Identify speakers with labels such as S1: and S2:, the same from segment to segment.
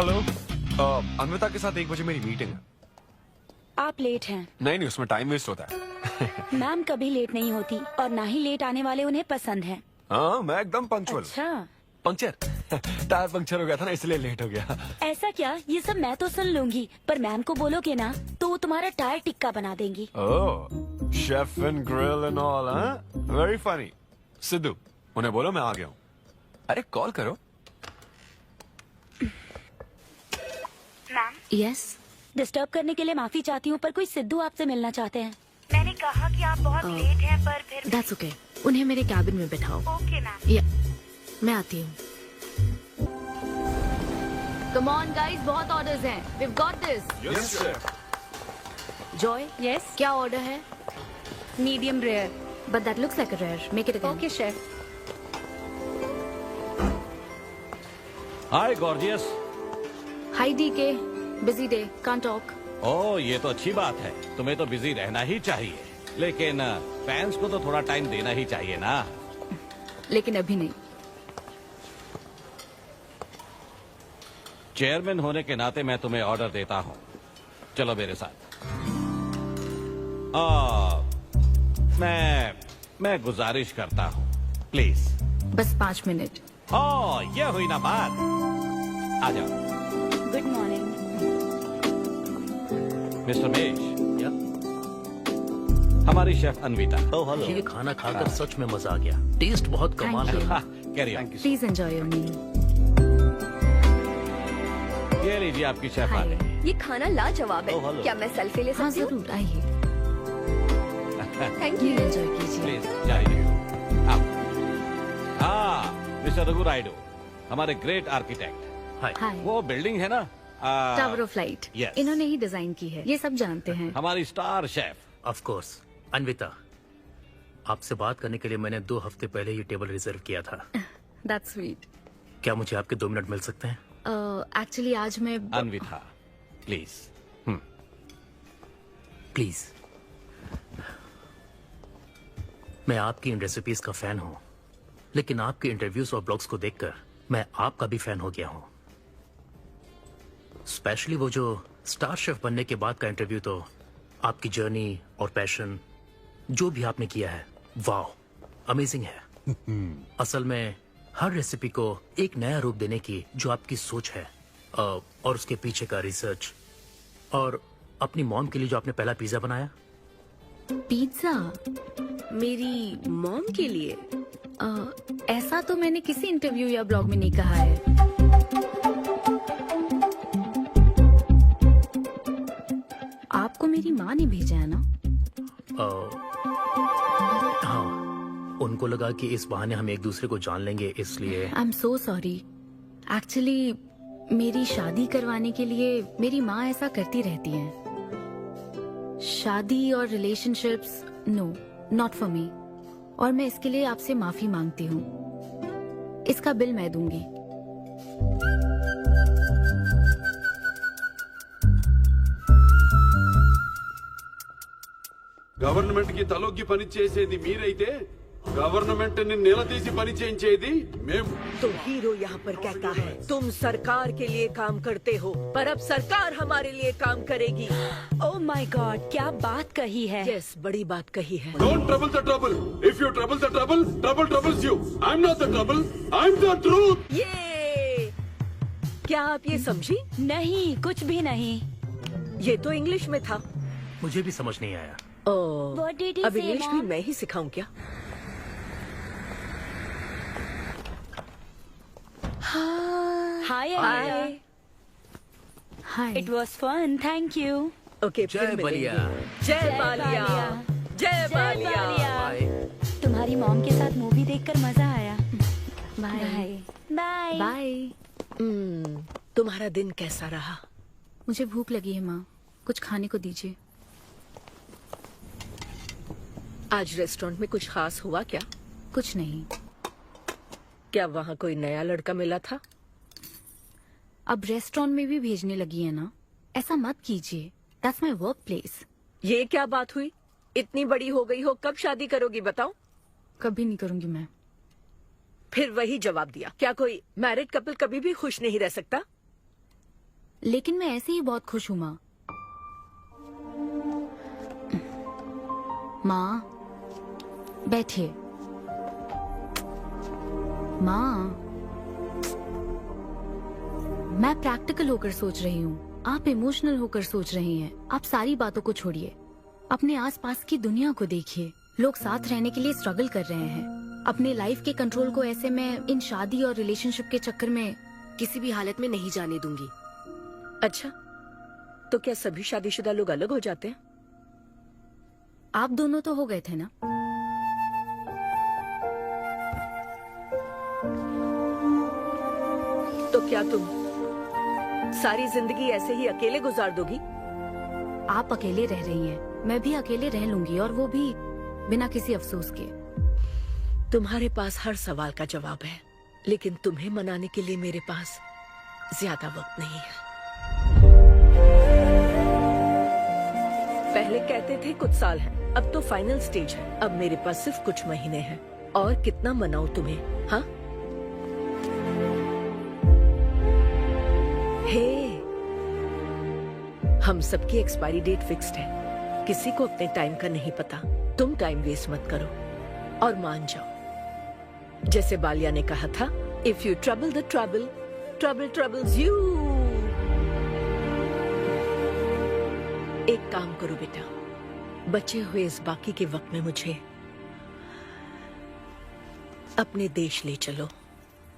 S1: Hello. Anvita के साथ 1 बजे मेरी मीटिंग है।
S2: आप लेट हैं।
S1: नहीं, उसमें टाइम वेस्ट होता है।
S2: मैम कभी लेट नहीं होती और ना ही लेट आने वाले उन्हें पसंद है।
S1: हाँ, मैं एकदम पंक्चुअल।
S2: अच्छा,
S1: पंक्चर टायर पंक्चर हो गया था ना, इसलिए लेट हो गया।
S2: ऐसा क्या? ये सब मैं तो सुन लूंगी, पर मैम को बोलोगे ना तो वो तुम्हारा टायर टिक्का बना देंगी।
S1: Oh, chef and grill and all, हाँ? Very funny. सिद्धू, उन्हें बोलो मैं आ गया हूँ। अरे कॉल करो।
S2: मैम,
S3: यस,
S2: डिस्टर्ब करने के लिए माफी चाहती हूँ, पर कोई सिद्धू आपसे मिलना चाहते हैं।
S4: मैंने कहा कि आप बहुत लेट हैं, पर फिर
S3: दैट्स ओके। उन्हें मेरे कैबिन में बैठाओ।
S4: Okay ma'am.
S3: या मैं आती हूँ। कम ऑन गाइस, बहुत ऑर्डर्स हैं। We have got this.
S1: Yes sir.
S3: Joy,
S2: yes,
S3: क्या ऑर्डर है?
S2: Medium rare.
S3: But that looks like a rare. Make it again.
S2: Okay chef.
S5: Hi gorgeous.
S3: Hi DK, busy day, can't talk.
S5: Oh, ये तो अच्छी बात है। तुम्हें तो busy रहना ही चाहिए, लेकिन फैंस को तो थोड़ा टाइम देना ही चाहिए ना।
S3: लेकिन अभी नहीं।
S5: चेयरमैन होने के नाते मैं तुम्हें ऑर्डर देता हूँ। चलो मेरे साथ। मैं गुजारिश करता हूँ, प्लीज।
S3: बस 5 मिनट।
S5: ओह, ये हुई ना बात। आ जाओ।
S2: Good morning.
S5: मिस्टर मेश, हमारी शेफ अन्विता।
S6: Oh hello. ये खाना खाकर सच में मजा आ गया। टेस्ट बहुत कमाल
S3: Thank
S6: है।
S3: you.
S5: Carry on.
S3: Please enjoy your meal.
S5: ये लीजिए आपकी शेफ आ गई।
S4: ये खाना लाजवाब
S6: Oh,
S4: है।
S6: hello.
S4: क्या मैं सेल्फी ले
S3: हाँ
S4: सकती हूँ?
S3: जरूर, आइए।
S4: Thank
S3: please
S4: you.
S3: एंजॉय कीजिए।
S5: प्लीज जारी रहिए। हाँ, मिस्टर रघु राइडू, हमारे ग्रेट आर्किटेक्ट।
S3: हाय।
S5: वो बिल्डिंग है ना,
S3: टावर ऑफ लाइट,
S5: Yes.
S3: इन्होंने ही डिजाइन की है। ये सब जानते हैं।
S5: हमारी star chef.
S6: Of course. Anvita, आपसे बात करने के लिए मैंने 2 हफ्ते पहले ये टेबल रिजर्व किया था।
S3: That's sweet.
S6: क्या मुझे आपके 2 मिनट मिल सकते हैं?
S3: एक्चुअली आज मैं
S5: अन्विता, प्लीज।
S6: प्लीज। मैं आपकी इन रेसिपीज का फैन हूँ, लेकिन आपके इंटरव्यूज और ब्लॉग्स को देखकर मैं आपका भी फैन हो गया हूँ। स्पेशली वो जो स्टार शेफ बनने के बाद का इंटरव्यू, तो आपकी जर्नी और पैशन जो भी आपने किया है, वाओ, अमेजिंग है। असल में हर रेसिपी को एक नया रूप देने की जो आपकी सोच है, और उसके पीछे का रिसर्च, और अपनी मॉम के लिए जो आपने पहला पिज्जा बनाया।
S3: पिज्जा
S7: मेरी मॉम के लिए?
S3: ऐसा तो मैंने किसी इंटरव्यू या ब्लॉग में नहीं कहा है। आपको मेरी माँ ने भेजा है ना?
S6: हाँ, उनको लगा कि इस बहाने हम एक दूसरे को जान लेंगे, इसलिए।
S3: I am so sorry. Actually मेरी शादी करवाने के लिए मेरी माँ ऐसा करती रहती हैं। शादी और relationships, no, not for me. और मैं इसके लिए आपसे माफी मांगती हूँ। इसका बिल मैं दूंगी।
S8: గవర్నమెంట్ కి తలొగ్గి పని చేసేది మీరైతే గవర్నమెంట్ ని నిలదీసి పని చేయించేది మేము।
S7: तो हीरो यहाँ पर कहता है तुम सरकार के लिए काम करते हो, पर अब सरकार हमारे लिए काम करेगी।
S2: ओह माय गॉड, क्या बात कही है।
S7: यस, बड़ी बात कही है।
S8: Don't trouble the trouble. If you trouble the trouble, trouble troubles you. I am not the trouble, I am the truth.
S7: ये क्या आप ये समझी?
S2: नहीं, कुछ भी नहीं।
S7: ये तो इंग्लिश में था।
S6: मुझे भी समझ नहीं आया।
S2: What did he
S7: अब
S2: say,
S7: इंग्लिश भी
S2: Mom?
S7: मैं ही सिखाऊं क्या?
S2: Hi
S7: hi.
S3: Hi.
S2: It was fun, thank you.
S7: Okay,
S6: Jay
S7: फिर मिलेंगे।
S6: बलिया।
S7: जय बालिया। जय बालिया।
S6: बाय।
S2: तुम्हारी मॉम के साथ मूवी देखकर मजा आया।
S3: बाय।
S2: बाय।
S3: बाय।
S7: तुम्हारा दिन कैसा रहा?
S3: मुझे भूख लगी है माँ, कुछ खाने को दीजिए।
S7: आज रेस्टोरेंट में कुछ खास हुआ क्या?
S3: कुछ नहीं।
S7: क्या वहाँ कोई नया लड़का मिला था?
S3: अब रेस्टोरेंट में भी भेजने लगी है ना, ऐसा मत कीजिए। That's my work place.
S7: ये क्या बात हुई? इतनी बड़ी हो गई हो, कब शादी करोगी बताओ?
S3: कभी नहीं करूंगी मैं।
S7: फिर वही जवाब दिया। क्या कोई मैरिड कपल कभी भी खुश नहीं रह सकता?
S3: लेकिन मैं ऐसे ही बहुत खुश हूँ माँ। माँ बैठिए। माँ मैं प्रैक्टिकल होकर सोच रही हूँ, आप इमोशनल होकर सोच रही हैं। आप सारी बातों को छोड़िए, अपने आसपास की दुनिया को देखिए। लोग साथ रहने के लिए स्ट्रगल कर रहे हैं। अपने लाइफ के कंट्रोल को ऐसे में इन शादी और रिलेशनशिप के चक्कर में
S9: किसी भी हालत में नहीं जाने दूंगी।
S7: अच्छा, तो क्या सभी शादीशुदा लोग अलग हो जाते हैं?
S3: आप दोनों तो हो गए थे ना।
S7: तो क्या तुम सारी जिंदगी ऐसे ही अकेले गुजार दोगी?
S3: आप अकेले रह रही हैं, मैं भी अकेले रह लूंगी, और वो भी बिना किसी अफसोस के।
S7: तुम्हारे पास हर सवाल का जवाब है, लेकिन तुम्हें मनाने के लिए मेरे पास ज्यादा वक्त नहीं है। पहले कहते थे कुछ साल हैं, अब तो फाइनल स्टेज है। अब मेरे पास सिर्फ कुछ महीने हैं, और कितना मनाऊं तुम्हें? हाँ हे, हम सबकी एक्सपायरी डेट फिक्स्ड है। किसी को अपने टाइम का नहीं पता। तुम टाइम वेस्ट मत करो और मान जाओ। जैसे बालिया ने कहा था, if you trouble the trouble, trouble troubles you. एक काम करो बेटा, बचे हुए इस बाकी के वक्त में मुझे अपने देश ले चलो।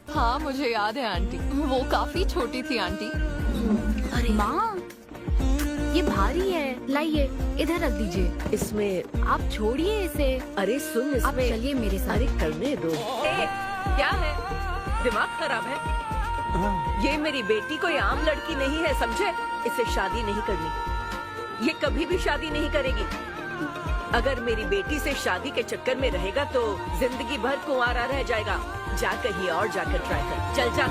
S10: हाँ मुझे याद है आंटी, वो काफी छोटी थी आंटी।
S3: अरे माँ, ये भारी है, लाइए इधर रख दीजिए।
S7: इसमें
S3: आप छोड़िए इसे।
S7: अरे सुन,
S3: आप
S7: इसमें
S3: चलिए मेरे साथ।
S7: अरे करने दो। क्या है, दिमाग खराब है? ये मेरी बेटी कोई आम लड़की नहीं है, समझे? इसे शादी नहीं करनी, ये कभी भी शादी नहीं करेगी। अगर मेरी बेटी से शादी के चक्कर में रहेगा तो जिंदगी भर कुंवारा रह जाएगा। जा कहीं और जाकर ट्राई कर, चल जा।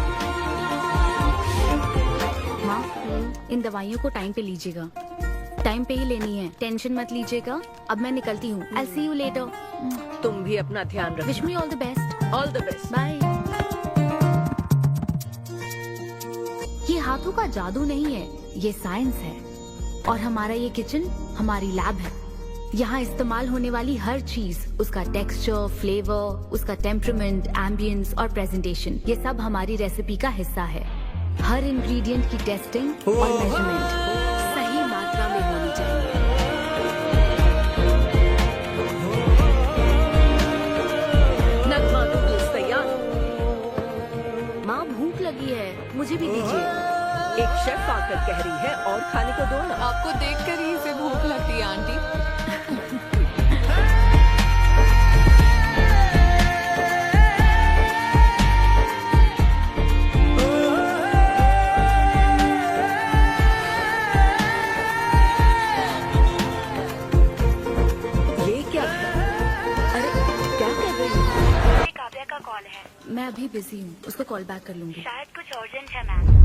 S3: माँ, इन दवाइयों को टाइम पे लीजिएगा, टाइम पे ही लेनी है, टेंशन मत लीजिएगा। अब मैं निकलती हूँ। I'll see you later.
S7: तुम भी अपना ध्यान रखो।
S3: Wish me all the best.
S7: All the best.
S3: Bye. ये हाथों का जादू नहीं है, ये साइंस है। और हमारा ये किचन हमारी लैब है। यहाँ इस्तेमाल होने वाली हर चीज, उसका टेक्सचर, फ्लेवर, उसका टेम्परामेंट, एम्बियंस और प्रेजेंटेशन, ये सब हमारी रेसिपी का हिस्सा है। हर इंग्रेडिएंट की टेस्टिंग और मेजरमेंट सही मात्रा में होनी चाहिए।
S7: नगमा नूडल्स तैयार।
S3: माँ भूख लगी है, मुझे भी दीजिए।
S7: एक शेफ आकर कह रही है और खाने को दो ना।
S10: आपको देखकर ही इसे भूख लगती है आंटी।
S4: काव्या का कॉल है।
S3: मैं अभी बिजी हूँ, उसको कॉल बैक कर लूंगी।
S4: शायद कुछ अर्जेंट है मैम।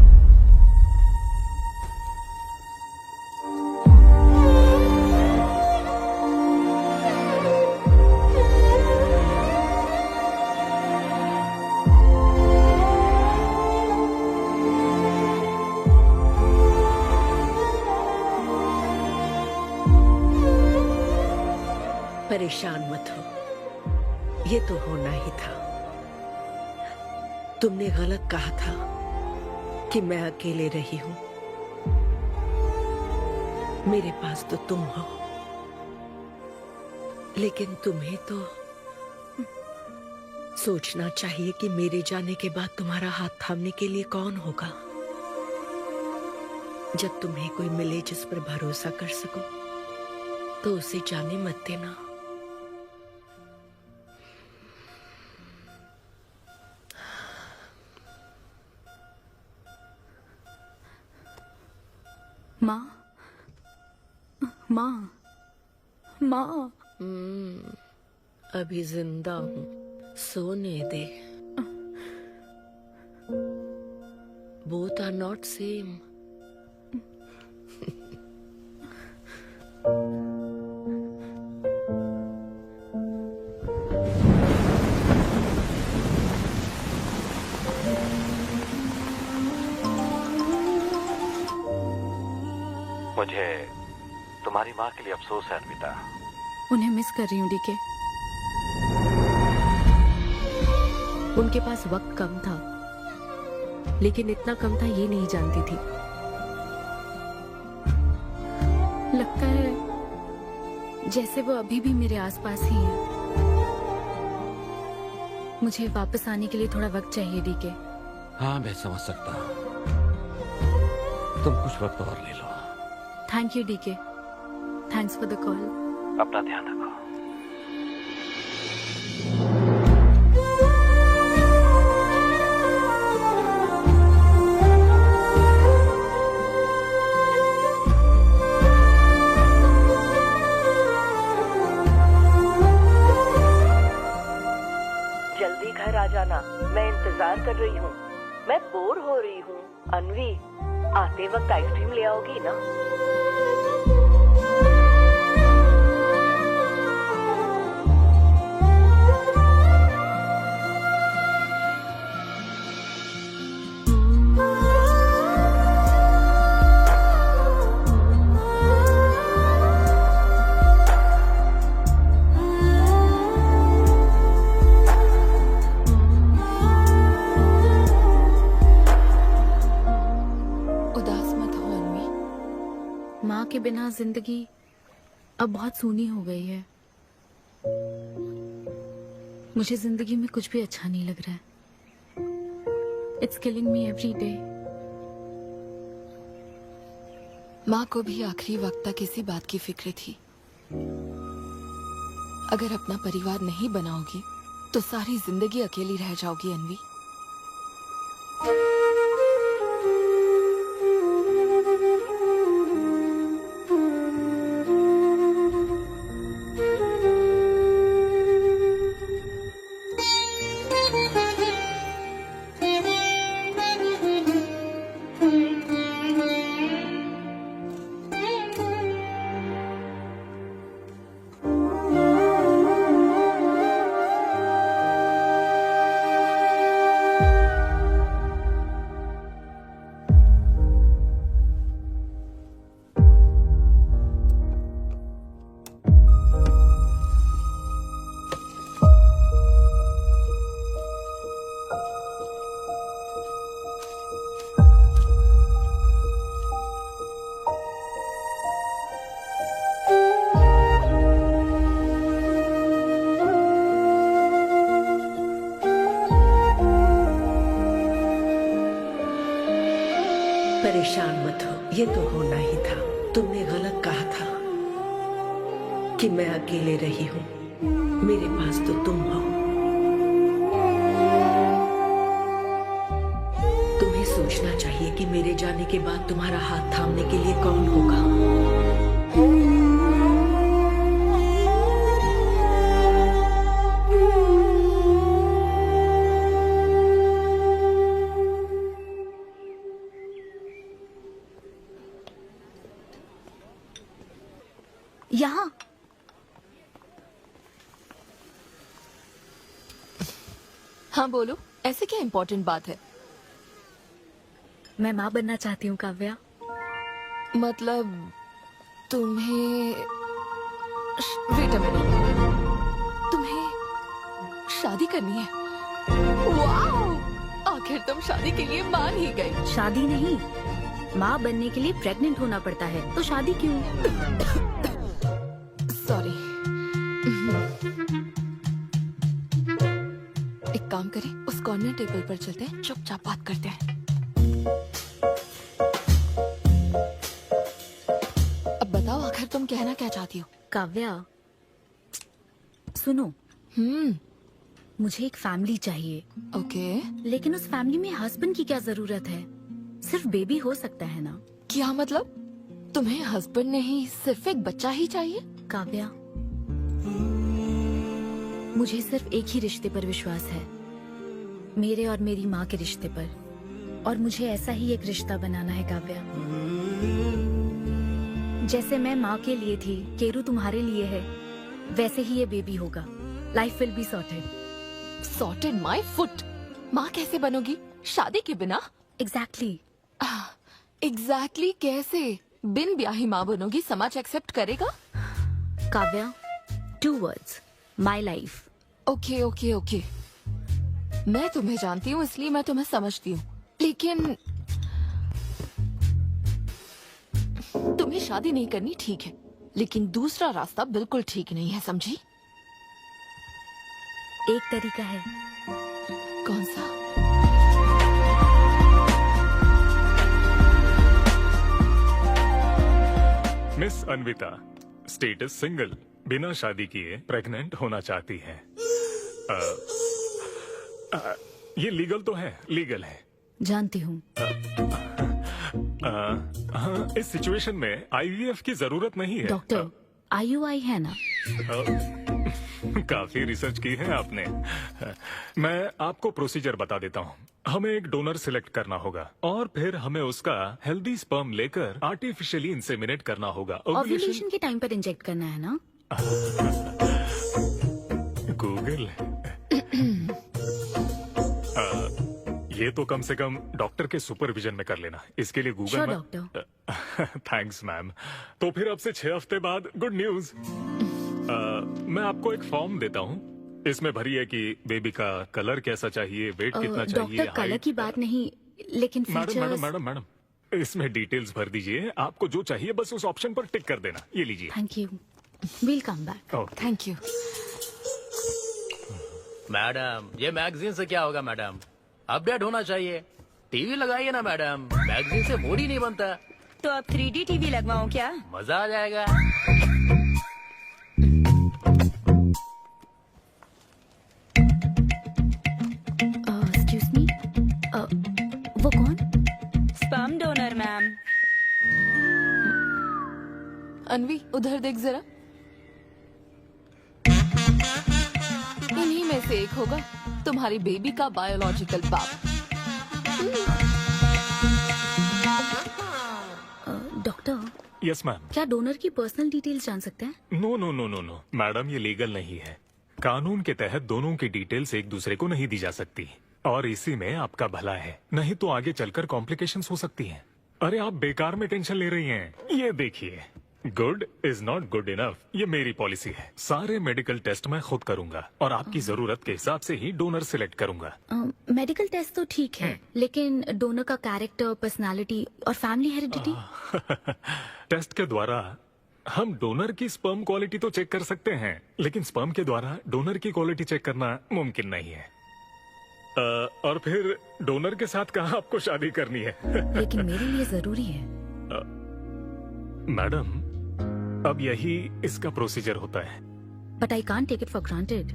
S7: परेशान मत हो, ये तो होना ही था। तुमने गलत कहा था कि मैं अकेले रही हूं। मेरे पास तो तुम हो, लेकिन तुम्हें तो सोचना चाहिए कि मेरे जाने के बाद तुम्हारा हाथ थामने के लिए कौन होगा। जब तुम्हें कोई मिले जिस पर भरोसा कर सको, तो उसे जाने मत देना।
S3: माँ, माँ, माँ।
S7: अभी जिंदा हूँ, सोने दे। Both are not same.
S5: मुझे तुम्हारी माँ के लिए अफसोस है अर्पिता।
S3: उन्हें मिस कर रही हूँ डीके। उनके पास वक्त कम था, लेकिन इतना कम था ये नहीं जानती थी। लगता है जैसे वो अभी भी मेरे आसपास ही है। मुझे वापस आने के लिए थोड़ा वक्त चाहिए डीके।
S5: हाँ मैं समझ सकता हूँ, तुम कुछ वक्त और ले लो।
S3: Thank you DK, thanks for the call.
S5: अपना ध्यान रखो।
S7: जल्दी घर आ जाना, मैं इंतजार कर रही हूँ। मैं बोर हो रही हूँ। अनवी, आते वक्त आइसक्रीम ले आओगी ना?
S10: उदास मत हो अनवी।
S3: माँ के बिना जिंदगी अब बहुत सूनी हो गई है। मुझे जिंदगी में कुछ भी अच्छा नहीं लग रहा है। It's killing me every day.
S10: माँ को भी आखिरी वक्त तक इसी बात की फिक्र थी। अगर अपना परिवार नहीं बनाओगी तो सारी जिंदगी अकेली रह जाओगी अनवी।
S7: परेशान मत हो, ये तो होना ही था। तुमने गलत कहा था कि मैं अकेले रही हूँ। मेरे पास तो तुम हो। तुम्हें सोचना चाहिए कि मेरे जाने के बाद तुम्हारा हाथ थामने के लिए कौन होगा।
S3: यहाँ
S10: हाँ बोलो, ऐसे क्या इम्पोर्टेंट बात है?
S3: मैं माँ बनना चाहती हूँ काव्या।
S10: मतलब तुम्हें वेट अ मिनट, तुम्हें शादी करनी है? वाओ! आखिर तुम शादी के लिए मान ही गई।
S3: शादी नहीं, माँ बनने के लिए प्रेग्नेंट होना पड़ता है, तो शादी क्यों?
S10: सॉरी। एक काम करें, उस कॉर्नर टेबल पर चलते हैं, चुपचाप बात करते हैं। अब बताओ आखिर तुम कहना क्या चाहती हो?
S3: काव्या सुनो, मुझे एक फैमिली चाहिए।
S10: ओके।
S3: लेकिन उस फैमिली में हस्बैंड की क्या जरूरत है? सिर्फ बेबी हो सकता है ना?
S10: क्या मतलब? तुम्हें हस्बैंड नहीं, सिर्फ एक बच्चा ही चाहिए?
S3: काव्या, मुझे सिर्फ एक ही रिश्ते पर विश्वास है, मेरे और मेरी माँ के रिश्ते पर, और मुझे ऐसा ही एक रिश्ता बनाना है काव्या। जैसे मैं माँ के लिए थी, केरू तुम्हारे लिए है, वैसे ही ये बेबी होगा। Life will be sorted.
S10: Sorted my foot. माँ कैसे बनोगी शादी के बिना?
S3: एग्जैक्टली।
S10: एग्जैक्टली कैसे? बिन ब्याही माँ बनोगी, समाज एक्सेप्ट करेगा?
S3: Kavya, 2 words, my life.
S10: Okay okay okay, मैं तुम्हें जानती हूँ इसलिए मैं तुम्हें समझती हूँ, लेकिन तुम्हें शादी नहीं करनी ठीक है, लेकिन दूसरा रास्ता बिल्कुल ठीक नहीं है, समझी?
S3: एक तरीका है।
S10: कौन सा?
S11: मिस अन्विता, स्टेटस सिंगल, बिना शादी किए प्रेग्नेंट होना चाहती हैं। ये लीगल तो है, लीगल है।
S3: जानती हूँ।
S11: हाँ, इस सिचुएशन में IVF की जरूरत नहीं है।
S3: डॉक्टर, IUI है ना?
S11: काफी रिसर्च की है आपने। मैं आपको प्रोसीजर बता देता हूँ। हमें एक डोनर सिलेक्ट करना होगा और फिर हमें उसका हेल्दी स्पर्म लेकर आर्टिफिशियली इंसेमिनेट करना होगा।
S3: ओव्यूलेशन के टाइम पर इंजेक्ट करना है ना?
S11: गूगल ये तो कम से कम डॉक्टर के सुपरविजन में कर लेना, इसके लिए गूगल
S3: Sure,
S11: में।
S3: डॉक्टर।
S11: Thanks ma'am. तो फिर अब से 6 हफ्ते बाद गुड न्यूज। मैं आपको एक फॉर्म देता हूँ, इसमें भरिए कि बेबी का कलर कैसा चाहिए, वेट कितना चाहिए।
S3: डॉक्टर, कलर की बात नहीं, लेकिन
S11: मैडम मैडम मैडम, इसमें डिटेल्स भर दीजिए। आपको जो चाहिए बस उस ऑप्शन पर टिक कर देना। ये लीजिए।
S3: Thank you, will come back.
S10: Thank you.
S6: Madam, ये मैगजीन से क्या होगा मैडम? अपडेट होना चाहिए। टीवी लगाइए ना मैडम, मैगजीन से मूड ही नहीं बनता।
S2: तो अब 3D टीवी लगवाऊं क्या?
S6: मजा आ जाएगा।
S3: एक्सक्यूज मी, वो कौन?
S2: Sperm donor ma'am.
S10: अनवी, उधर देख जरा। इन्हीं में से एक होगा तुम्हारी बेबी का बायोलॉजिकल बाप।
S3: Doctor,
S11: yes ma'am.
S3: क्या डोनर की पर्सनल डिटेल्स जान सकते हैं?
S11: No no no no no madam, ये लीगल नहीं है। कानून के तहत दोनों की डिटेल्स एक दूसरे को नहीं दी जा सकती, और इसी में आपका भला है, नहीं तो आगे चलकर कॉम्प्लिकेशंस हो सकती हैं। अरे आप बेकार में टेंशन ले रही हैं। ये देखिए, good is not good enough, ये मेरी पॉलिसी है। सारे मेडिकल टेस्ट मैं खुद करूंगा और आपकी जरूरत के हिसाब से ही डोनर सिलेक्ट करूंगा।
S3: मेडिकल टेस्ट तो ठीक है, लेकिन डोनर का कैरेक्टर, पर्सनालिटी और फैमिली हेरिडिटी?
S11: टेस्ट के द्वारा हम डोनर की स्पर्म क्वालिटी तो चेक कर सकते हैं, लेकिन स्पर्म के द्वारा डोनर की क्वालिटी चेक करना मुमकिन नहीं है। और फिर डोनर के साथ कहाँ आपको शादी करनी है?
S3: लेकिन मेरे लिए जरूरी है।
S11: मैडम, अब यही इसका प्रोसीजर होता है।
S3: But I can't take it for granted.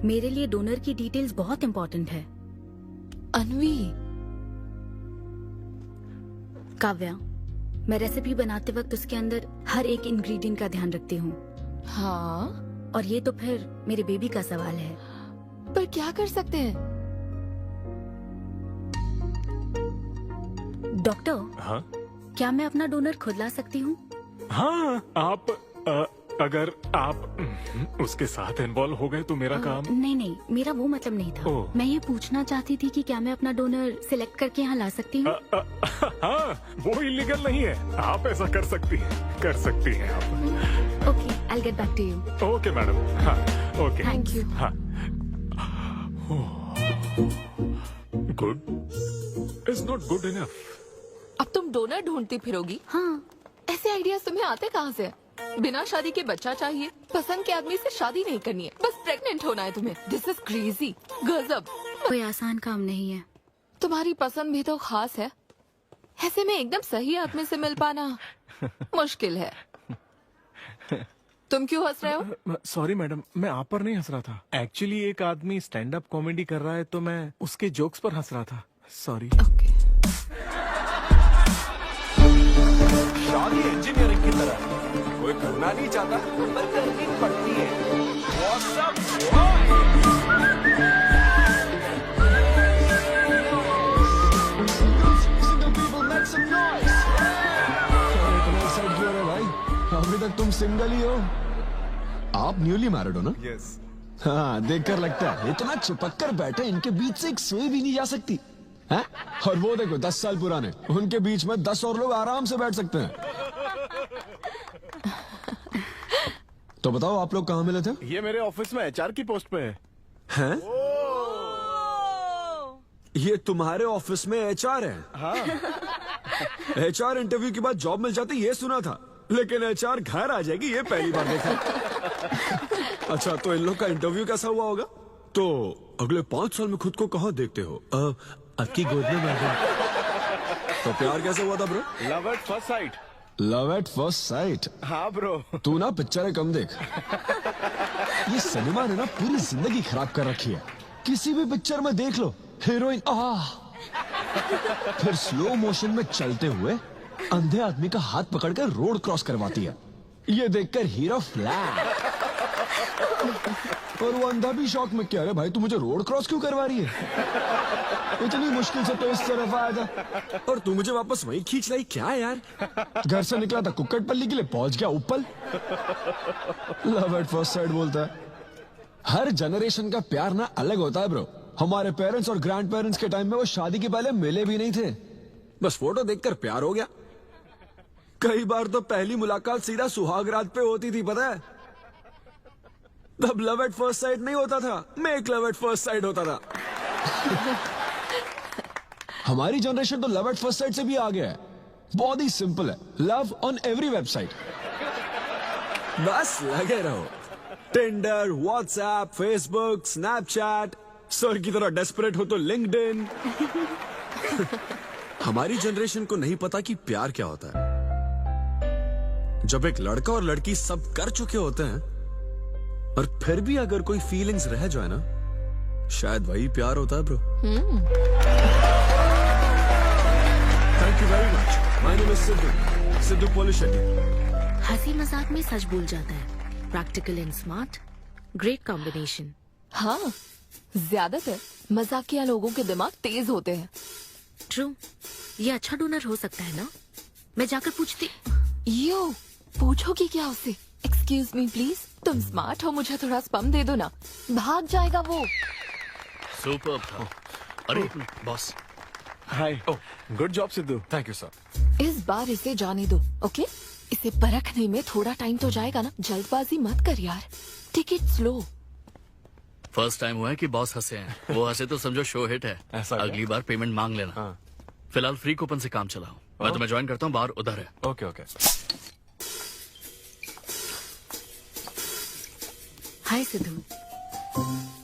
S3: मेरे लिए डोनर की डिटेल्स बहुत इम्पोर्टेंट है।
S10: अनवी।
S3: काव्या, मैं रेसिपी बनाते वक्त उसके अंदर हर एक इंग्रेडिएंट का ध्यान रखती हूँ।
S10: हाँ,
S3: और ये तो फिर मेरे बेबी का सवाल है।
S10: पर क्या कर सकते हैं?
S3: डॉक्टर,
S11: हाँ?
S3: क्या मैं अपना डोनर खुद ला सकती हूँ?
S11: हाँ, आप अगर आप उसके साथ इन्वॉल्व हो गए तो मेरा काम।
S3: नहीं नहीं, मेरा वो मतलब नहीं था। मैं ये पूछना चाहती थी कि क्या मैं अपना डोनर सिलेक्ट करके यहाँ ला सकती हूँ?
S11: हाँ, वो इलीगल नहीं है, आप ऐसा कर सकती हैं आप।
S3: Okay, I get back to you.
S11: Okay madam. हाँ, ओके,
S10: थैंक यू।
S11: हाँ। Good is not good enough.
S10: अब तुम डोनर ढूंढती फिरोगी?
S3: हाँ।
S10: ऐसे आइडियाज तुम्हें आते कहाँ से? बिना शादी के बच्चा चाहिए, पसंद के आदमी से शादी नहीं करनी है, बस प्रेग्नेंट होना है तुम्हें। दिस इज क्रेजी, गजब।
S3: कोई आसान काम नहीं है।
S10: तुम्हारी पसंद भी तो खास है, ऐसे में एकदम सही आदमी से मिल पाना मुश्किल है। तुम क्यों हंस रहे हो?
S12: सॉरी मैडम, मैं आप पर नहीं हंस रहा था। एक्चुअली एक आदमी स्टैंड अप कॉमेडी कर रहा है तो मैं उसके जोक्स पर हंस रहा था। सॉरी।
S1: शादी इंजीनियरिंग की तरह है, कोई करना नहीं चाहता पर करनी पड़ती है। What's up,
S13: भाई, अभी तक तुम सिंगल ही हो। आप न्यूली मैरिड हो ना?
S1: यस।
S13: हाँ, देखकर लगता है इतना चिपक कर बैठे, इनके बीच से एक सुई भी नहीं जा सकती है? और वो देखो 10 साल पुराने, उनके बीच में 10 और लोग आराम से बैठ सकते हैं। तो बताओ आप लोग कहाँ मिले थे?
S12: ये मेरे ऑफिस में एचआर की पोस्ट पे है।
S1: हैं? ये तुम्हारे ऑफिस में एचआर है?
S12: हाँ।
S1: एचआर इंटरव्यू के बाद जॉब मिल जाती ये सुना था, लेकिन एचआर घर आ जाएगी ये पहली बार देखा। अच्छा, तो इन लोग का इंटरव्यू कैसा हुआ होगा? तो अगले 5 साल में खुद को कहाँ देखते हो? आपकी गोद में मैडम। तो प्यार कैसे हुआ था bro?
S12: Love at first sight.
S13: Love at first sight?
S12: हाँ ब्रो।
S13: तू ना पिक्चरें कम देख। ये सिनेमा ने ना पूरी जिंदगी खराब कर रखी है। किसी भी पिक्चर में देख लो, हीरोइन फिर स्लो मोशन में चलते हुए अंधे आदमी का हाथ पकड़कर रोड क्रॉस करवाती है। ये देखकर हीरो फ्लैट। और वो अंधा भी शौक में, क्या रे भाई तू मुझे रोड क्रॉस क्यों करवा रही है? इतनी मुश्किल से तो इस तरफ आया था
S1: और तू मुझे वापस वहीं खींच लाई क्या यार?
S13: घर से निकला था कुक्कड़पल्ली के लिए, पहुंच गया ऊपर। लव एट फर्स्ट साइट बोलता है। हर जनरेशन का प्यार ना अलग होता है ब्रो। हमारे पेरेंट्स और ग्रैंड पेरेंट्स के टाइम में वो शादी के पहले मिले भी नहीं थे,
S1: बस फोटो देखकर प्यार हो गया। कई बार तो पहली मुलाकात सीधा सुहाग रात पे होती थी, पता है? तब लव एट फर्स्ट साइट नहीं होता था, make love at first sight होता था।
S13: हमारी जनरेशन तो लव एट फर्स्ट साइट से भी आगे है। बहुत ही सिंपल है, लव ऑन एवरी वेबसाइट।
S1: बस लगे रहो, Tinder, WhatsApp, Facebook, Snapchat, sir की तरह डेस्परेट हो तो लिंक्डइन। हमारी जनरेशन को नहीं पता कि प्यार क्या होता है। जब एक लड़का और लड़की सब कर चुके होते हैं और फिर भी अगर कोई फीलिंग्स रह जाए ना, शायद वही प्यार होता है bro. Thank you very much. My name is Siddhu Polishetty.
S9: हंसी मजाक में सच बोल जाता है। Practical and smart, great combination.
S10: हाँ, ज्यादातर मजाकिया लोगों के दिमाग तेज होते हैं।
S9: ट्रू। ये अच्छा डोनर हो सकता है ना? मैं जाकर पूछती।
S10: यो, पूछोगी क्या उससे? एक्सक्यूज मी प्लीज, तुम स्मार्ट हो, मुझे थोड़ा स्पम दे दो ना। भाग जाएगा वो।
S6: सुपर्ब था। अरे boss.
S12: Hi. Good job Sidhu.
S1: Thank you sir.
S10: इस बार इसे जाने दो, ओके? इसे परखने में थोड़ा टाइम तो जाएगा ना। जल्दबाजी मत कर यार, take it slow.
S6: First time हुआ है कि बॉस हंसे हैं। वो हंसे तो समझो शो हिट है।
S1: ऐसा क्या?
S6: अगली बार पेमेंट मांग लेना।
S1: हाँ।
S6: फिलहाल फ्री कूपन से काम चलाओ। मैं तुम्हें ज्वाइन करता हूँ, बाहर उधर है।
S1: Okay okay.
S9: Hi Siddhu.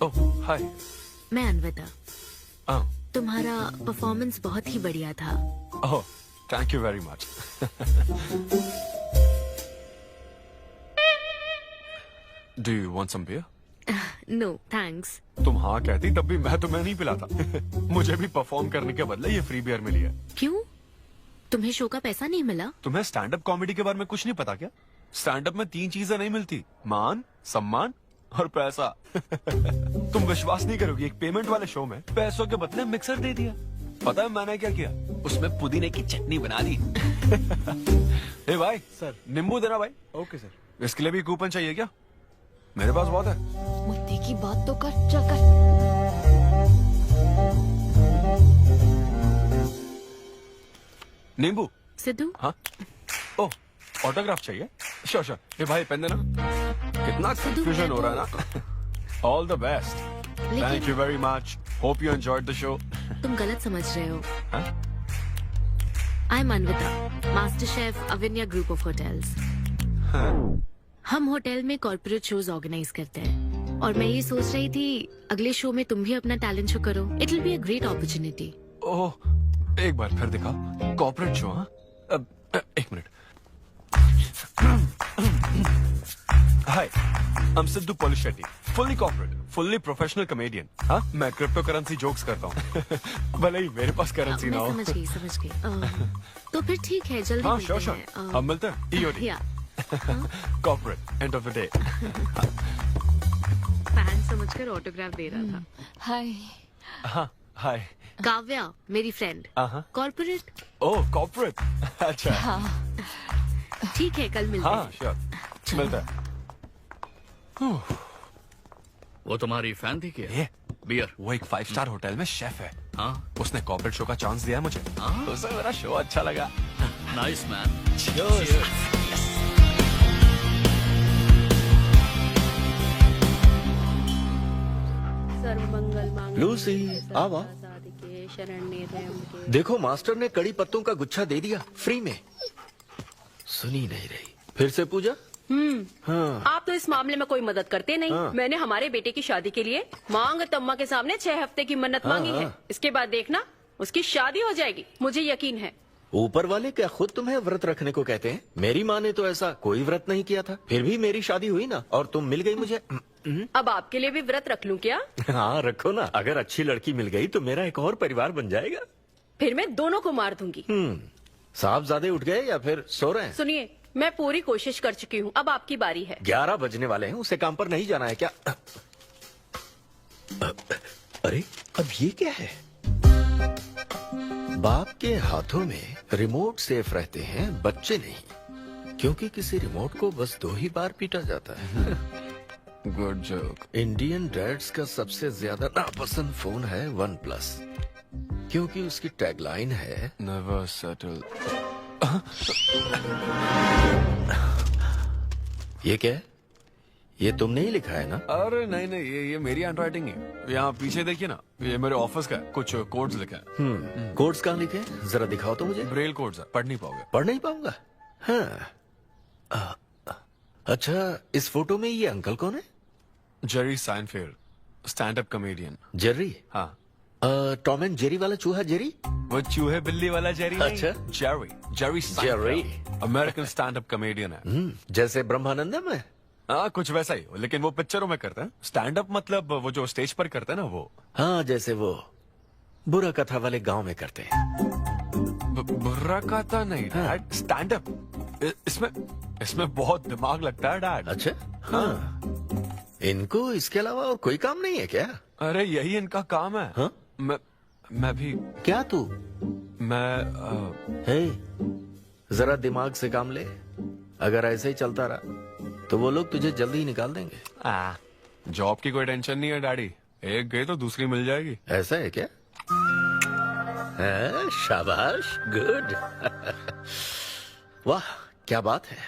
S1: Oh hi.
S9: मैं अनविता। तुम्हारा परफॉर्मेंस बहुत ही बढ़िया था।
S1: Oh thank you very much. Do you want some beer?
S9: No thanks.
S1: तुम हाँ कहती तब भी मैं तुम्हें नहीं पिलाता। मुझे भी परफॉर्म करने के बदले ये फ्री बियर मिली है।
S9: क्यों? तुम्हें शो का पैसा नहीं मिला?
S1: तुम्हें स्टैंड अप कॉमेडी के बारे में कुछ नहीं पता क्या? स्टैंड अप में 3 चीजें नहीं मिलती, मान, सम्मान और पैसा। तुम विश्वास नहीं करोगी, एक पेमेंट वाले शो में पैसों के बदले मिक्सर दे दिया। पता है मैंने क्या किया? उसमें पुदीने की चटनी बना दी। ए भाई
S12: सर,
S1: नींबू देना भाई।
S12: Okay sir.
S1: इसके लिए भी कूपन चाहिए क्या? मेरे पास बहुत है।
S10: मुद्दे की बात तो कर, चल कर।
S1: नींबू।
S9: सिद्धू।
S1: हाँ। ओह ऑटोग्राफ चाहिए? Sure sure. ये भाई पेन देना। कितना कंफ्यूजन हो रहा है ना। All the best. Thank you very much. Hope you enjoyed the show.
S9: तुम गलत समझ रहे हो। I am Anvita, master chef Avinya group of hotels. हम होटल में कॉर्पोरेट शोज ऑर्गेनाइज करते हैं और मैं ये सोच रही थी अगले शो में तुम भी अपना टैलेंट शो करो। It will be a great opportunity.
S1: Oh एक बार फिर दिखा। Corporate show? हाँ एक minute. Hi I am Siddhu Polishetty, fully corporate, fully professional comedian. हाँ मैं क्रिप्टो करेंसी जोक्स करता हूँ। भले ही मेरे पास करेंसी ना हो।
S9: समझ गई। तो फिर ठीक है, जल्दी
S1: हाँ
S9: मिलते
S1: श्योर श्योर।
S9: हैं।
S1: हम मिलते हैं EOD। Corporate end of the day.
S9: Fan समझकर ऑटोग्राफ दे रहा था।
S10: हाय।
S1: हाँ हाय।
S9: काव्या मेरी फ्रेंड। कॉर्पोरेट।
S1: ओह कॉर्पोरेट। अच्छा
S10: हाँ।
S9: ठीक है, कल मिलते
S1: हाँ
S9: हैं।
S1: श्योर मिलते हैं।
S6: वो तुम्हारी फैन थी क्या?
S1: ये
S6: बियर।
S1: वो एक 5 स्टार होटल में शेफ है।
S6: हाँ
S1: उसने कॉर्पोरेट शो का चांस दिया है मुझे। उसे मेरा शो अच्छा लगा।
S6: Nice man.
S1: Cheers.
S14: सर्वमंगल मांगल्ये
S15: लूसी, आवा।
S14: साधिके शरण्ये त्र्यंबके।
S15: देखो मास्टर ने कड़ी पत्तों का गुच्छा दे दिया फ्री में। सुनी नहीं रही, फिर से पूजा। हाँ।
S14: आप तो इस मामले में कोई मदद करते नहीं।
S15: हाँ।
S14: मैंने हमारे बेटे की शादी के लिए मांग तम्मा के सामने 6 हफ्ते की मन्नत मांगी है। इसके बाद देखना उसकी शादी हो जाएगी, मुझे यकीन है।
S15: ऊपर वाले क्या खुद तुम्हें व्रत रखने को कहते हैं? मेरी माँ ने तो ऐसा कोई व्रत नहीं किया था, फिर भी मेरी शादी हुई ना, और तुम मिल गई मुझे।
S14: अब आपके लिए भी व्रत रख लूं क्या?
S15: हाँ रखो ना, अगर अच्छी लड़की मिल गई तो मेरा एक और परिवार बन जाएगा।
S14: फिर मैं दोनों को मार दूंगी।
S15: साहबजादे उठ गए या फिर सो रहे हैं?
S14: सुनिए, मैं पूरी कोशिश कर चुकी हूँ, अब आपकी बारी है।
S15: 11 बजने वाले हैं, उसे काम पर नहीं जाना है क्या? अरे अब ये क्या है? बाप के हाथों में रिमोट सेफ रहते हैं, बच्चे नहीं, क्योंकि किसी रिमोट को बस 2 ही बार पीटा जाता है। Good joke. इंडियन डैड्स का सबसे ज्यादा नापसंद फोन है OnePlus, क्योंकि उसकी टैगलाइन है नेवर सेटल। ये क्या है? ये तुमने ही लिखा है ना?
S1: अरे नहीं नहीं, ये मेरी हैंडराइटिंग है। यहाँ पीछे देखिए ना, ये मेरे ऑफिस का है, कुछ कोड्स लिखा है।
S15: कोड्स कहाँ लिखे हैं? जरा दिखाओ तो मुझे।
S1: ब्रेल कोड्स है, पढ़ नहीं पाओगे।
S15: पढ़ नहीं पाऊंगा? हाँ। अच्छा, इस फोटो में ये अंकल कौन है?
S1: Jerry Seinfeld, stand up comedian.
S15: Jerry?
S1: हाँ।
S15: टॉम एंड जेरी वाला चूहा जेरी?
S1: वो चूहे बिल्ली वाला जेरी नहीं।
S15: अच्छा।
S1: Jerry Seinfeld American stand up comedian है।
S15: जैसे ब्रह्मानंदम है?
S1: हाँ कुछ वैसा ही, लेकिन वो पिक्चरों में करता है। स्टैंड अप मतलब वो जो स्टेज पर करता है ना, वो।
S15: हाँ, जैसे वो बुरा कथा वाले गांव में करते हैं।
S1: बुरा कथा नहीं डैड, स्टैंड अप। इसमें बहुत दिमाग लगता है डैड।
S15: अच्छा। हाँ। इनको इसके अलावा और कोई काम नहीं है क्या?
S1: अरे यही इनका काम है।
S15: हाँ?
S1: मैं भी।
S15: क्या तू?
S1: मैं
S15: हे, जरा दिमाग से काम ले। अगर ऐसे ही चलता रहा तो वो लोग तुझे जल्दी ही निकाल देंगे।
S1: जॉब की कोई टेंशन नहीं है डैडी, एक गई तो दूसरी मिल जाएगी।
S15: ऐसा है क्या? शाबाश, गुड। वाह क्या बात है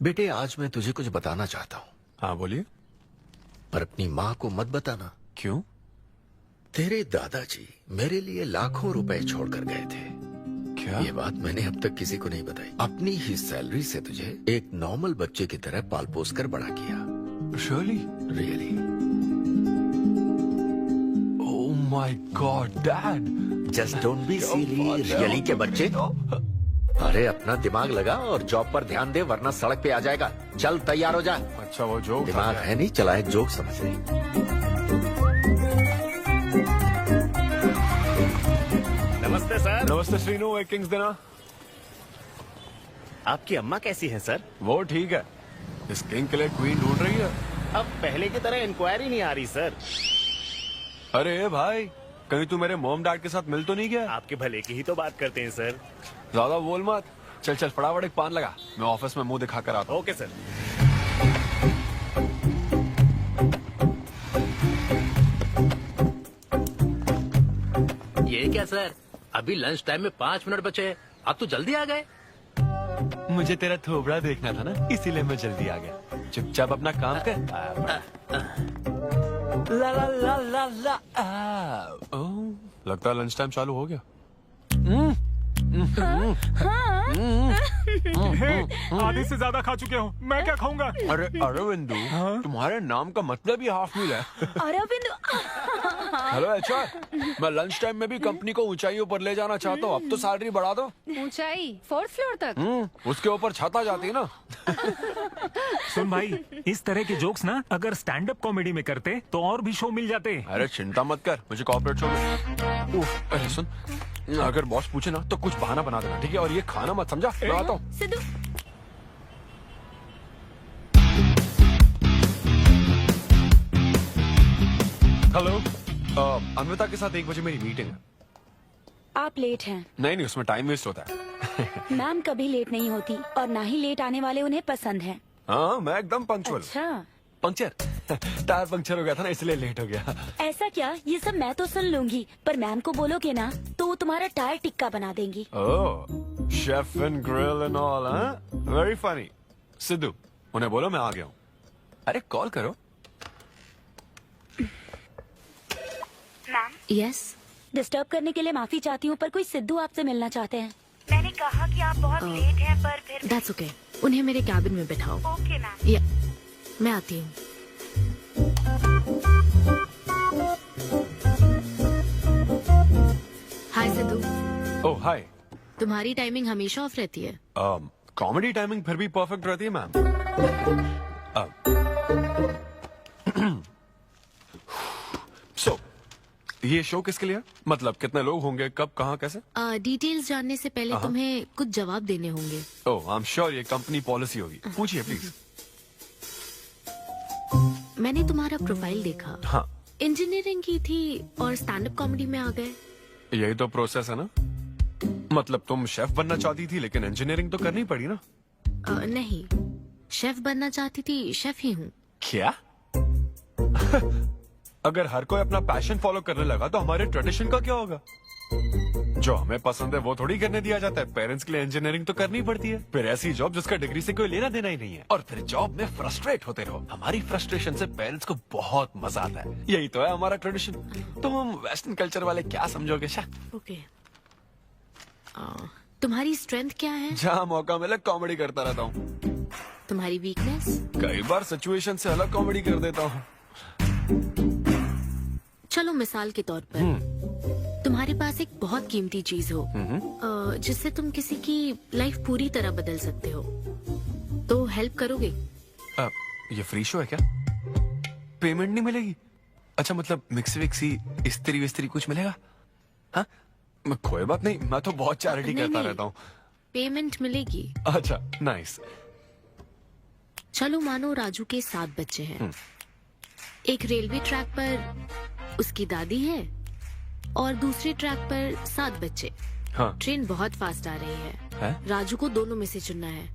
S15: बेटे। आज मैं तुझे कुछ बताना चाहता हूँ।
S1: हाँ बोलिए।
S15: पर अपनी माँ को मत बताना।
S1: क्यों?
S15: तेरे दादाजी मेरे लिए लाखों रुपए छोड़कर गए थे।
S1: क्या?
S15: ये बात मैंने अब तक किसी को नहीं बताई। अपनी ही सैलरी से तुझे एक नॉर्मल बच्चे की तरह पाल पोस कर बड़ा किया। Really?
S1: Oh my God dad.
S15: Just don't be silly. Really के बच्चे? अरे अपना दिमाग लगा और जॉब पर ध्यान दे, वरना सड़क पे आ जाएगा। चल तैयार हो जा।
S1: अच्छा वो जोक
S15: दिमाग है नहीं, चला है जोक समझ रही।
S5: नमस्ते सर।
S1: नमस्ते श्रीनू, एक किंग्स देना।
S5: आपकी अम्मा कैसी हैं सर?
S1: वो ठीक है, इस किंग के लिए क्वीन ढूंढ रही है।
S5: अब पहले की तरह इंक्वायरी नहीं आ रही सर।
S1: अरे भाई, कहीं तू मेरे मॉम डैड के साथ मिल तो नहीं गया?
S5: आपके भले की ही तो बात करते हैं सर।
S1: ज्यादा बोल मत। चल चल फटाफट एक पान लगा, मैं ऑफिस में मुंह दिखा कर आता हूँ।
S5: Okay sir.
S6: ये क्या सर, अभी लंच टाइम में 5 मिनट बचे हैं, आप तो जल्दी आ गए।
S1: मुझे तेरा थोबड़ा देखना था ना, इसीलिए मैं जल्दी आ गया। चुपचाप अपना काम कर। ला ला ला ला ला। लगता है लंच टाइम चालू हो गया।
S11: आधे से ज्यादा खा चुके हो, मैं क्या खाऊंगा?
S1: अरे अरविंदु, तुम्हारे नाम का मतलब ही हाफ मील है।
S2: अरविंद।
S1: हेलो एचआर, मैं लंच टाइम में भी कंपनी को ऊंचाइयों पर ले जाना चाहता हूँ। अब तो सैलरी बढ़ा दो।
S10: ऊंचाई 4th फ्लोर तक?
S1: उसके ऊपर छत आ जाती है ना।
S11: सुन भाई, इस तरह के जोक्स ना अगर स्टैंड अप कॉमेडी में करते तो और भी शो मिल जाते।
S1: अरे चिंता मत कर, मुझे कॉर्पोरेट शो में। अरे सुन, अगर बॉस पूछे ना तो कुछ बहाना बना देना, ठीक है? और ये खाना मत, समझा? मैं आता हूँ।
S2: सिद्धू।
S1: हेलो, अन्विता के साथ 1 बजे मेरी मीटिंग है।
S2: आप लेट हैं।
S1: नहीं, उसमें टाइम वेस्ट होता है।
S2: मैम कभी लेट नहीं होती और ना ही लेट आने वाले उन्हें पसंद है।
S1: हाँ, मैं एकदम पंक्चुअल।
S2: अच्छा।
S1: पंक्चर टायर पंक्चर हो गया था ना, इसलिए लेट हो गया।
S2: ऐसा क्या? ये सब मैं तो सुन लूंगी, पर मैम को बोलोगे ना तो वो तुम्हारा टायर टिक्का बना देंगी।
S1: Oh, chef and grill and all, हाँ? Very funny. सिद्धू, उन्हें बोलो मैं आ गया हूँ। अरे कॉल करो।
S9: यस
S2: डिस्टर्ब करने के लिए माफी चाहती हूँ, पर कोई सिद्धू आपसे मिलना चाहते हैं।
S4: मैंने कहा कि आप बहुत लेट हैं, पर फिर
S9: दैट्स ओके। उन्हें मेरे कैबिन में बिठाओ।
S4: Okay ma'am.
S9: या मैं आती हूँ। हाय सिद्धू।
S16: ओह हाय।
S9: तुम्हारी टाइमिंग हमेशा ऑफ रहती है?
S16: कॉमेडी टाइमिंग फिर भी परफेक्ट रहती है मैम। सो ये शो किसके लिए? मतलब कितने लोग होंगे, कब, कहाँ, कैसे?
S9: डिटेल्स जानने से पहले तुम्हें कुछ जवाब देने होंगे।
S16: ओह आई एम श्योर ये कंपनी पॉलिसी होगी। पूछिए प्लीज।
S9: मैंने तुम्हारा प्रोफाइल देखा।
S16: हाँ।
S9: इंजीनियरिंग की थी और स्टैंड अप कॉमेडी में आ गए।
S16: यही तो प्रोसेस है ना। मतलब तुम शेफ बनना चाहती थी लेकिन इंजीनियरिंग तो करनी पड़ी ना।
S9: नहीं, शेफ बनना चाहती थी, शेफ ही हूँ।
S16: क्या? अगर हर कोई अपना पैशन फॉलो करने लगा तो हमारे ट्रेडिशन का क्या होगा? जो हमें पसंद है वो थोड़ी करने दिया जाता है। पेरेंट्स के लिए इंजीनियरिंग तो करनी पड़ती है, फिर ऐसी जॉब जिसका डिग्री से कोई लेना देना ही नहीं है, और फिर जॉब में फ्रस्ट्रेट होते रहो। हमारी फ्रस्ट्रेशन से पेरेंट्स को बहुत मजा आता है। यही तो है हमारा ट्रेडिशन। तुम हम वेस्टर्न कल्चर वाले क्या समझोगे?
S9: ओके। तुम्हारी स्ट्रेंथ क्या है?
S16: जहाँ मौका मिले कॉमेडी करता रहता हूँ।
S9: तुम्हारी वीकनेस?
S16: कई बार सिचुएशन से अलग कॉमेडी कर देता हूँ।
S9: चलो मिसाल के तौर पर तुम्हारे पास एक बहुत कीमती चीज हो जिससे तुम किसी की लाइफ पूरी तरह बदल सकते हो, तो हेल्प करोगे?
S16: ये फ्री शो है क्या? पेमेंट नहीं मिलेगी? अच्छा मतलब मिक्सी विक्सी इस्त्री विस्त्री कुछ मिलेगा? हाँ कोई बात नहीं, मैं तो बहुत चैरिटी करता रहता हूँ।
S9: पेमेंट मिलेगी।
S16: अच्छा नाइस।
S9: चलो मानो राजू के 7 बच्चे हैं। एक रेलवे ट्रैक पर उसकी दादी है और दूसरे ट्रैक पर 7 बच्चे।
S16: हाँ।
S9: ट्रेन बहुत फास्ट आ रही है। राजू को दोनों में से चुनना है।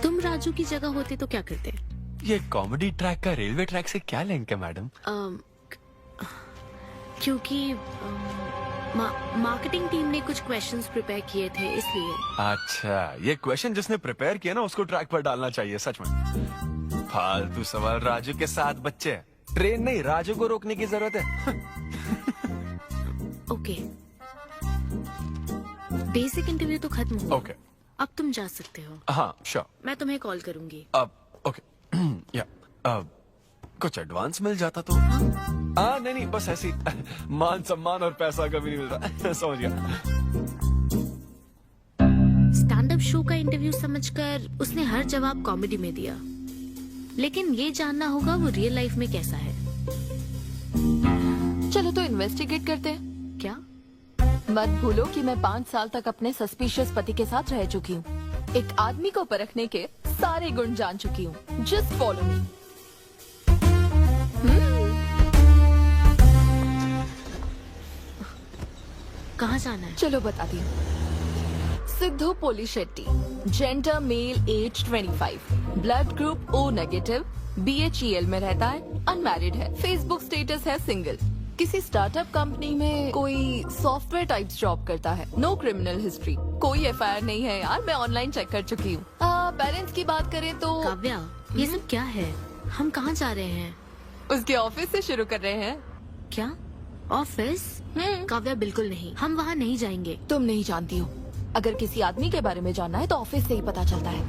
S9: तुम राजू की जगह होते तो क्या करते?
S16: ये कॉमेडी ट्रैक का रेलवे ट्रैक से क्या लिंक है मैडम?
S9: क्योंकि मार्केटिंग टीम ने कुछ क्वेश्चंस प्रिपेयर किए थे इसलिए।
S16: अच्छा ये क्वेश्चन जिसने प्रिपेयर किया ना उसको ट्रैक पर डालना चाहिए। सच में फालतू सवाल। राजू के 7 बच्चे हैं, ट्रेन नहीं, राजू को रोकने की जरूरत है।
S9: ओके बेसिक इंटरव्यू तो खत्म हुआ।
S16: ओके
S9: अब तुम जा सकते हो।
S16: हाँ श्योर।
S9: मैं तुम्हें कॉल करूंगी।
S16: अब ओके या कुछ एडवांस मिल जाता तो। हाँ नहीं बस ऐसी मान सम्मान और पैसा कभी नहीं मिलता। समझ गया।
S9: स्टैंड अप शो का इंटरव्यू समझकर उसने हर जवाब कॉमेडी में दिया, लेकिन ये जानना होगा वो रियल लाइफ में कैसा है।
S10: चलो तो इन्वेस्टिगेट करते हैं।
S9: क्या?
S10: मत भूलो कि मैं 5 साल तक अपने सस्पिशियस पति के साथ रह चुकी हूँ। एक आदमी को परखने के सारे गुण जान चुकी हूँ। Just follow me.
S9: कहाँ जाना है?
S10: चलो बताती हूँ। Siddhu Polishetty, gender male, age 25, blood group O negative, BHEL में रहता है, अनमैरिड है, फेसबुक स्टेटस है सिंगल, किसी स्टार्टअप कंपनी में कोई सॉफ्टवेयर टाइप्स जॉब करता है, नो क्रिमिनल हिस्ट्री, कोई FIR नहीं है यार, मैं ऑनलाइन चेक कर चुकी हूँ। पेरेंट्स की बात करें तो
S9: काव्या ये सब क्या है? हम कहाँ जा रहे हैं?
S10: उसके ऑफिस से शुरू कर रहे हैं।
S9: क्या ऑफिस? काव्या बिल्कुल नहीं, हम वहाँ नहीं जाएंगे।
S10: तुम नहीं जानती हो, अगर किसी आदमी के बारे में जानना है तो ऑफिस से ही पता चलता है।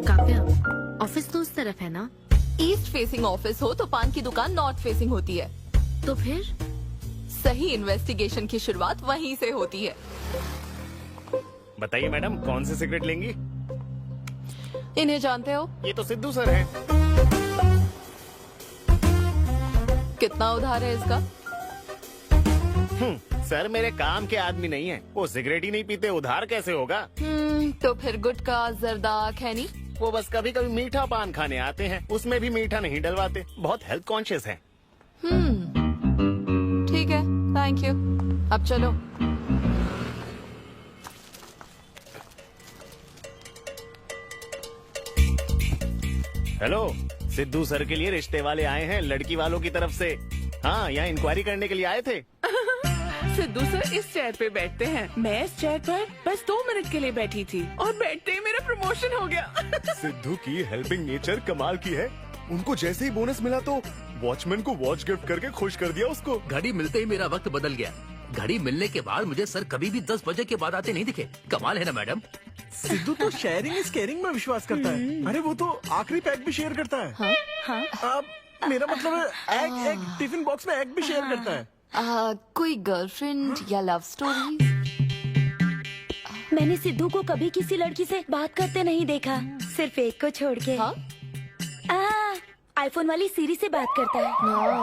S9: काव्या ऑफिस तो उस तरफ है ना?
S10: ईस्ट फेसिंग ऑफिस हो तो पान की दुकान नॉर्थ फेसिंग होती है।
S9: तो फिर
S10: सही इन्वेस्टिगेशन की शुरुआत वहीं से होती है।
S17: बताइए मैडम कौन सी सिगरेट लेंगी?
S10: इन्हें जानते हो?
S17: ये तो सिद्धू सर है।
S10: कितना उधार है इसका?
S17: सर मेरे काम के आदमी नहीं है, वो सिगरेट ही नहीं पीते, उधार कैसे होगा?
S10: तो फिर गुटखा जर्दा खैनी?
S17: वो बस कभी कभी मीठा पान खाने आते हैं, उसमें भी मीठा नहीं डलवाते, बहुत हेल्थ कॉन्शियस है।
S10: ठीक है, थैंक यू। अब चलो।
S17: हेलो, सिद्धू सर के लिए रिश्ते वाले आए हैं लड़की वालों की तरफ से। हाँ, यहाँ इंक्वायरी करने के लिए आए थे।
S7: सिद्धू सर इस चेयर पे बैठते हैं, मैं इस चेयर पर बस 2 मिनट के लिए बैठी थी और बैठते ही मेरा प्रमोशन हो गया।
S17: सिद्धू की हेल्पिंग नेचर कमाल की है। उनको जैसे ही बोनस मिला तो वॉचमैन को वॉच गिफ्ट करके खुश कर दिया उसको।
S6: घड़ी मिलते ही मेरा वक्त बदल गया। घड़ी मिलने के बाद मुझे सर कभी भी 10 बजे के बाद आते नहीं दिखे। कमाल है ना मैडम।
S12: सिद्धू तो शेयरिंग इज केयरिंग में विश्वास करता है। अरे वो तो आखिरी पैक भी शेयर करता है। हाँ? मेरा मतलब है एग टिफिन बॉक्स में एग भी शेयर करता है।
S10: कोई गर्लफ्रेंड या लव स्टोरी?
S2: मैंने सिद्धू को कभी किसी लड़की से बात करते नहीं देखा, सिर्फ एक को छोड़ के। आईफोन वाली सीरी से बात करता है।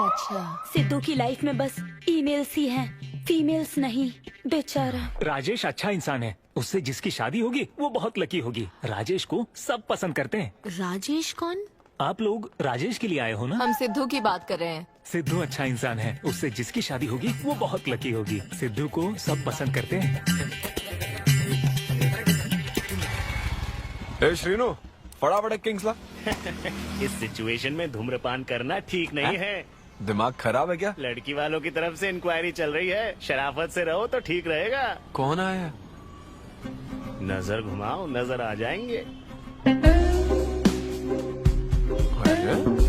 S10: अच्छा।
S2: सिद्धू की लाइफ में बस ईमेल्स ही हैं, फीमेल्स नहीं, बेचारा।
S11: राजेश अच्छा इंसान है, उससे जिसकी शादी होगी वो बहुत लकी होगी। राजेश को सब पसंद करते हैं।
S9: राजेश कौन?
S11: आप लोग राजेश के लिए आए हो ना?
S10: हम सिद्धू की बात कर रहे हैं।
S11: सिद्धू अच्छा इंसान है, उससे जिसकी शादी होगी वो बहुत लकी होगी। सिद्धू को सब पसंद करते हैं।
S16: ए श्रीनु, फटाफट एक किंग्स ला।
S17: इस सिचुएशन में धूम्रपान करना ठीक नहीं है।
S16: दिमाग खराब है क्या?
S17: लड़की वालों की तरफ से इंक्वायरी चल रही है, शराफत से रहो तो ठीक रहेगा।
S16: कौन आया?
S17: नजर घुमाओ, नजर आ जाएंगे।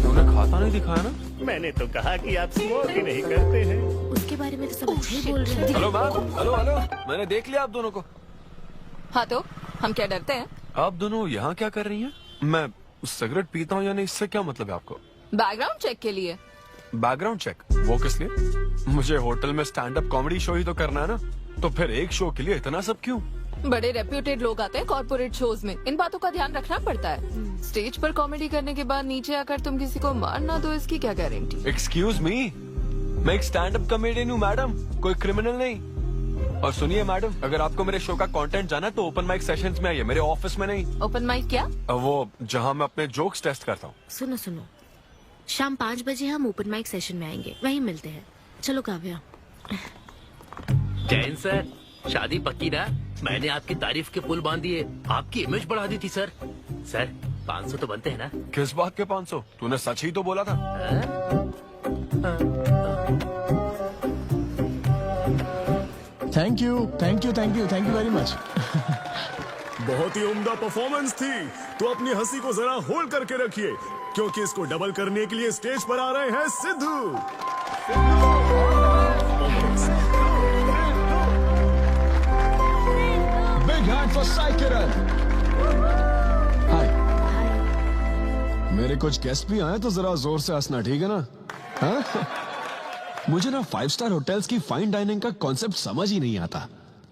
S16: तूने खाता नहीं दिखाया ना?
S17: मैंने तो कहा कि आप स्मोक ही नहीं करते हैं।
S9: उसके बारे में तो सब अच्छे ही बोल रहे हैं।
S16: हेलो मैम, हेलो हेलो, मैंने देख लिया आप दोनों को।
S10: हाँ तो हम क्या डरते हैं?
S16: आप दोनों यहाँ क्या कर रही हैं? मैं सिगरेट पीता हूँ या नहीं, इससे क्या मतलब है आपको?
S10: बैकग्राउंड चेक के लिए।
S16: Background check? वो किस लिए? मुझे होटल में स्टैंड अप कॉमेडी शो ही तो करना है ना, तो फिर एक शो के लिए इतना सब क्यों?
S10: बड़े रेप्यूटेड लोग आते हैं कॉर्पोरेट शोज में, इन बातों का ध्यान रखना पड़ता है। स्टेज पर कॉमेडी करने के बाद नीचे आकर तुम किसी को मार ना दो, इसकी क्या गारंटी?
S16: एक्सक्यूज मी, मैं एक स्टैंड अप कॉमेडियन हूँ मैडम, कोई क्रिमिनल नहीं। और सुनिए मैडम, अगर आपको मेरे शो का कंटेंट जाना है तो ओपन माइक सेशंस में आइए, मेरे ऑफिस में नहीं।
S10: ओपन माइक क्या?
S16: वो जहाँ मैं अपने जोक्स टेस्ट करता हूँ।
S9: सुनो सुनो, शाम 5 बजे हम ओपन माइक सेशन में आएंगे, वहीं मिलते हैं। चलो काव्या।
S6: जैन सर, शादी पक्की ना? मैंने आपकी तारीफ के पुल बांध दिए, आपकी इमेज बढ़ा दी थी सर। सर 500 तो बनते हैं ना?
S16: किस बात के 500? तूने सच ही तो बोला था।
S13: Thank you thank you thank you thank you very much.
S1: बहुत ही उम्दा परफॉर्मेंस थी, तो अपनी हंसी को जरा होल्ड करके रखिए, क्योंकि इसको डबल करने के लिए स्टेज पर आ रहे हैं Siddhu.
S13: Big hand for Sai Kiran. Hi. मेरे कुछ गेस्ट भी आए तो जरा जोर से हंसना, ठीक है ना? हाँ? मुझे ना 5 स्टार होटल्स की फाइन डाइनिंग का कॉन्सेप्ट समझ ही नहीं आता।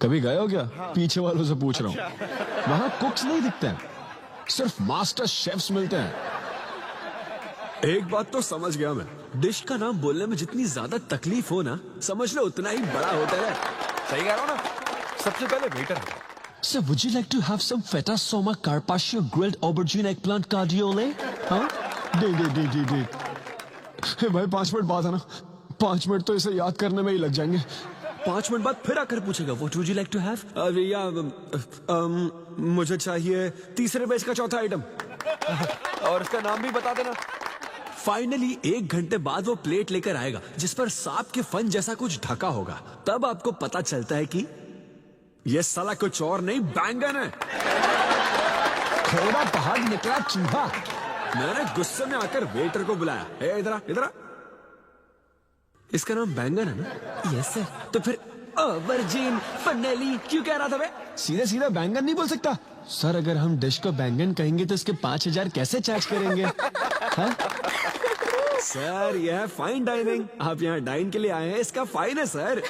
S13: कभी गए हो क्या? पीछे वालों से पूछ रहा हूँ। वहाँ कुक्स नहीं दिखते हैं, सिर्फ मास्टर शेफ्स मिलते हैं।
S1: एक बात तो समझ गया मैं, डिश का नाम बोलने में जितनी ज्यादा तकलीफ हो ना, समझ लो उतना ही बड़ा होटल है।
S16: सही कह रहा हूँ ना? सबसे पहले waiter.
S13: Sir, would you like to have some feta soma carpaccio grilled aubergine eggplant cardiole? हाँ? दे। हे भाई 5 मिनट बाद है ना, 5 मिनट तो इसे याद करने में ही लग जाएंगे।
S1: 5 मिनट बाद फिर आकर पूछेगा What would you like to have? मुझे चाहिए तीसरे बैच का चौथा आइटम।
S16: और इसका नाम भी बता देना।
S1: फाइनली 1 घंटे बाद वो प्लेट लेकर आएगा जिस पर सांप के फन जैसा कुछ ढका होगा। तब आपको पता चलता है कि ये साला कुछ और नहीं, बैंगन है।
S13: थोड़ा पहाड़ निकला चूहा।
S1: मैंने गुस्से में आकर वेटर को बुलाया, ए इधर इधर, इसका नाम बैंगन है ना? Yes sir. तो फिर वर्जिन फनेली क्यों कह रहा था बे?
S13: सीधे सीधे बैंगन नहीं बोल सकता। सर अगर हम डिश को बैंगन कहेंगे तो इसके 5000 कैसे चार्ज करेंगे? हाँ?
S1: सर यह है फाइन डाइनिंग, आप यहाँ डाइन के लिए आए हैं, इसका फाइन है sir.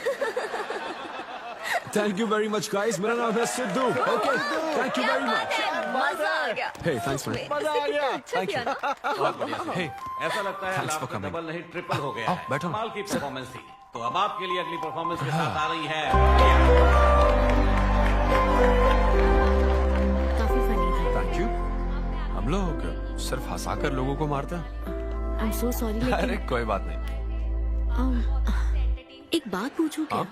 S1: Thank you very much guys, मेरा नाम है Sidhu. Okay thank you very much.
S7: मजा आ गया।
S1: हे थैंक्स मैन।
S7: मजा आ गया।
S1: Thank you.
S5: हे ऐसा लगता है
S16: Thanks for
S5: लाभ
S16: coming.
S5: डबल नहीं ट्रिपल हो गया है।
S16: बैठो।
S5: कमाल की परफॉर्मेंस थी। तो अब आपके लिए अगली परफॉर्मेंस के साथ आ रही है।
S9: काफी फनी था।
S16: Thank you. हम लोग सिर्फ हंसाकर लोगों को मारते हैं।
S9: I am so sorry.
S16: अरे कोई बात नहीं।
S9: एक बात पूछूं क्या?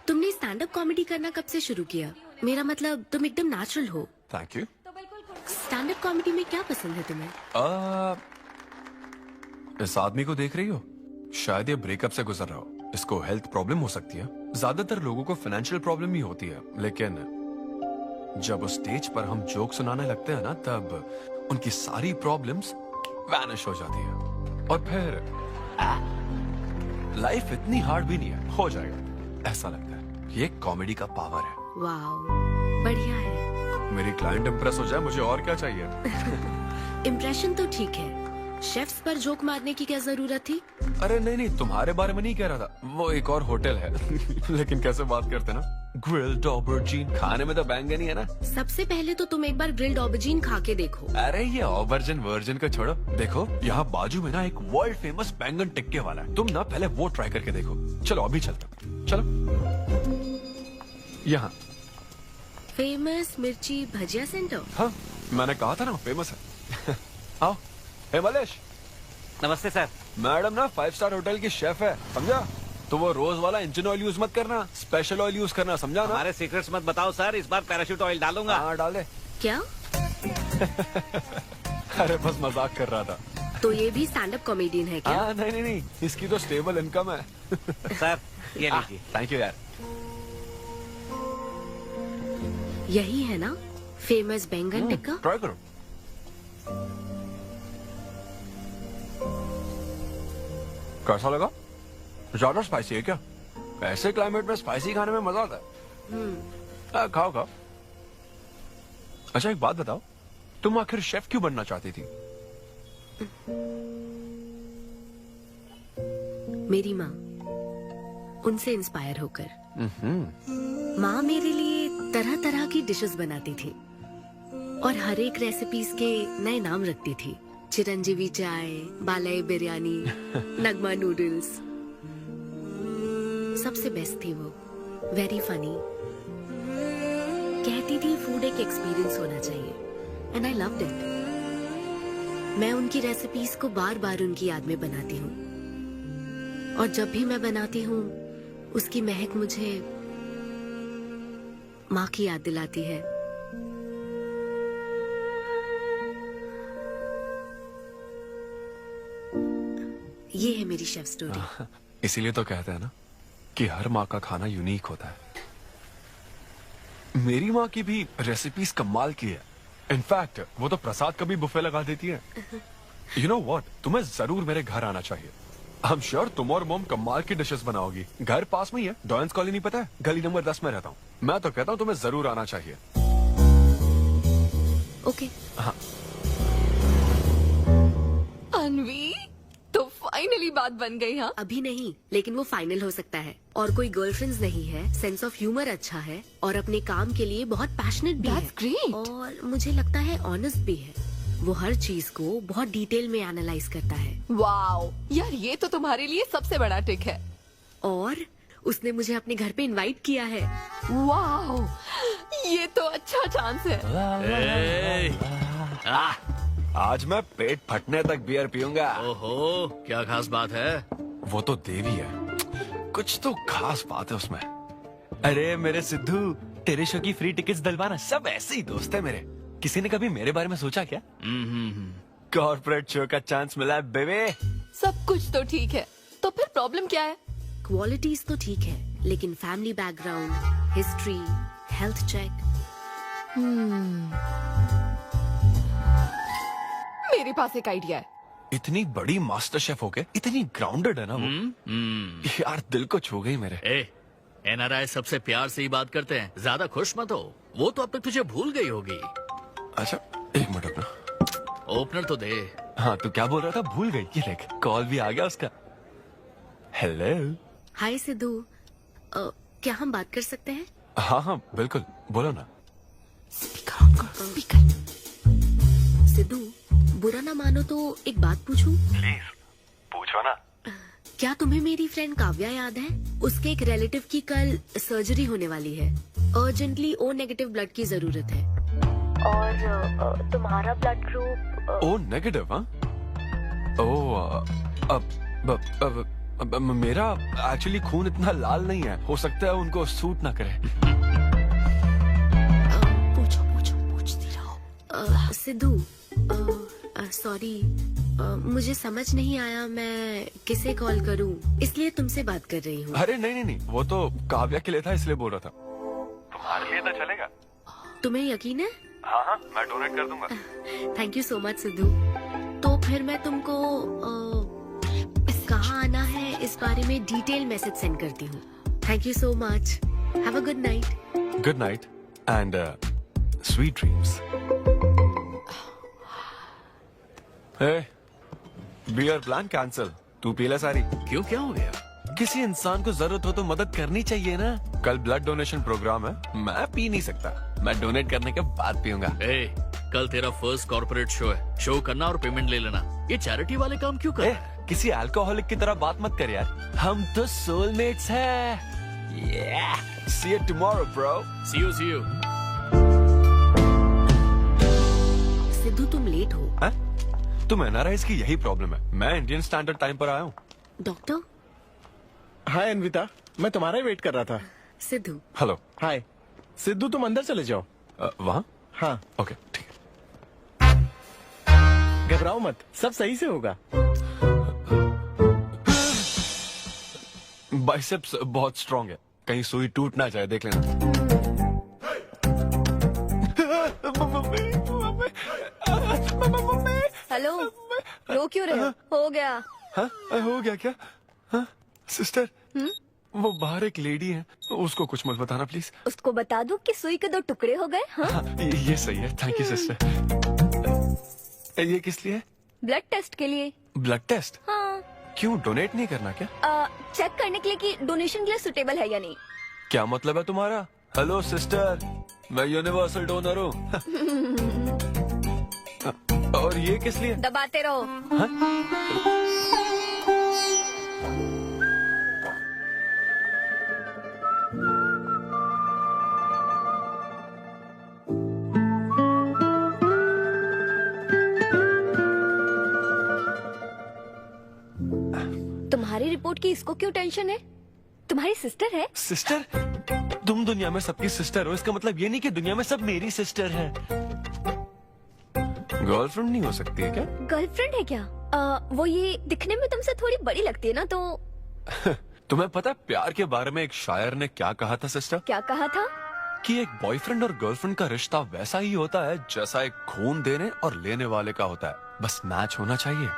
S9: तुमने स्टैंड अप कॉमेडी करना कब से शुरू किया? मेरा मतलब तुम एकदम नेचुरल हो।
S16: Thank you.
S9: Stand up comedy में क्या पसंद है तुम्हें?
S16: इस आदमी को देख रही हो? शायद ये ब्रेकअप से गुजर रहा हो। इसको हेल्थ प्रॉब्लम हो सकती है। ज्यादातर लोगों को फाइनेंशियल प्रॉब्लम ही होती है, लेकिन जब उस स्टेज पर हम जोक सुनाने लगते हैं ना, तब उनकी सारी प्रॉब्लम्स वैनिश हो जाती है और फिर लाइफ इतनी हार्ड भी नहीं है, हो जाएगा ऐसा लगता है। ये कॉमेडी का पावर है।
S9: वाह, बढ़िया है।
S16: मेरी क्लाइंट इम्प्रेस हो जाए, मुझे और क्या चाहिए।
S9: इम्प्रेशन तो ठीक है, शेफ्स पर जोक मारने की क्या जरूरत थी?
S16: अरे नहीं नहीं, तुम्हारे बारे में नहीं कह रहा था, वो एक और होटल है। लेकिन कैसे बात करते ना, ग्रिल्ड ऑबरजीन खाने में तो बैंगन ही है ना।
S9: सबसे पहले तो तुम एक बार ग्रिल्ड ऑबरजीन खा के देखो।
S16: अरे ये ऑबरजिन वर्जिन का छोड़ो, देखो यहाँ बाजू में ना एक वर्ल्ड फेमस बैंगन टिक्के वाला है, तुम ना पहले वो ट्राई करके देखो। चलो अभी चलता, चलो यहाँ।
S9: फेमस मिर्ची भजिया सेंटर।
S16: हाँ, मैंने कहा था ना फेमस है। आओ। हे मलेश।
S5: नमस्ते सर।
S16: मैडम ना 5 स्टार होटल की शेफ है, समझा? तो वो रोज वाला इंजन ऑयल यूज मत करना, स्पेशल ऑयल यूज करना, समझा ना?
S5: हमारे सीक्रेट्स मत बताओ सर, इस बार पैराशूट ऑयल डालूंगा।
S16: हाँ डाल दे।
S9: क्या?
S16: अरे बस मजाक कर रहा था।
S9: तो ये भी स्टैंड अप कॉमेडियन है क्या?
S16: हाँ नहीं नहीं, इसकी तो स्टेबल इनकम है।
S5: सर ये लीजिए।
S16: थैंक यू यार।
S9: यही है ना फेमस बैंगन टिक्का?
S16: ट्राई करो। कैसा लगा? ज्यादा स्पाइसी है क्या? ऐसे क्लाइमेट में स्पाइसी खाने में मजा आता है। खाओ खाओ। अच्छा एक बात बताओ, तुम आखिर शेफ क्यों बनना चाहती थी?
S9: मेरी माँ, उनसे इंस्पायर होकर। माँ मेरे लिए तरह तरह की डिशेस बनाती थी और हर एक रेसिपीज के नए नाम रखती थी। चिरंजीवी चाय, बालाई बिरयानी, नगमा नूडल्स। सबसे बेस्ट थी वो, वेरी फनी। कहती थी फूड एक एक्सपीरियंस होना चाहिए, एंड आई लव्ड इट। मैं उनकी रेसिपीज को बार बार उनकी याद में बनाती हूँ, और जब भी मैं बनाती हूँ उसकी महक मुझे माँ की याद दिलाती है। ये है मेरी शेफ स्टोरी।
S16: इसीलिए तो कहते हैं ना कि हर माँ का खाना यूनिक होता है। मेरी माँ की भी रेसिपीज कमाल की है। इनफैक्ट वो तो प्रसाद का भी बुफे लगा देती है। यू नो व्हाट, तुम्हें जरूर मेरे घर आना चाहिए। आई एम श्योर तुम और मॉम कमाल की डिशेस बनाओगी। घर पास में ही है, डॉयंस कॉलोनी पता है, गली नंबर 10 में रहता हूँ। मैं तो कहता हूँ तुम्हें जरूर आना चाहिए।
S9: ओके।
S16: हाँ।
S10: अनवी, तो फाइनली बात बन गई। हाँ,
S9: अभी नहीं, लेकिन वो फाइनल हो सकता है। और कोई गर्लफ्रेंड्स नहीं है, सेंस ऑफ ह्यूमर अच्छा है, और अपने काम के लिए बहुत पैशनेट भी है।
S10: ग्रेट।
S9: और मुझे लगता है ऑनेस्ट भी है। वो हर चीज को बहुत डिटेल में एनालाइज करता है।
S10: वाओ यार, ये तो तुम्हारे लिए सबसे बड़ा टिक है।
S9: और उसने मुझे अपने घर पे इनवाइट किया है।
S10: वाओ, ये तो अच्छा चांस है।
S16: आज मैं पेट फटने तक बियर पीऊंगा।
S17: ओहो, क्या खास बात है?
S16: वो तो देवी है, कुछ तो खास बात है उसमें। अरे मेरे सिद्धू, तेरे शो की फ्री टिकट्स दिलवाना, सब ऐसे ही दोस्त है मेरे। किसी ने कभी मेरे बारे में सोचा क्या? कॉर्पोरेट शो का चांस मिला है बेबे।
S10: सब कुछ तो ठीक है, तो फिर प्रॉब्लम क्या है?
S9: क्वालिटीज तो ठीक है, लेकिन family background, history, health check.
S10: मेरे पास एक आइडिया है।
S16: इतनी बड़ी मास्टर शेफ हो गए, इतनी ग्राउंडेड है ना वो। यार दिल को छू गई मेरे।
S17: एनआरआई सबसे प्यार से ही बात करते हैं, ज्यादा खुश मत हो। वो तो अब तक तुझे भूल गई होगी।
S16: अच्छा एक मिनट अपना
S17: ओपनर तो दे।
S16: हाँ तू क्या बोल रहा था? भूल गई? ये देख, कॉल भी आ गया उसका। हेलो।
S9: हाय सिद्धू, क्या हम बात कर सकते हैं?
S16: हाँ हाँ बिल्कुल, बोलो ना।
S9: सिद्धू, बुरा ना मानो तो एक बात पूछूं?
S16: प्लीज पूछो ना।
S9: क्या तुम्हें मेरी फ्रेंड काव्या याद है? उसके एक रिलेटिव की कल सर्जरी होने वाली है। अर्जेंटली O नेगेटिव ब्लड की जरूरत है।
S4: और तुम्हारा ब्लड ग्रुप?
S16: O negative? हाँ। मेरा एक्चुअली खून इतना लाल नहीं है, हो सकता है उनको सूट ना करे।
S9: पूछती रहो। सिद्धू, सॉरी, मुझे समझ नहीं आया मैं किसे कॉल करूं, इसलिए तुमसे बात कर रही हूँ।
S16: अरे नहीं नहीं नहीं, वो तो काव्या के लिए था, इसलिए बोल रहा था। तुम्हारे लिए तो चलेगा।
S9: तुम्हें यकीन है?
S16: हाँ हाँ, मैं डोनेट कर दूंगा।
S9: Thank you so much Sidhu. तो फिर मैं तुमको कहाँ आना है इस बारे में डिटेल मैसेज सेंड करती हूँ। Thank you so much. Have a good night.
S16: Good night and sweet dreams. Beer plan cancel. तू पी ले सारी।
S6: क्यों, क्या हो गया?
S16: किसी इंसान को जरूरत हो तो मदद करनी चाहिए ना। कल ब्लड डोनेशन प्रोग्राम है, मैं पी नहीं सकता। मैं डोनेट करने के बाद पीऊंगा।
S6: कल तेरा फर्स्ट कॉर्पोरेट शो है, शो करना और पेमेंट ले लेना। ये चैरिटी वाले काम क्यों कर रहा है?
S16: किसी अल्कोहलिक की तरह बात मत कर यार, हम तो सोलमेट्स हैं। See you tomorrow, bro.
S6: See you.
S9: Sidhu तुम लेट हो।
S16: तुम एनआरआईज की यही प्रॉब्लम है। मैं इंडियन स्टैंडर्ड टाइम पर आया हूँ।
S9: डॉक्टर।
S12: हाय अन्विता, मैं तुम्हारा ही वेट कर रहा था।
S9: सिद्धू।
S16: हेलो।
S12: हाय सिद्धू, तुम अंदर चले जाओ।
S16: वहाँ?
S12: हाँ।
S16: ओके ठीक है।
S12: घबराओ मत, सब सही से होगा।
S16: बाइसेप्स बहुत स्ट्रांग है, कहीं सुई टूट ना जाए, देख लेना।
S4: हेलो, रो क्यों रहे हो? हो गया।
S16: हाँ, हो गया क्या? हाँ, सिस्टर, वो बाहर एक लेडी है, उसको कुछ मत बताना प्लीज।
S4: उसको बता दूं कि सुई के 2 टुकड़े हो गए। हाँ?
S16: ये सही है, थैंक यू सिस्टर। ये किस लिए?
S4: ब्लड टेस्ट के लिए।
S16: Blood test?
S4: हाँ।
S16: क्यों, डोनेट नहीं करना क्या?
S4: चेक करने के लिए कि डोनेशन के लिए सुटेबल है या नहीं।
S16: क्या मतलब है तुम्हारा? हेलो सिस्टर, मैं यूनिवर्सल डोनर हूँ। और ये किस लिए?
S4: दबाते रहो। तुम्हारी रिपोर्ट की इसको क्यों टेंशन है? तुम्हारी सिस्टर है।
S16: सिस्टर? तुम दुनिया में सबकी सिस्टर हो, इसका मतलब ये नहीं कि दुनिया में सब मेरी सिस्टर है। गर्लफ्रेंड नहीं हो सकती है क्या?
S4: गर्लफ्रेंड है क्या? वो ये दिखने में तुमसे थोड़ी बड़ी लगती है ना, तो
S16: तुम्हें पता है प्यार के बारे में एक शायर ने क्या कहा था सिस्टर?
S4: क्या कहा था?
S16: कि एक बॉयफ्रेंड और गर्लफ्रेंड का रिश्ता वैसा ही होता है जैसा एक खून देने और लेने वाले का होता है, बस मैच होना चाहिए।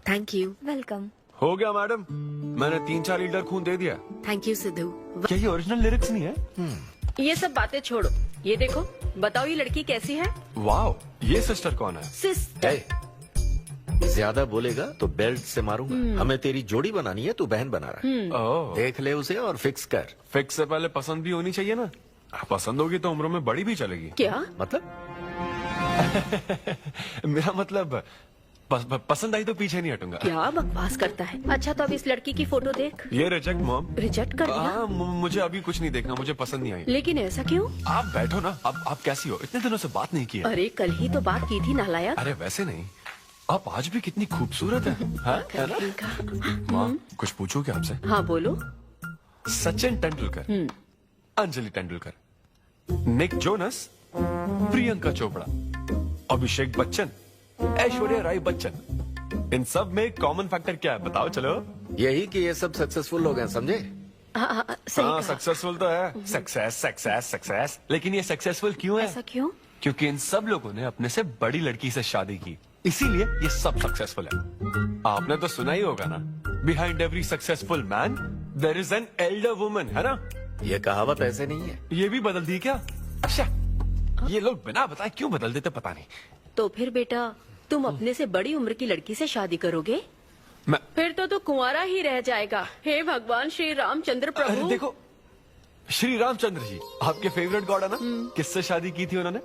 S9: Thank you.
S4: वेलकम।
S16: हो गया मैडम, मैंने 3-4 लीटर खून दे दिया।
S9: Thank you Sidhu.
S16: क्या ये ओरिजिनल लिरिक्स नहीं है?
S14: ये सब बातें छोड़ो, ये देखो, बताओ ये लड़की कैसी है?
S16: वाओ, ये सिस्टर कौन है?
S14: सिस्टर।
S15: ज्यादा बोलेगा तो बेल्ट से मारूंगा। हमें तेरी जोड़ी बनानी है, तू बहन बना रहा है। देख ले उसे और फिक्स कर।
S16: फिक्स से पहले पसंद भी होनी चाहिए ना। पसंद होगी तो उम्र में बड़ी भी चलेगी।
S14: क्या
S15: मतलब?
S16: मेरा मतलब पसंद आई तो पीछे नहीं हटूंगा।
S14: क्या बकवास करता है। अच्छा तो अब इस लड़की की फोटो देख।
S16: ये रिजेक्ट मॉम।
S14: रिजेक्ट कर दिया?
S16: मुझे अभी कुछ नहीं देखना, मुझे पसंद नहीं आई।
S14: लेकिन ऐसा क्यों?
S16: आप बैठो ना। अब आप कैसी हो? इतने दिनों से बात नहीं की है।
S14: अरे कल ही तो बात की थी नालायक।
S16: अरे वैसे नहीं, आप आज भी कितनी खूबसूरत है, है ना? माँ, कुछ पूछूं क्या आपसे?
S14: हाँ बोलो।
S16: सचिन तेंदुलकर, अंजलि तेंदुलकर, निक जोनस, प्रियंका चोपड़ा, अभिषेक बच्चन, ऐश्वर्या राय बच्चन, इन सब में कॉमन फैक्टर क्या है बताओ? चलो
S15: यही कि ये सब सक्सेसफुल लोग हैं, समझे?
S14: हाँ
S16: सक्सेसफुल तो है। सक्सेस सक्सेस सक्सेस, लेकिन ये सक्सेसफुल क्यों है?
S14: ऐसा क्यों?
S16: क्योंकि इन सब लोगों ने अपने से बड़ी लड़की से शादी की, इसीलिए ये सब सक्सेसफुल है। आपने तो सुना ही होगा ना, behind every successful man there is an elder woman, है ना?
S15: ये कहावत ऐसे नहीं है।
S16: ये भी बदल दी क्या? अच्छा, ये लोग बिना बताए क्यों बदल देते पता नहीं।
S14: तो फिर बेटा तुम अपने से बड़ी उम्र की लड़की से शादी करोगे? फिर तो तू कुंवारा ही रह जाएगा। हे भगवान श्री रामचंद्र प्रभु।
S16: अरे देखो, श्री रामचंद्र जी आपके फेवरेट गॉड है ना? किससे शादी की थी उन्होंने?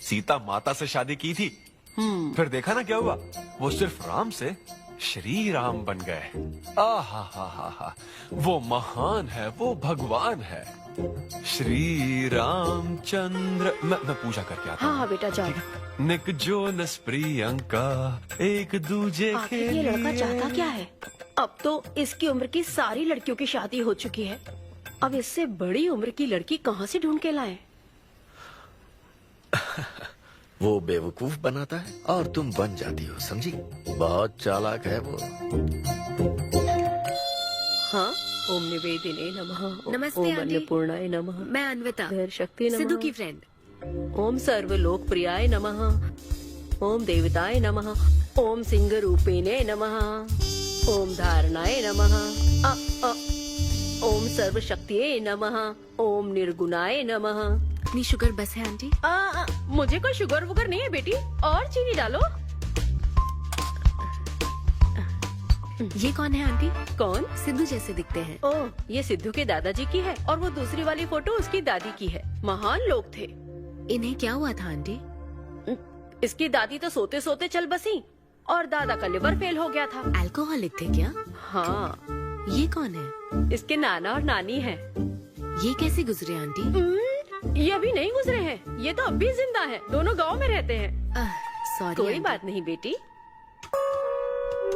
S16: सीता माता से शादी की थी। फिर देखा ना क्या हुआ, वो सिर्फ राम से श्री राम बन गए। आहा, वो महान है, वो भगवान है, श्री रामचंद्र। मैं पूजा करके आता हूँ।
S14: हाँ बेटा जाओ।
S16: निक जोनस प्रियंका एक दूजे के
S14: ये लड़का चाहता क्या है? अब तो इसकी उम्र की सारी लड़कियों की शादी हो चुकी है, अब इससे बड़ी उम्र की लड़की कहाँ से ढूंढ के लाए?
S15: वो बेवकूफ बनाता है और तुम बन जाती हो, समझी? बहुत चालाक है वो।
S14: हाँ
S7: ओम निवेदिने नमः।
S9: नमस्ते,
S7: ओम
S9: आंटी।
S7: अन्नपूर्णाय नमः।
S9: मैं अन्विता,
S7: धैर्य शक्ति नमः।
S9: सिद्धू की फ्रेंड।
S7: ओम सर्वलोकप्रियाय नमः। ओम देवताय नमः। ओम सिंह रूपेणे नमः। ओम धारणाय नमः। ओम सर्वशक्तिये नमः। ओम निर्गुणाय नमः।
S9: अपनी शुगर बस है आंटी?
S14: मुझे कोई शुगर वुगर नहीं है बेटी, और चीनी डालो।
S9: ये कौन है आंटी?
S7: कौन?
S9: सिद्धू जैसे दिखते हैं।
S7: ओह, ये सिद्धू के दादाजी की है और वो दूसरी वाली फोटो उसकी दादी की है। महान लोग थे।
S9: इन्हें क्या हुआ था आंटी?
S7: इसकी दादी तो सोते सोते चल बसी और दादा का लिवर फेल हो गया था।
S9: अल्कोहलिक थे क्या?
S7: हाँ।
S9: ये कौन है?
S7: इसके नाना और नानी है।
S9: ये कैसे गुजरे आंटी?
S7: ये अभी नहीं गुजरे हैं, ये तो अब भी जिंदा है। दोनों गांव में रहते हैं।
S9: सॉरी।
S7: कोई बात नहीं बेटी।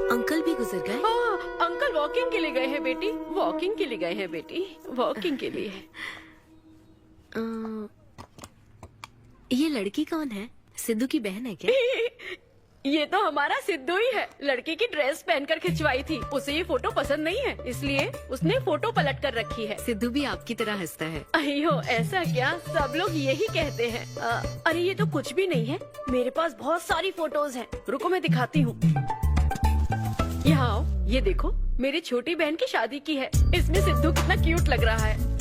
S9: अंकल भी गुजर गए?
S7: हाँ, अंकल वॉकिंग के लिए गए हैं बेटी, वॉकिंग के लिए गए हैं बेटी, वॉकिंग के लिए।
S9: ये लड़की कौन है? सिद्धू की बहन है क्या?
S14: ये तो हमारा सिद्धू ही है। लड़की की ड्रेस पहनकर खिंचवाई थी, उसे ये फोटो पसंद नहीं है, इसलिए उसने फोटो पलट कर रखी है।
S9: सिद्धू भी आपकी तरह हंसता है।
S14: अयो ऐसा क्या, सब लोग यही कहते हैं। अरे ये तो कुछ भी नहीं है, मेरे पास बहुत सारी फोटोज हैं। रुको मैं दिखाती हूँ। यहाँ आओ, ये देखो मेरी छोटी बहन की शादी की है। इसमें सिद्धू कितना क्यूट लग रहा है।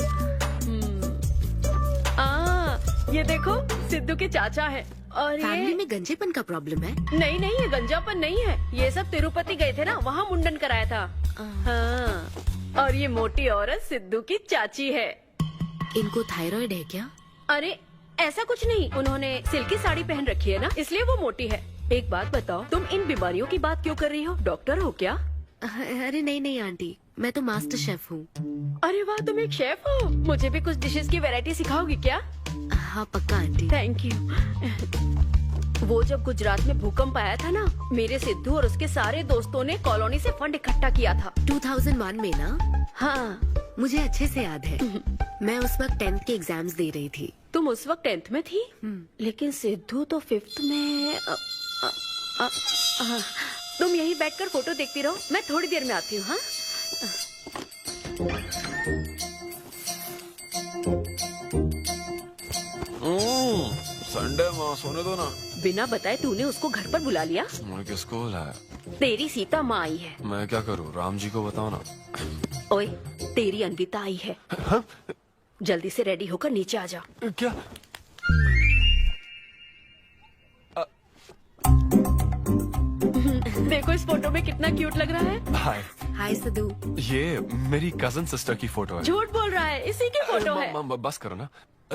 S14: ये देखो सिद्धू के चाचा है। और
S9: फैमिली में गंजेपन का प्रॉब्लम है?
S14: नहीं नहीं, ये गंजापन नहीं है। ये सब तिरुपति गए थे ना, वहाँ मुंडन कराया था। हाँ। और ये मोटी औरत सिद्धू की चाची है।
S9: इनको थायराइड है क्या?
S14: अरे ऐसा कुछ नहीं, उन्होंने सिल्की साड़ी पहन रखी है ना, इसलिए वो मोटी है। एक बात बताओ, तुम इन बीमारियों की बात क्यों कर रही हो? डॉक्टर हो क्या?
S9: अरे नहीं नहीं आंटी, मैं तो मास्टर शेफ हूँ।
S14: अरे वाह, तुम एक शेफ हो। मुझे भी कुछ डिशेस की वैरायटी सिखाओगी क्या?
S9: हाँ पक्का आंटी।
S14: Thank you. वो जब गुजरात में भूकंप आया था ना, मेरे सिद्धू और उसके सारे दोस्तों ने कॉलोनी से फंड इकट्ठा किया था।
S9: 2001 में ना?
S14: हाँ
S9: मुझे अच्छे से याद है। मैं उस वक्त 10th के एग्जाम्स दे रही थी।
S14: तुम उस वक्त 10th में थी? लेकिन सिद्धू तो 5th में। तुम यहीं बैठकर फोटो देखती रहो, मैं थोड़ी देर में आती हूँ। हाँ
S16: संडे माँ, सोने दो ना।
S14: बिना बताए तूने उसको घर पर बुला लिया।
S16: मैं किसको बुलाया?
S14: तेरी सीता माँ आई है।
S16: मैं क्या करूँ, राम जी को बताओ ना।
S14: ओए, तेरी अन्विता आई है। जल्दी से रेडी होकर नीचे आ जा।
S16: क्या?
S14: देखो इस फोटो में कितना क्यूट लग रहा है।
S16: हाय।
S9: हाय सिद्धू।
S16: ये मेरी कजन सिस्टर की फोटो है।
S14: झूठ बोल रहा है, इसी की फोटो है।
S16: बस करो ना,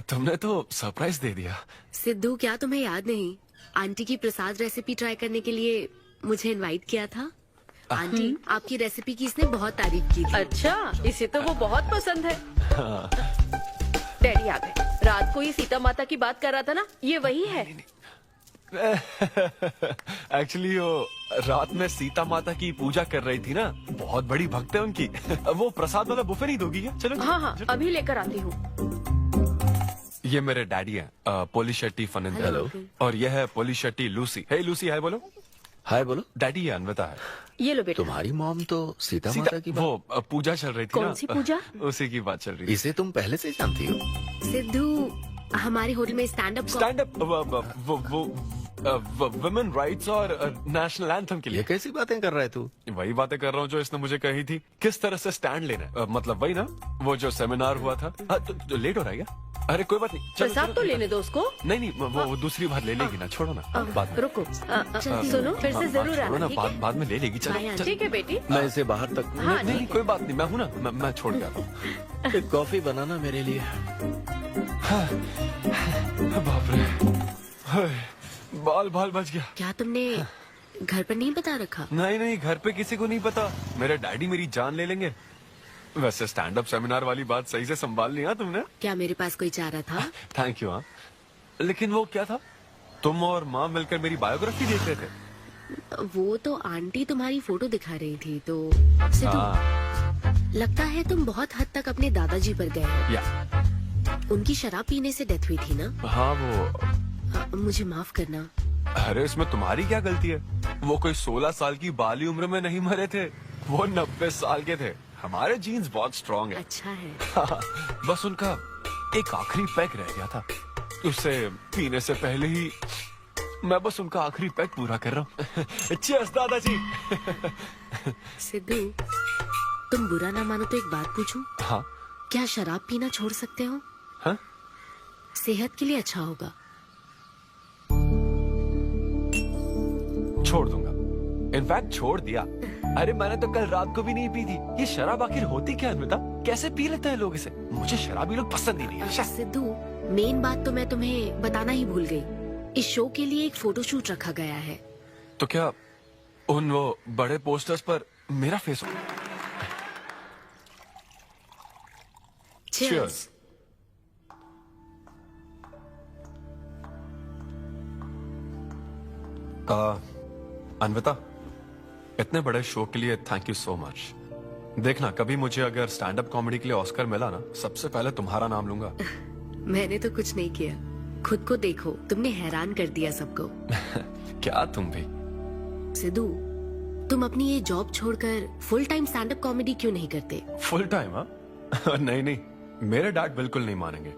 S16: तुमने तो सरप्राइज दे दिया।
S9: सिद्धू क्या तुम्हें याद नहीं, आंटी की प्रसाद रेसिपी ट्राई करने के लिए मुझे इनवाइट किया था। आंटी आपकी रेसिपी की इसने बहुत तारीफ की थी।
S14: अच्छा, इसे तो वो बहुत पसंद है। डैडी आ गए। रात को ये सीता माता की बात कर रहा था ना, ये वही है।
S16: एक्चुअली वो रात में सीता माता की पूजा कर रही थी ना, बहुत बड़ी भक्त है उनकी। वो प्रसाद वाला बुफे नहीं दोगी क्या? चलो
S14: हाँ हाँ, अभी लेकर आती हूँ।
S16: ये मेरे डैडी हैं, पोलिशेट्टी फर्नांडिस।
S15: हेलो।
S16: और ये है पोलिशेट्टी लूसी। हे लूसी, हाय बोलो।
S15: हाय बोलो।
S16: डैडी ये अन्विता है।
S14: ये लो बेटा।
S15: तुम्हारी मॉम तो सीता माता की
S16: वो पूजा चल रही थी ना।
S14: कौन सी पूजा?
S16: उसी की बात चल रही थी।
S15: इसे तुम पहले से जानती हो?
S9: सिद्धू हमारे होटल में स्टैंड
S16: अप वुमेन राइट्स और नेशनल एंथम के लिए।
S15: ये कैसी बातें कर रहा है तू?
S16: वही बातें कर रहा हूँ जो इसने मुझे कही थी, किस तरह से स्टैंड लेना है। मतलब वही ना, वो जो सेमिनार हुआ था। तो लेट हो रहा है क्या? अरे कोई बात नहीं,
S14: प्रसाद तो लेने दो उसको।
S16: नहीं नहीं, वो दूसरी बार ले लेगी ना, छोड़ो ना। बाद में
S14: रुको, सुनो, फिर से जरूर आना। ठीक है?
S16: बाद में ले लेगी। चलो
S14: ठीक है बेटी।
S15: मैं इसे बाहर तक
S16: नहीं, कोई बात नहीं, मैं हूँ ना, मैं छोड़ के आता हूँ।
S15: एक कॉफी बनाना मेरे लिए।
S16: बाप रे, बाल बच गया।
S9: क्या तुमने घर पर नहीं बता रखा?
S16: नहीं, घर पे किसी को नहीं पता। मेरे डैडी मेरी जान ले लेंगे। वैसे स्टैंड अप सेमिनार वाली बात सही से संभाल लिया तुमने।
S9: क्या मेरे पास कोई चारा था?
S16: Thank you. हाँ, लेकिन वो क्या था, तुम और माँ मिलकर मेरी बायोग्राफी देख रहे थे।
S9: वो तो आंटी तुम्हारी फोटो दिखा रही थी तो। सिद्धू, लगता है तुम बहुत हद तक अपने दादाजी पर गए हो।
S16: या
S9: उनकी शराब पीने से डेथ हुई थी ना?
S16: हाँ, वो
S9: मुझे माफ करना।
S16: अरे इसमें तुम्हारी क्या गलती है? वो कोई 16 साल की बाली उम्र में नहीं मरे थे, वो 90 साल के थे। हमारे जीन्स बहुत स्ट्रॉन्ग है।
S9: अच्छा है।
S16: बस उनका एक आखिरी पैक रह गया था, उसे पीने से पहले ही मैं बस उनका आखिरी पैक पूरा कर रहा हूँ। चीयर्स दादाजी।
S9: सिद्धू, तुम बुरा ना मानो तो एक बात पूछूं?
S16: हाँ।
S9: क्या शराब पीना छोड़ सकते हो?
S16: हाँ?
S9: सेहत के लिए अच्छा होगा।
S16: छोड़ दूंगा, इनफैक्ट छोड़ दिया। अरे मैंने तो कल रात को भी नहीं पी थी। ये शराब आखिर होती क्या अन्विता? कैसे पी लेते हैं लोग इसे? मुझे शराबी लोग पसंद ही नहीं है।
S9: सिद्धू, मेन बात तो मैं तुम्हें बताना ही भूल गई। इस शो के लिए एक फोटोशूट रखा गया है।
S16: तो क्या उन वो बड़े पोस्टर्स पर मेरा फेस हो?
S9: Cheers.
S16: अन्विता, इतने बड़े शो के लिए थैंक यू सो मच। देखना कभी मुझे अगर स्टैंड अप कॉमेडी के लिए ऑस्कर मिला ना, सबसे पहले तुम्हारा नाम लूंगा।
S9: मैंने तो कुछ नहीं किया, खुद को देखो, तुमने हैरान कर दिया सबको।
S16: क्या तुम भी?
S9: सिद्धू, तुम अपनी ये जॉब छोड़कर full time stand up comedy क्यों नहीं करते?
S16: Full time? हाँ नहीं नहीं, मेरे डैड बिल्कुल नहीं मानेंगे।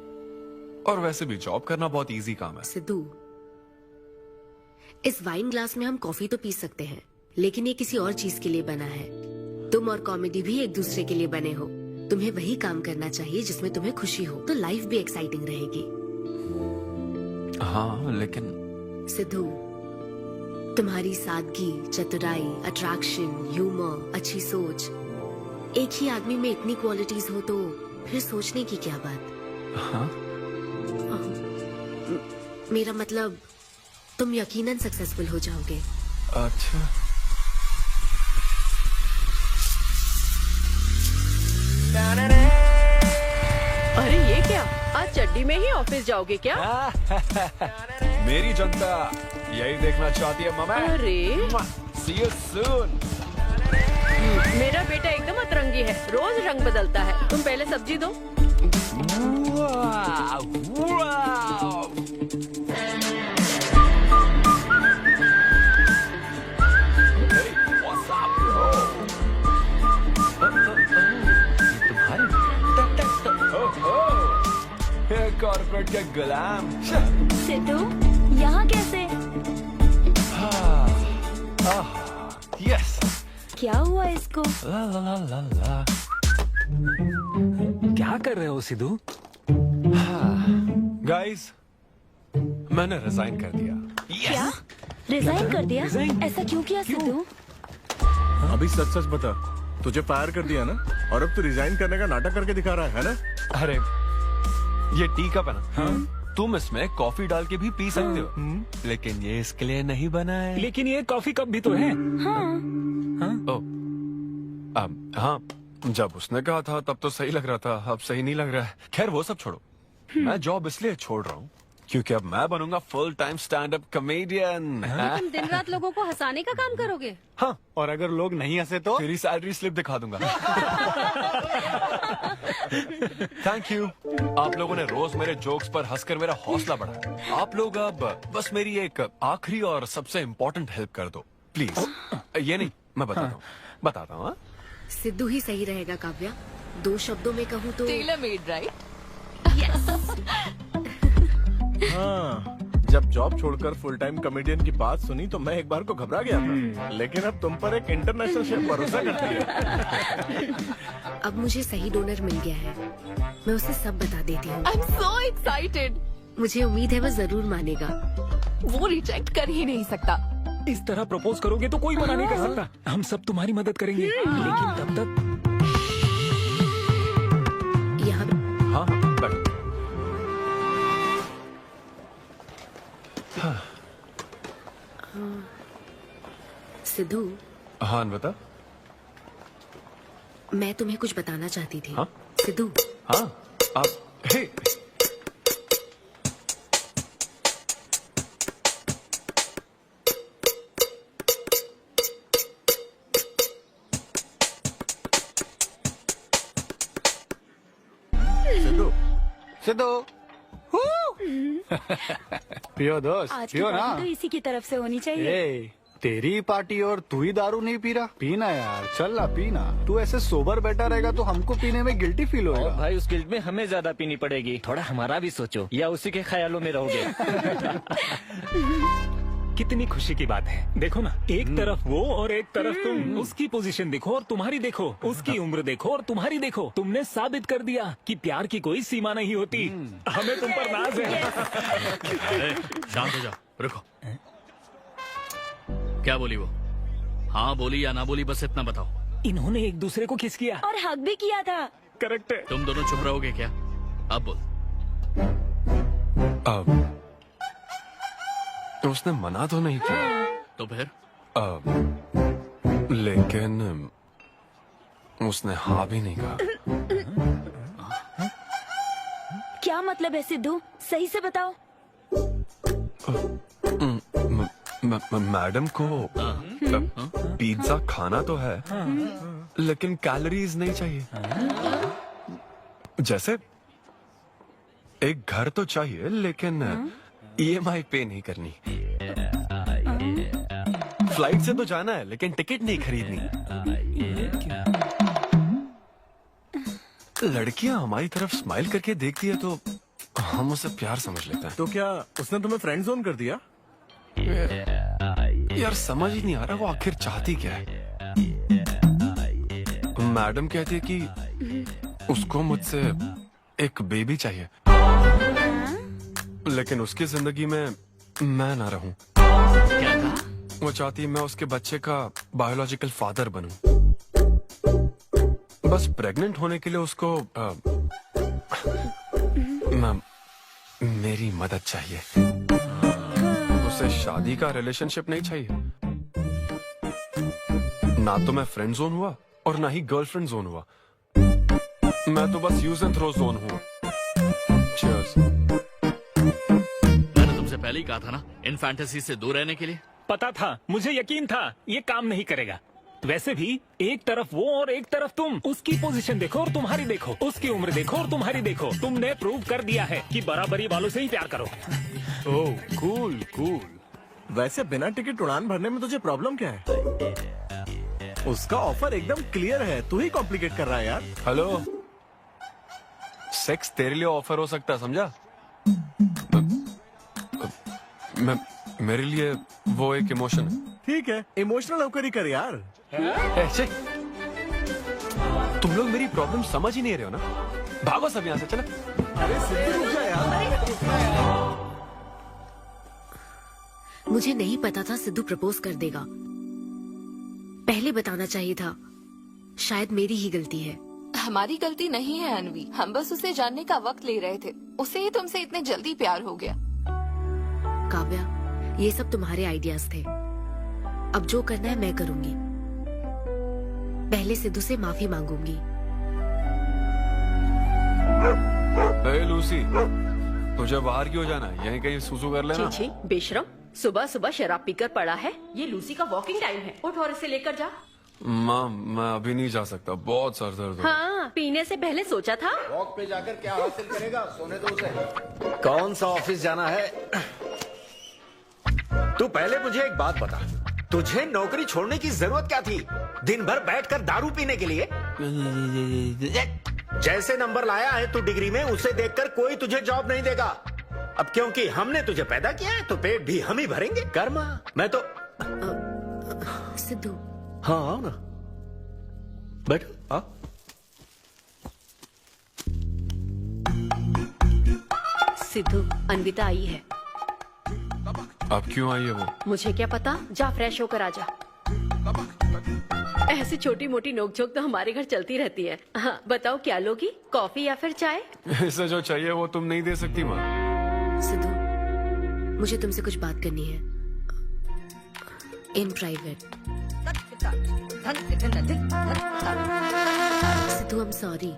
S16: और वैसे भी जॉब करना बहुत इजी काम है।
S9: सिद्धू, इस वाइन ग्लास में हम कॉफी तो पी सकते हैं, लेकिन ये किसी और चीज के लिए बना है। तुम और कॉमेडी भी एक दूसरे के लिए बने हो। तुम्हें वही काम करना चाहिए जिसमें तुम्हें खुशी हो, तो लाइफ भी एक्साइटिंग रहेगी।
S16: हाँ लेकिन
S9: सिद्धू, तुम्हारी सादगी, चतुराई, अट्रैक्शन, ह्यूमर, अच्छी सोच, एक ही आदमी में इतनी क्वालिटीज हो तो फिर सोचने की क्या बात?
S16: हाँ?
S9: मेरा मतलब, तुम यकीनन सक्सेसफुल हो जाओगे।
S16: अच्छा।
S14: अरे ये क्या, आज चड्डी में ही ऑफिस जाओगे क्या?
S16: मेरी जनता यही देखना चाहती है मम्मी।
S14: अरे
S16: See you soon।
S14: मेरा बेटा एकदम अतरंगी है, रोज रंग बदलता है। तुम पहले सब्जी दो।
S16: कॉर्पोरेट के गुलाम।
S2: सिद्धू, यहाँ कैसे?
S16: यस।
S2: क्या हुआ इसको?
S16: ला ला ला ला ला।
S11: क्या कर रहे हो सिद्धू?
S16: गाइस, मैंने रिजाइन कर दिया।
S2: क्या? रिजाइन कर दिया? ऐसा क्यों किया सिद्धू?
S12: अभी सच सच बता, तुझे फायर कर दिया ना, और अब तू रिजाइन करने का नाटक करके दिखा रहा है ना?
S16: अरे ये टी कप है ना? हाँ? तुम इसमें कॉफी डाल के भी पी सकते हो, लेकिन ये इसके लिए नहीं बना है।
S11: लेकिन ये कॉफी कप भी तो है।
S2: हाँ।
S16: हाँ, जब उसने कहा था तब तो सही लग रहा था, अब सही नहीं लग रहा है। खैर वो सब छोड़ो, मैं जॉब इसलिए छोड़ रहा हूँ क्योंकि अब मैं बनूंगा full time stand up comedian.
S18: तुम दिन रात लोगों को हंसाने का काम करोगे?
S16: हाँ,
S12: और अगर लोग नहीं हंसे तो
S16: तेरी सैलरी स्लिप दिखा दूंगा। Thank you. आप लोगों ने रोज मेरे जोक्स पर हंसकर मेरा हौसला बढ़ाया। आप लोग अब बस मेरी एक आखिरी और सबसे इम्पोर्टेंट हेल्प कर दो प्लीज। ये नहीं, मैं बताता हूँ।
S9: सिद्धू ही सही रहेगा काव्या। 2 शब्दों में कहूँ तो
S10: टेलर मेड, राइट?
S12: हाँ, जब जॉब छोड़कर फुल टाइम कॉमेडियन की बात सुनी तो मैं एक बार को घबरा गया था, लेकिन अब तुम पर एक इंटरनेशनल शेफ भरोसा करती है।
S9: अब मुझे सही डोनर मिल गया है, मैं उसे सब बता देती हूँ।
S10: I am so excited.
S9: मुझे उम्मीद है वो जरूर मानेगा।
S10: वो रिजेक्ट कर ही नहीं सकता।
S11: इस तरह प्रपोज करोगे तो कोई मना नहीं कर सकता। हम सब तुम्हारी मदद करेंगे, लेकिन तब तक
S9: यहाँ।
S16: हाँ बैठो।
S9: सिद्धू।
S16: हाँ बता।
S9: मैं तुम्हें कुछ बताना चाहती थी।
S16: हाँ?
S9: सिद्धू।
S16: हाँ, आप हे।
S12: सिद्धू पियो दोस्त,
S2: आज की
S12: पियो ना।
S2: पार्टी तो इसी की तरफ से होनी चाहिए।
S19: तेरी पार्टी और तू ही दारू नहीं पी रहा? पीना यार, चल ना पीना। तू ऐसे सोबर बैठा रहेगा तो हमको पीने में गिल्टी फील होगा।
S20: और भाई उस गिल्ट में हमें ज्यादा पीनी पड़ेगी। थोड़ा हमारा भी सोचो, या उसी के ख्यालों में रहोगे।
S11: कितनी खुशी की बात है। देखो ना, एक तरफ वो और एक तरफ तुम। उसकी पोजीशन देखो और तुम्हारी देखो, उसकी उम्र देखो और तुम्हारी देखो। तुमने साबित कर दिया कि प्यार की कोई सीमा नहीं होती। हमें तुम पर नाज है।
S21: शांत हो जा, रुको। क्या बोली वो? हाँ बोली या ना बोली, बस इतना बताओ।
S11: इन्होंने एक दूसरे को किस किया
S2: और हक भी किया था।
S11: करेक्ट है।
S21: तुम दोनों चुप रहोगे क्या? अब बोल।
S16: अब उसने मना तो नहीं किया।
S21: तो फिर?
S16: लेकिन उसने हाँ भी नहीं कहा।
S2: क्या मतलब है सिद्धू, सही से बताओ।
S16: मैडम को पिज्जा खाना तो है, लेकिन कैलोरीज नहीं चाहिए। जैसे एक घर तो चाहिए, लेकिन EMI पे नहीं करनी। फ्लाइट से तो जाना है, लेकिन टिकट नहीं खरीदनी। लड़कियां हमारी तरफ स्माइल करके देखती है तो हम उसे प्यार समझ लेते हैं।
S12: तो क्या उसने तुम्हें फ्रेंड जोन कर दिया?
S16: यार समझ ही नहीं आ रहा वो आखिर चाहती क्या है। मैडम कहती है कि उसको मुझसे एक बेबी चाहिए, लेकिन उसकी जिंदगी में मैं ना रहूं।
S21: क्या कहा?
S16: वो चाहती है मैं उसके बच्चे का बायोलॉजिकल फादर बनूं। बस प्रेग्नेंट होने के लिए उसको मेरी मदद चाहिए। उसे शादी का रिलेशनशिप नहीं चाहिए। ना तो मैं फ्रेंड जोन हुआ और ना ही गर्लफ्रेंड जोन हुआ। मैं तो बस यूज एंड थ्रो जोन हुआ। Cheers.
S21: मैंने तुमसे पहले ही कहा था ना, इन फैंटेसी से दूर रहने के लिए।
S11: पता था, मुझे यकीन था ये काम नहीं करेगा। वैसे भी एक तरफ वो और एक तरफ तुम। उसकी पोजीशन देखो और तुम्हारी देखो, उसकी उम्र देखो और तुम्हारी देखो। तुमने प्रूव कर दिया है कि बराबरी वालों से ही प्यार करो।
S12: ओह कूल कूल। वैसे बिना टिकट उड़ान भरने में तुझे प्रॉब्लम क्या है? उसका ऑफर एकदम क्लियर है, तू ही कॉम्प्लिकेट कर रहा है यार।
S16: हेलो, सेक्स तेरे लिए ऑफर हो सकता है, समझा? मेरे लिए वो एक इमोशन है।
S12: ठीक है, इमोशनल होकर ही कर यार।
S16: ऐसे तुम लोग मेरी प्रॉब्लम समझ ही नहीं रहे हो ना। भागो सब यहाँ से, चलो।
S12: अरे सिद्धू रुक जा यार।
S9: मुझे नहीं पता था सिद्धू प्रपोज कर देगा। पहले बताना चाहिए था। शायद मेरी ही गलती है।
S10: हमारी गलती नहीं है अनवी, हम बस उसे जानने का वक्त ले रहे थे। उसे ही तुमसे इतने जल्दी प्यार हो गया।
S9: काव्या, ये सब तुम्हारे आइडियाज थे। अब जो करना है मैं करूंगी। पहले सिद्धू से माफी मांगूंगी।
S16: हे लूसी, तुझे बाहर क्यों जाना है? यहीं कहीं सुसु कर लेना।
S14: छी बेशरम, सुबह सुबह शराब पीकर पड़ा है। ये लूसी का वॉकिंग टाइम है, उठ और इसे लेकर जा।
S16: माँ, मैं अभी नहीं जा सकता, बहुत सर दर्द हो रहा है।
S14: हाँ, पीने से पहले सोचा था।
S15: वॉक पे जाकर क्या हासिल करेगा? सोने दो उसे। कौन सा ऑफिस जाना है? तू पहले मुझे एक बात बता, तुझे नौकरी छोड़ने की जरूरत क्या थी? दिन भर बैठकर दारू पीने के लिए? जैसे नंबर लाया है तू डिग्री में, उसे देखकर कोई तुझे जॉब नहीं देगा। अब क्योंकि हमने तुझे पैदा किया है तो पेट भी हम ही भरेंगे। कर्मा, मैं तो
S9: सिद्धू।
S15: हाँ आओ ना, बैठो। आओ।
S14: सिद्धू, अन्विता आई है।
S16: अब क्यों आई है वो?
S14: मुझे क्या पता, जा फ्रेश होकर आजा। ऐसी छोटी मोटी नोकझोंक तो हमारे घर चलती रहती है। हाँ, बताओ क्या लोगी, कॉफी या फिर चाय?
S16: इसे जो चाहिए वो तुम नहीं दे सकती माँ।
S9: सिद्धू, मुझे तुमसे कुछ बात करनी है, in private. Sidhu, I am sorry.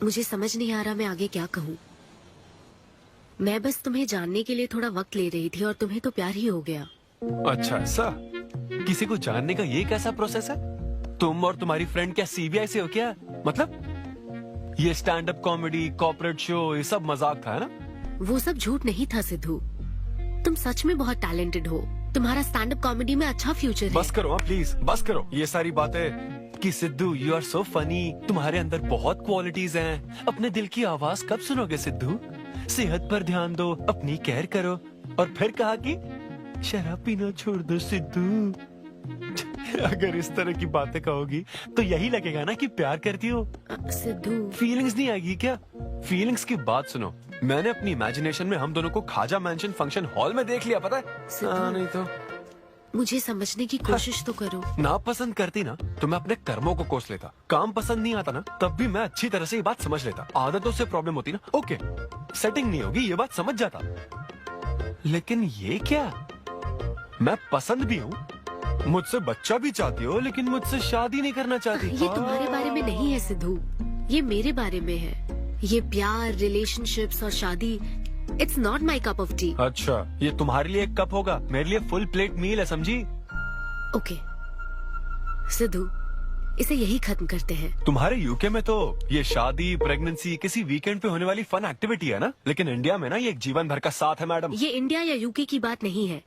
S9: मुझे समझ नहीं आ रहा मैं आगे क्या कहूँ। मैं बस तुम्हें जानने के लिए थोड़ा वक्त ले रही थी और तुम्हें तो प्यार ही हो गया।
S16: अच्छा ऐसा? किसी को जानने का ये कैसा प्रोसेस है? तुम और तुम्हारी फ्रेंड क्या CBI से हो क्या? मतलब ये stand up comedy, corporate show, ये सब मजाक था, है ना?
S9: वो सब झूठ नहीं था सिद्धू। तुम सच में बहुत टैलेंटेड हो। तुम्हारा स्टैंड अप कॉमेडी में अच्छा फ्यूचर है।
S16: बस करो हाँ प्लीज, बस करो ये सारी बातें कि Sidhu you are so funny, तुम्हारे अंदर बहुत क्वालिटीज हैं। अपने दिल की आवाज कब सुनोगे सिद्धू? सेहत पर ध्यान दो, अपनी केयर करो। और फिर कहा कि शराब पीना छोड़ दो सिद्धू। अगर इस तरह की बातें कहोगी तो यही लगेगा ना कि प्यार करती हो।
S9: सिद्धू
S16: फीलिंग्स नहीं आएगी क्या? फीलिंग्स की बात सुनो, मैंने अपनी इमेजिनेशन में हम दोनों को खाजा मैंशन फंक्शन हॉल में देख लिया, पता है? नहीं तो
S9: मुझे समझने की कोशिश तो करो।
S16: ना पसंद करती ना तो मैं अपने कर्मों को कोस लेता। काम पसंद नहीं आता ना तब भी मैं अच्छी तरह से ये बात समझ लेता। आदतों से प्रॉब्लम होती ना, ओके सेटिंग नहीं होगी ये बात समझ जाता। लेकिन ये क्या, मैं पसंद भी हूँ, मुझसे बच्चा भी चाहती हो, लेकिन मुझसे शादी नहीं करना चाहती।
S9: ये तुम्हारे बारे में नहीं है सिद्धू, ये मेरे बारे में है। ये प्यार, रिलेशनशिप्स और शादी, it's not my cup of T.
S16: अच्छा, ये तुम्हारे लिए एक कप होगा, मेरे लिए फुल प्लेट मील है, समझी?
S9: ओके सिद्धू, इसे यही खत्म करते हैं।
S16: तुम्हारे यूके में तो ये शादी, प्रेगनेंसी किसी वीकेंड पे होने वाली फन एक्टिविटी है ना, लेकिन इंडिया में ना ये एक जीवन भर का साथ है मैडम।
S9: ये इंडिया या यूके की बात नहीं है,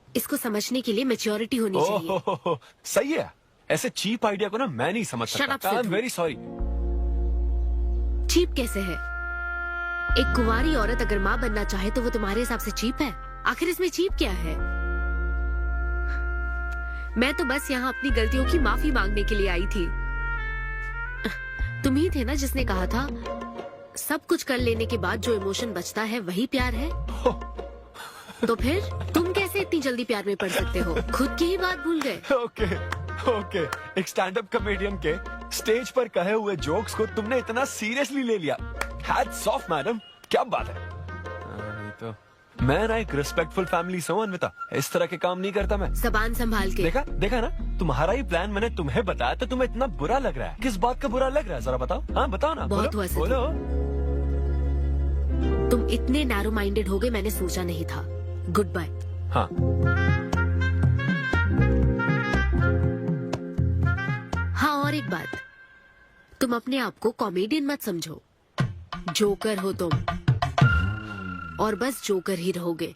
S9: इसको समझने के लिए मैच्योरिटी होनी चाहिए।
S16: सही है, ऐसे चीप आइडिया को ना मैं नहीं समझ सकता। I am very sorry.
S9: Cheap कैसे है? एक कुंवारी औरत अगर माँ बनना चाहे तो वो तुम्हारे हिसाब से चीप है? आखिर इसमें चीप क्या है? मैं तो बस यहाँ अपनी गलतियों की माफी मांगने के लिए आई थी। तुम ही थे ना जिसने कहा था सब कुछ कर लेने के बाद जो इमोशन बचता है वही प्यार है। तो फिर तुम कैसे इतनी जल्दी प्यार में पड़ सकते हो? खुद की ही बात भूल गए।
S16: ओके, एक स्टैंड अप कॉमेडियन के स्टेज पर कहे हुए जोक्स को तुमने इतना सीरियसली ले लिया। हैट्स ऑफ मैडम, क्या बात है। नहीं तो मैं ना एक रिस्पेक्टफुल फैमिली से हूँ अनविता, इस तरह के काम नहीं करता मैं।
S9: जबान संभाल के।
S16: देखा ना, तुम्हारा ही प्लान मैंने तुम्हें बताया तो तुम्हें इतना बुरा लग रहा है। किस बात का बुरा लग रहा है जरा बताओ। हाँ बताओ ना।
S9: बहुत हुआ
S16: बोलो।
S9: तुम इतने नैरो माइंडेड हो गए मैंने सोचा नहीं था। Goodbye.
S16: हाँ
S9: हाँ, और एक बात, तुम अपने आप को कॉमेडियन मत समझो, जोकर हो तुम, और बस जोकर ही रहोगे।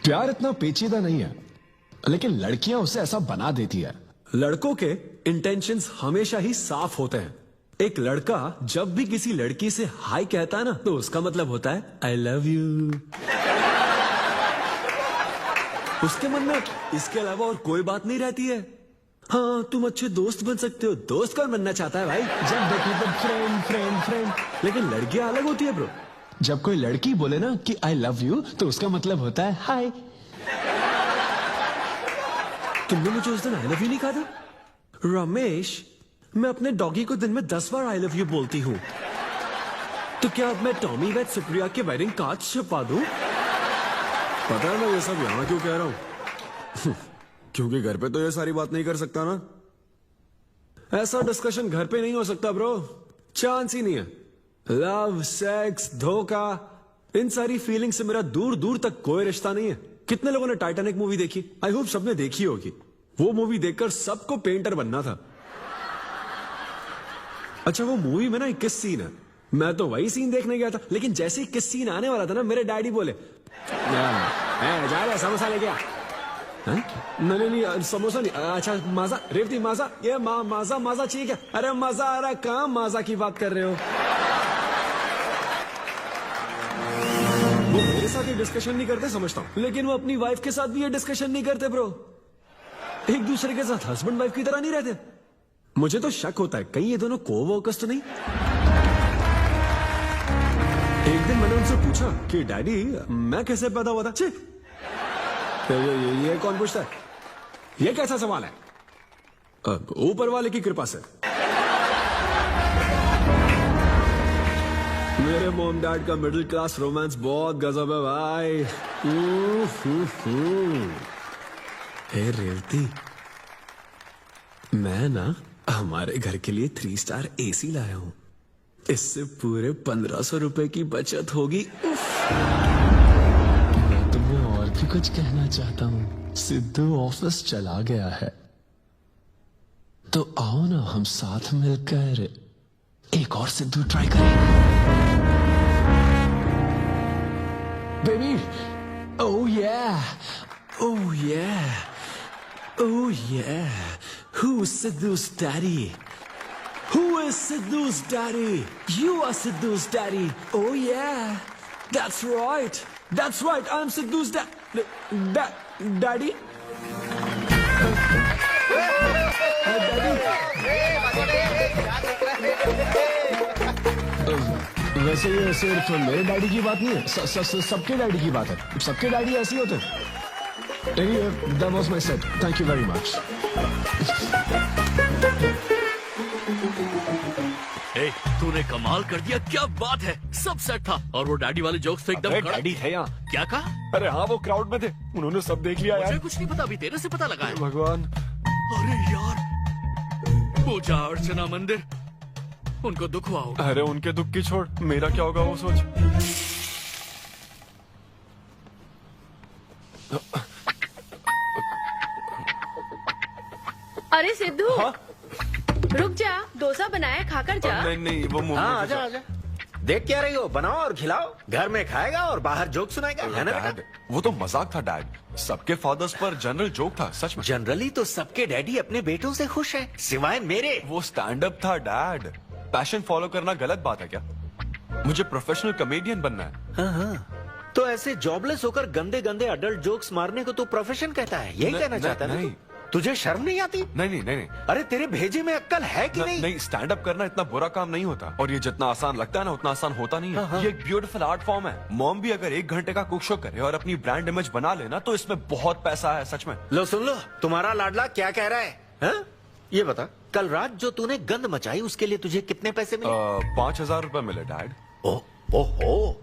S13: प्यार इतना पेचीदा नहीं है, लेकिन लड़कियां उसे ऐसा बना देती है।
S1: लड़कों के इंटेंशंस हमेशा ही साफ होते हैं। एक लड़का जब भी किसी लड़की से हाय कहता है ना तो उसका मतलब होता है आई लव यू। उसके मन में इसके अलावा और कोई बात नहीं रहती है। हाँ तुम अच्छे दोस्त बन सकते हो। दोस्त कौन बनना चाहता है भाई? जब देखो तब फ्रेंड फ्रेंड फ्रेंड। लेकिन लड़कियां अलग होती है ब्रो।
S13: जब कोई लड़की बोले ना कि आई लव यू तो उसका मतलब होता है हाय।
S1: तुमने मुझे उस दिन आई लव यू नहीं कहा था? रमेश, मैं अपने डॉगी को दिन में 10 बार आई लव यू बोलती हूँ। तो क्या अब मैं टॉमी वेट सुप्रिया के वेडिंग कार्ड छपवा दूं? पता है मैं ये सब यहाँ क्यों कह रहा हूँ? क्योंकि घर पे तो ये सारी बात नहीं कर सकता ना। ऐसा डिस्कशन घर पे नहीं हो सकता ब्रो, चांस ही नहीं है। लव, सेक्स, धोखा, इन सारी फीलिंग से मेरा दूर दूर तक कोई रिश्ता नहीं है। कितने लोगों ने टाइटैनिक मूवी देखी? आई होप सबने देखी होगी। वो मूवी देखकर सबको पेंटर बनना था। अच्छा वो मूवी में ना 21 सीन है, मैं तो वही सीन देखने गया था, लेकिन जैसे 21 सीन आने वाला था ना मेरे डैडी बोले जा रहा समोसा लेके आ। नहीं समोसा नहीं, अच्छा माजा, रेवती माजा, ये माजा माजा चाहिए क्या? अरे मजा आ रहा है, कहाँ माजा की बात कर रहे हो? वो मेरे साथ ये डिस्कशन नहीं करते समझता हूँ, लेकिन वो अपनी वाइफ के साथ भी ये डिस्कशन नहीं करते ब्रो। एक दूसरे के साथ हस्बैंड वाइफ की तरह नहीं रहते। मुझे तो शक होता है कहीं ये दोनों कोवर्कर्स तो नहीं। एक दिन मैंने उनसे पूछा कि डैडी मैं कैसे पैदा हुआ था? ये कौन पूछता है? ये कैसा सवाल है? ऊपर वाले की कृपा से। मेरे मॉम डैड का मिडिल क्लास रोमांस बहुत गजब है भाई। हे रेवती, मैं ना हमारे घर के लिए 3 स्टार AC लाया हूं। इससे पूरे 1500 रुपए की बचत होगी।
S13: मैं तुम्हें और भी कुछ कहना चाहता हूँ। सिद्धू ऑफिस चला गया है, तो आओ ना हम साथ मिलकर एक और सिद्धू ट्राई करें। Baby, oh yeah, oh yeah, oh yeah. Who's Sidhu's daddy? Who is Sidhu's daddy? You are Sidhu's daddy. Oh yeah, that's right. That's right. I'm Sidhu's daddy. वैसे ये सिर्फ मेरे डैडी की बात नहीं है, सबके डैडी की बात है। सबके डैडी ऐसे ही होते हैं। That was my set. Thank you very much.
S21: ए, तूने कमाल कर दिया, क्या बात है। सब सेट था और वो डैडी वाले जोक्स तो एकदम कड़क।
S16: डैडी है यहाँ।
S21: क्या कहा?
S16: अरे हाँ, वो क्राउड में थे, उन्होंने सब देख लिया यार।
S21: मुझे कुछ नहीं पता, अभी तेरे से पता लगा है।
S16: भगवान।
S21: अरे यार, पूजा अर्चना मंदिर, उनको दुख हुआ होगा।
S16: अरे उनके दुख की छोड़, मेरा क्या होगा वो सोच।
S14: अरे सिद्धू, रुक जा, डोसा बनाया, खाकर जा।
S16: नहीं, वो मुंह में
S15: आजा आजा। देख क्या रही हो, बनाओ और खिलाओ। घर में खाएगा और बाहर जोक सुनाएगा, है ना बेटा?
S16: वो तो मजाक था डैड। सबके फादर्स पर जनरल जोक था, सच में।
S15: जनरली तो सबके डैडी अपने बेटों से खुश हैं, सिवाय मेरे।
S16: वो स्टैंड अप था डैड। पैशन फॉलो करना गलत बात है क्या? मुझे प्रोफेशनल कॉमेडियन बनना है।
S15: हाँ। तो ऐसे जॉबलेस होकर गंदे गंदे अडल्ट जोक्स मारने को तू प्रोफेशन कहता है, यही कहना चाहता है?
S16: नहीं,
S15: तुझे शर्म नहीं आती?
S16: नहीं।
S15: अरे तेरे भेजे में अक्ल है कि नहीं?
S16: नहीं, स्टैंड अप करना इतना बुरा काम नहीं होता, और ये जितना आसान लगता है ना उतना आसान होता नहीं है। ये एक ब्यूटीफुल आर्ट फॉर्म है। मॉम भी अगर 1 घंटे का कुक शो करे और अपनी ब्रांड इमेज बना लेना तो इसमें बहुत पैसा है, सच में।
S15: लो सुन लो, तुम्हारा लाडला क्या कह रहा है, हा? ये बता, कल रात जो तूने गंद मचाई उसके लिए तुझे कितने पैसे मिले?
S16: 5000 रुपए मिले डैड।
S15: ओहो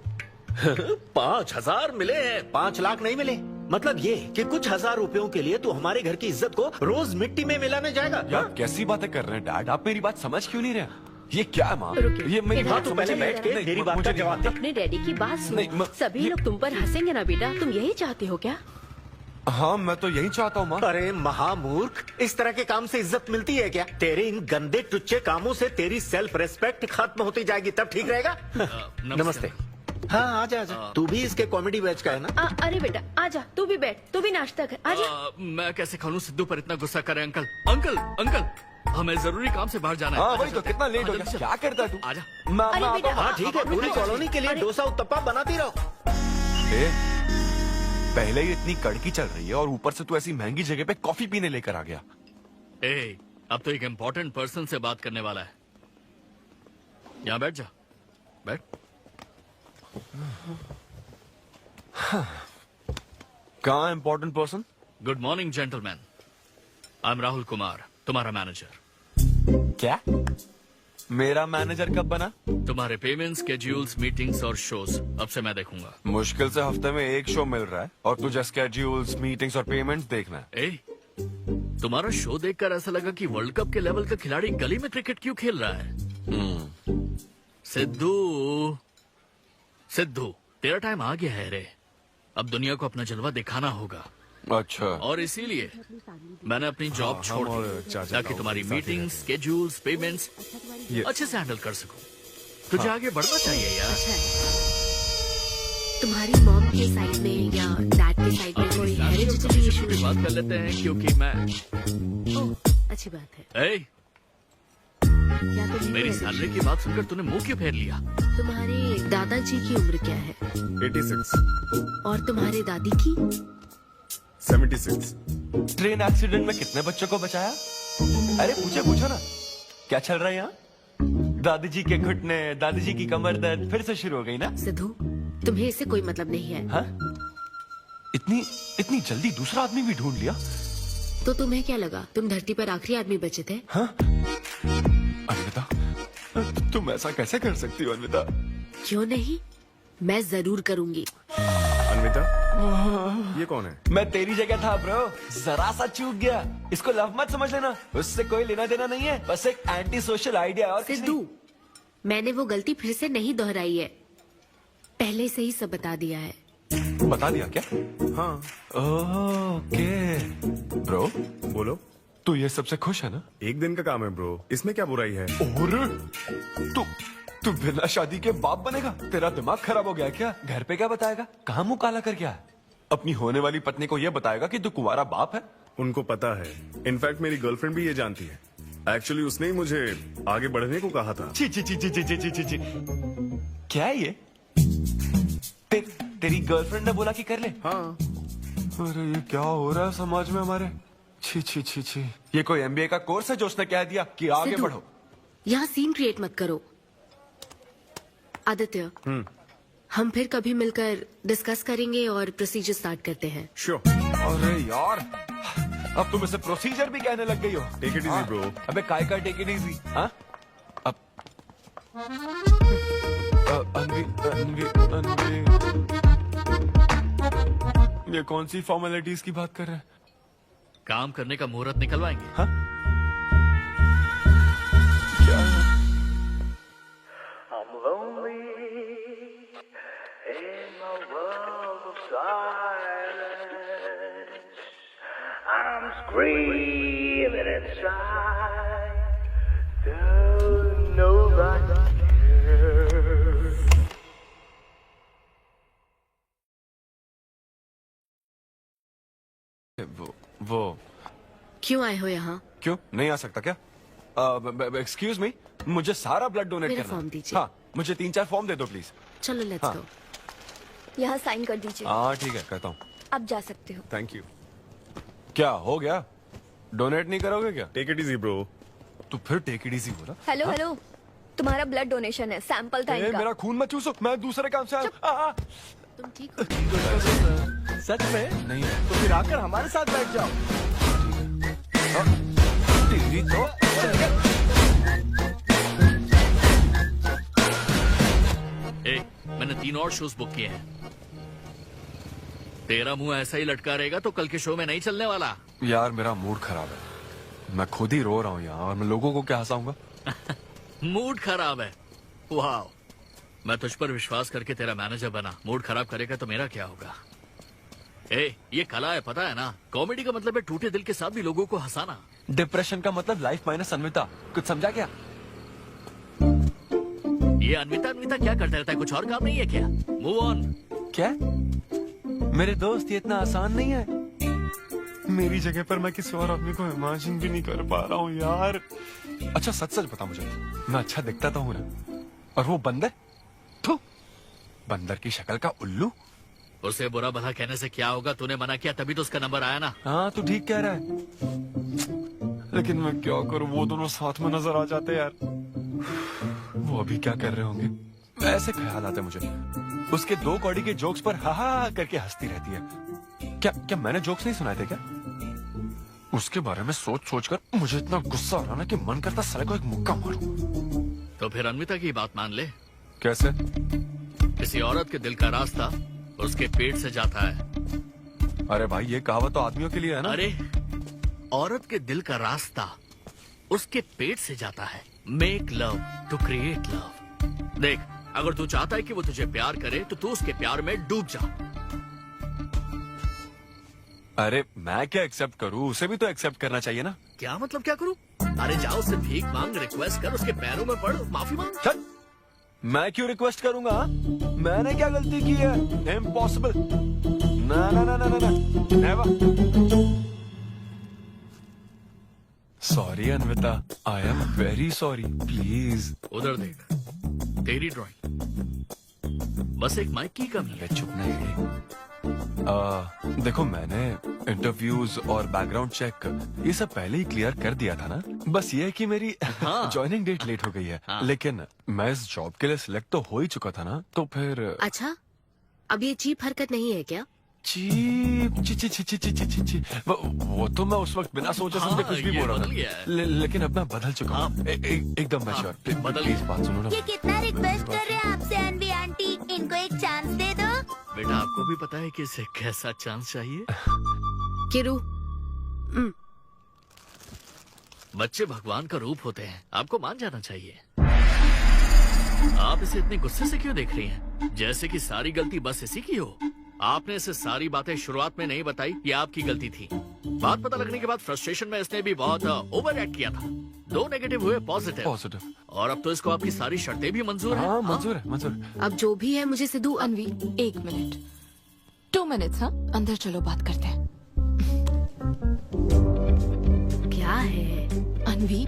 S15: 5000 मिले हैं, 5 लाख नहीं मिले। मतलब ये कि कुछ हजार रुपयों के लिए तू हमारे घर की इज्जत को रोज मिट्टी में मिलाने जाएगा?
S16: यार कैसी बातें कर रहे हैं डैड, आप मेरी बात समझ क्यों नहीं रहे? ये क्या है माँ? ये मेरी बात
S15: तो पहले बैठ के मेरी बात का जवाब दे।
S14: अपने डैडी की बात सुन। सभी लोग तुम पर हंसेंगे ना बेटा, तुम यही चाहते हो क्या?
S16: हाँ, मैं तो यही चाहता हूँ माँ।
S15: अरे महामूर्ख, इस तरह के काम से इज्जत मिलती है क्या? तेरे इन गंदे टुच्चे कामों से तेरी सेल्फ रेस्पेक्ट खत्म होती जाएगी, तब ठीक रहेगा। नमस्ते। हाँ आजा आजा, तू भी इसके कॉमेडी बैच का है ना?
S14: अरे बेटा आजा, तू भी बैठ, तू भी नाश्ता कर, आजा।
S21: मैं कैसे खा लूं, सिद्धू पर इतना गुस्सा करे। अंकल अंकल अंकल, हमें जरूरी काम से बाहर जाना है।
S16: हाँ वही तो, कितना लेट हो गया, क्या करता है तू?
S21: आजा।
S14: अरे बेटा,
S15: हाँ ठीक है, पूरी कॉलोनी के लिए डोसा उत्तप्पा बनाती रहो।
S16: पहले ही इतनी कड़की चल रही है और ऊपर से तू ऐसी महंगी जगह पे कॉफी पीने लेकर आ गया।
S21: अब तो एक इम्पोर्टेंट पर्सन से बात करने वाला है। यहाँ बैठ जा, बैठ।
S16: कहाँ important person?
S21: Good morning gentleman, I am Rahul Kumar, तुम्हारा मैनेजर।
S16: क्या? मेरा मैनेजर कब बना?
S21: तुम्हारे पेमेंट, स्केड्यूल्स, मीटिंग्स और शोज अब से मैं देखूंगा।
S16: मुश्किल से हफ्ते में 1 शो मिल रहा है और तुझे स्केड्यूल्स, मीटिंग्स और पेमेंट्स देखना है।
S21: तुम्हारा शो देखकर ऐसा लगा कि वर्ल्ड कप के लेवल का खिलाड़ी गली में क्रिकेट क्यों खेल रहा है। सिद्धू तेरा टाइम आ गया है रे, अब दुनिया को अपना जलवा दिखाना होगा।
S16: अच्छा।
S21: और इसीलिए मैंने अपनी जॉब छोड़ दी ताकि तुम्हारी मीटिंग्स, स्केड्यूल्स, पेमेंट्स अच्छे से हैंडल कर सकूं। तुझे आगे बढ़ना चाहिए यार।
S9: तुम्हारी मॉम के साइड में या डैड के साइड में कोई हेरिडिटरी इशू?
S21: बात कर लेते हैं क्योंकि मैं
S9: अच्छी बात है।
S21: मेरी सैलरी की बात सुनकर तूने मुंह क्यों फेर लिया?
S9: तुम्हारे दादाजी की उम्र क्या है?
S16: 86।
S9: और तुम्हारे दादी की?
S16: 76। ट्रेन एक्सीडेंट में कितने बच्चों को बचाया? अरे पूछो ना, क्या चल रहा है यहाँ? दादी जी के घुटने, दादी जी की कमर दर्द फिर से शुरू हो गई ना?
S9: सिद्धू, तुम्हें इससे कोई मतलब नहीं है।
S16: हाँ? इतनी जल्दी दूसरा आदमी भी ढूंढ लिया?
S9: तो तुम्हें क्या लगा तुम धरती पर आखिरी आदमी बचे थे?
S16: हाँ? अन्विता, तुम ऐसा कैसे कर सकती हो अन्विता?
S9: क्यों नहीं, मैं जरूर करूंगी।
S16: अन्विता, ये कौन है? मैं तेरी जगह था ब्रो, जरा सा चूक गया। इसको लव मत समझ लेना, उससे कोई लेना देना नहीं है, बस एक एंटी सोशल आइडिया और
S9: सिद्धू, मैंने वो गलती फिर से नहीं दोहराई है, पहले से ही सब बता दिया है।
S16: बता दिया क्या? हाँ। ओके ब्रो,
S8: बोलो।
S16: तू ये सबसे खुश है ना?
S8: एक दिन का काम है ब्रो, इसमें क्या बुराई है?
S16: और तू बिना शादी के बाप बनेगा? तेरा दिमाग खराब हो गया क्या? घर पे क्या बताएगा? कहाँ मुंह काला कर क्या है? अपनी होने वाली पत्नी को ये बताएगा कि तू कुंवारा बाप है?
S8: उनको पता है, इनफैक्ट मेरी गर्लफ्रेंड भी ये जानती है। एक्चुअली उसने ही मुझे आगे बढ़ने को कहा था।
S16: ची ची ची ची ची ची ची ची। क्या है ये? तेरी गर्लफ्रेंड ने बोला कि कर ले?
S8: हाँ।
S16: अरे ये क्या हो रहा है समाज में हमारे? छी छी छी छी। ये कोई MBA का कोर्स है जो उसने कह दिया कि आगे
S9: सिद्धू,
S16: बढ़ो?
S9: यहाँ सीन क्रिएट मत करो। आदित्य, हम फिर कभी मिलकर डिस्कस करेंगे और प्रोसीजर स्टार्ट करते हैं।
S8: श्योर।
S16: अरे यार, अब तुम इसे प्रोसीजर भी कहने लग गई हो।
S8: Take it easy bro.
S16: अबे काय का टेक इट इजी? हाँ? अब अनवी ये कौन सी फॉर्मेलिटीज की बात कर रहे हैं?
S21: काम करने का मुहूर्त निकलवाएंगे।
S16: हाँ?
S22: I'm screaming inside. Don't nobody care.
S16: वो
S9: क्यों आए हो यहाँ?
S16: क्यों नहीं आ सकता क्या? एक्सक्यूज मी, मुझे सारा ब्लड डोनेट
S9: मेरा
S16: करना।
S9: फॉर्म दीजिए।
S16: हाँ, मुझे 3-4 फॉर्म दे दो प्लीज।
S9: चलो लेट्स
S16: हाँ।
S9: गो।
S4: यहाँ साइन कर दीजिए।
S16: हाँ ठीक है, करता हूँ।
S4: आप जा सकते हो।
S16: Thank you. क्या हो गया? डोनेट नहीं करोगे क्या?
S8: Take it easy bro.
S16: तो फिर टेक इट इजी बोला।
S4: हेलो हेलो, तुम्हारा ब्लड डोनेशन है, सैंपल था इनका।
S16: मेरा खून मत चूसो, मैं दूसरे काम से आया।
S9: तुम ठीक हो?
S12: सच में?
S16: नहीं।
S12: तो फिर आकर हमारे साथ बैठ जाओ।
S16: तेरी तो
S21: मैंने 3 और शोज बुक किए हैं। तेरा मुंह ऐसा ही लटका रहेगा तो कल के शो में नहीं चलने वाला।
S16: यार मेरा मूड खराब है, मैं खुद ही रो रहा हूँ यहाँ और मैं लोगों को क्या हंसाऊंगा?
S21: मूड खराब है? वाह, मैं तुझ पर विश्वास करके तेरा मैनेजर बना, मूड खराब करेगा तो मेरा क्या होगा? ये कला है, पता है ना? कॉमेडी का मतलब है टूटे दिल के साथ भी लोगों को हंसाना।
S16: डिप्रेशन का मतलब लाइफ माइनस अनविता, कुछ समझा क्या?
S21: ये अनविता क्या करता रहता है? कुछ और काम नहीं है क्या? Move on.
S16: क्या? मेरे दोस्त ये इतना आसान नहीं है। मेरी जगह पर मैं किसी और आदमी को इमेजिन भी नहीं कर पा रहा हूँ यार। अच्छा सच सच बता मुझे, मैं अच्छा दिखता तो हूँ ना? और वो बंदर, थू, बंदर की शक्ल का उल्लू।
S21: उसे बुरा भला कहने से क्या होगा? तूने मना किया तभी तो उसका नंबर आया ना।
S16: हाँ तू ठीक कह रहा है, लेकिन मैं क्या करूँ, वो दोनों साथ में नजर आ जाते यार। वो अभी क्या कर रहे होंगे? ऐसे ख्याल आते मुझे, उसके 2 कौड़ी के जोक्स पर हा हा करके हंसती रहती है। क्या मैंने जोक्स नहीं सुनाए थे क्या? उसके बारे में सोच सोच कर मुझे इतना गुस्सा आ रहा ना कि मन करता साले को एक मुक्का मारूं।
S21: तो फिर अनविता की बात मान ले।
S16: कैसे?
S21: किसी औरत के दिल का रास्ता उसके पेट से जाता है।
S16: अरे भाई ये कहावत तो आदमियों के लिए है ना?
S21: अरे औरत के दिल का रास्ता उसके पेट से जाता है। Make love to create love. देख, अगर तू चाहता है कि वो तुझे प्यार करे तो तू उसके प्यार में डूब जा।
S16: अरे मैं क्या एक्सेप्ट करूं, उसे भी तो एक्सेप्ट करना चाहिए ना?
S21: क्या मतलब क्या करूं? अरे जाओ उससे भीख मांग, रिक्वेस्ट कर, उसके पैरों में पड़, माफी मांग।
S16: चल, मैं क्यों रिक्वेस्ट करूंगा? मैंने क्या गलती की है? इम्पॉसिबल। ना ना ना ना ना never. Sorry Anvita, I am very sorry, please.
S21: उधर देख, तेरी ड्राइंग, बस एक माइक की कमी है।
S16: चुप नहीं। देखो मैंने इंटरव्यूज और बैकग्राउंड चेक ये सब पहले ही क्लियर कर दिया था ना। बस ये है कि मेरी ज्वाइनिंग डेट लेट हो गई है। लेकिन मैं इस जॉब के लिए सिलेक्ट तो हो ही चुका था ना, तो फिर।
S9: अच्छा, अब ये चीप हरकत नहीं है क्या?
S16: चीप ची ची ची ची ची ची ची ची। वो तो मैं उस वक्त बिना सोचे समझे कुछ भी बोल रहा था, लेकिन अब मैं बदल चुका हूँ। एकदम मैच्योर। प्लीज बात सुनो ना।
S2: ये कितना रिक्वेस्ट कर रहे हैं आपसे अनवी आंटी, इनको एक चांस दे दो।
S21: बेटा आपको भी पता है कि इसे कैसा चांस चाहिए?
S9: किरू,
S21: बच्चे भगवान का रूप होते हैं, आपको मान जाना चाहिए। आप इसे इतने गुस्से से क्यों देख रही हैं? जैसे कि सारी गलती बस इसी की हो। आपने इसे सारी बातें शुरुआत में नहीं बताई, ये आपकी गलती थी। बात पता लगने के बाद फ्रस्ट्रेशन में इसने भी बहुत ओवर एक्ट किया था। 2 नेगेटिव हुए पॉजिटिव, और अब तो इसको आपकी सारी शर्तें भी मंजूर हैं।
S16: हाँ, मंजूर है, मंजूर।
S9: अब जो भी है मुझे सिद्धू
S10: अनवी 1 मिनट, 2 मिनट्स। हाँ, अंदर चलो, बात करते हैं।
S9: क्या है
S10: अनवी,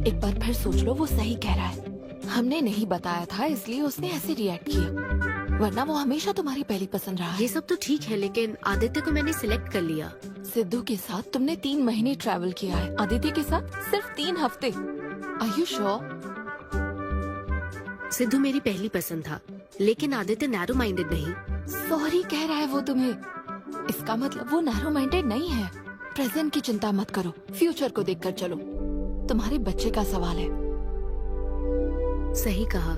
S10: एक बार फिर सोच लो, वो सही कह रहा है। हमने नहीं बताया था इसलिए उसने ऐसे रिएक्ट किया, वरना वो हमेशा तुम्हारी पहली पसंद रहा है।
S9: ये सब तो ठीक है, लेकिन आदित्य को मैंने सिलेक्ट कर लिया।
S10: सिद्धू के साथ तुमने 3 महीने ट्रैवल किया है, आदित्य के साथ सिर्फ 3 हफ्ते। Are you sure?
S9: सिद्धू मेरी पहली पसंद था, लेकिन आदित्य नैरो माइंडेड नहीं।
S10: सॉरी कह रहा है वो तुम्हें, इसका मतलब वो नैरो माइंडेड नहीं है। प्रेजेंट की चिंता मत करो, फ्यूचर को देखकर चलो। तुम्हारे बच्चे का सवाल है।
S9: सही कहा।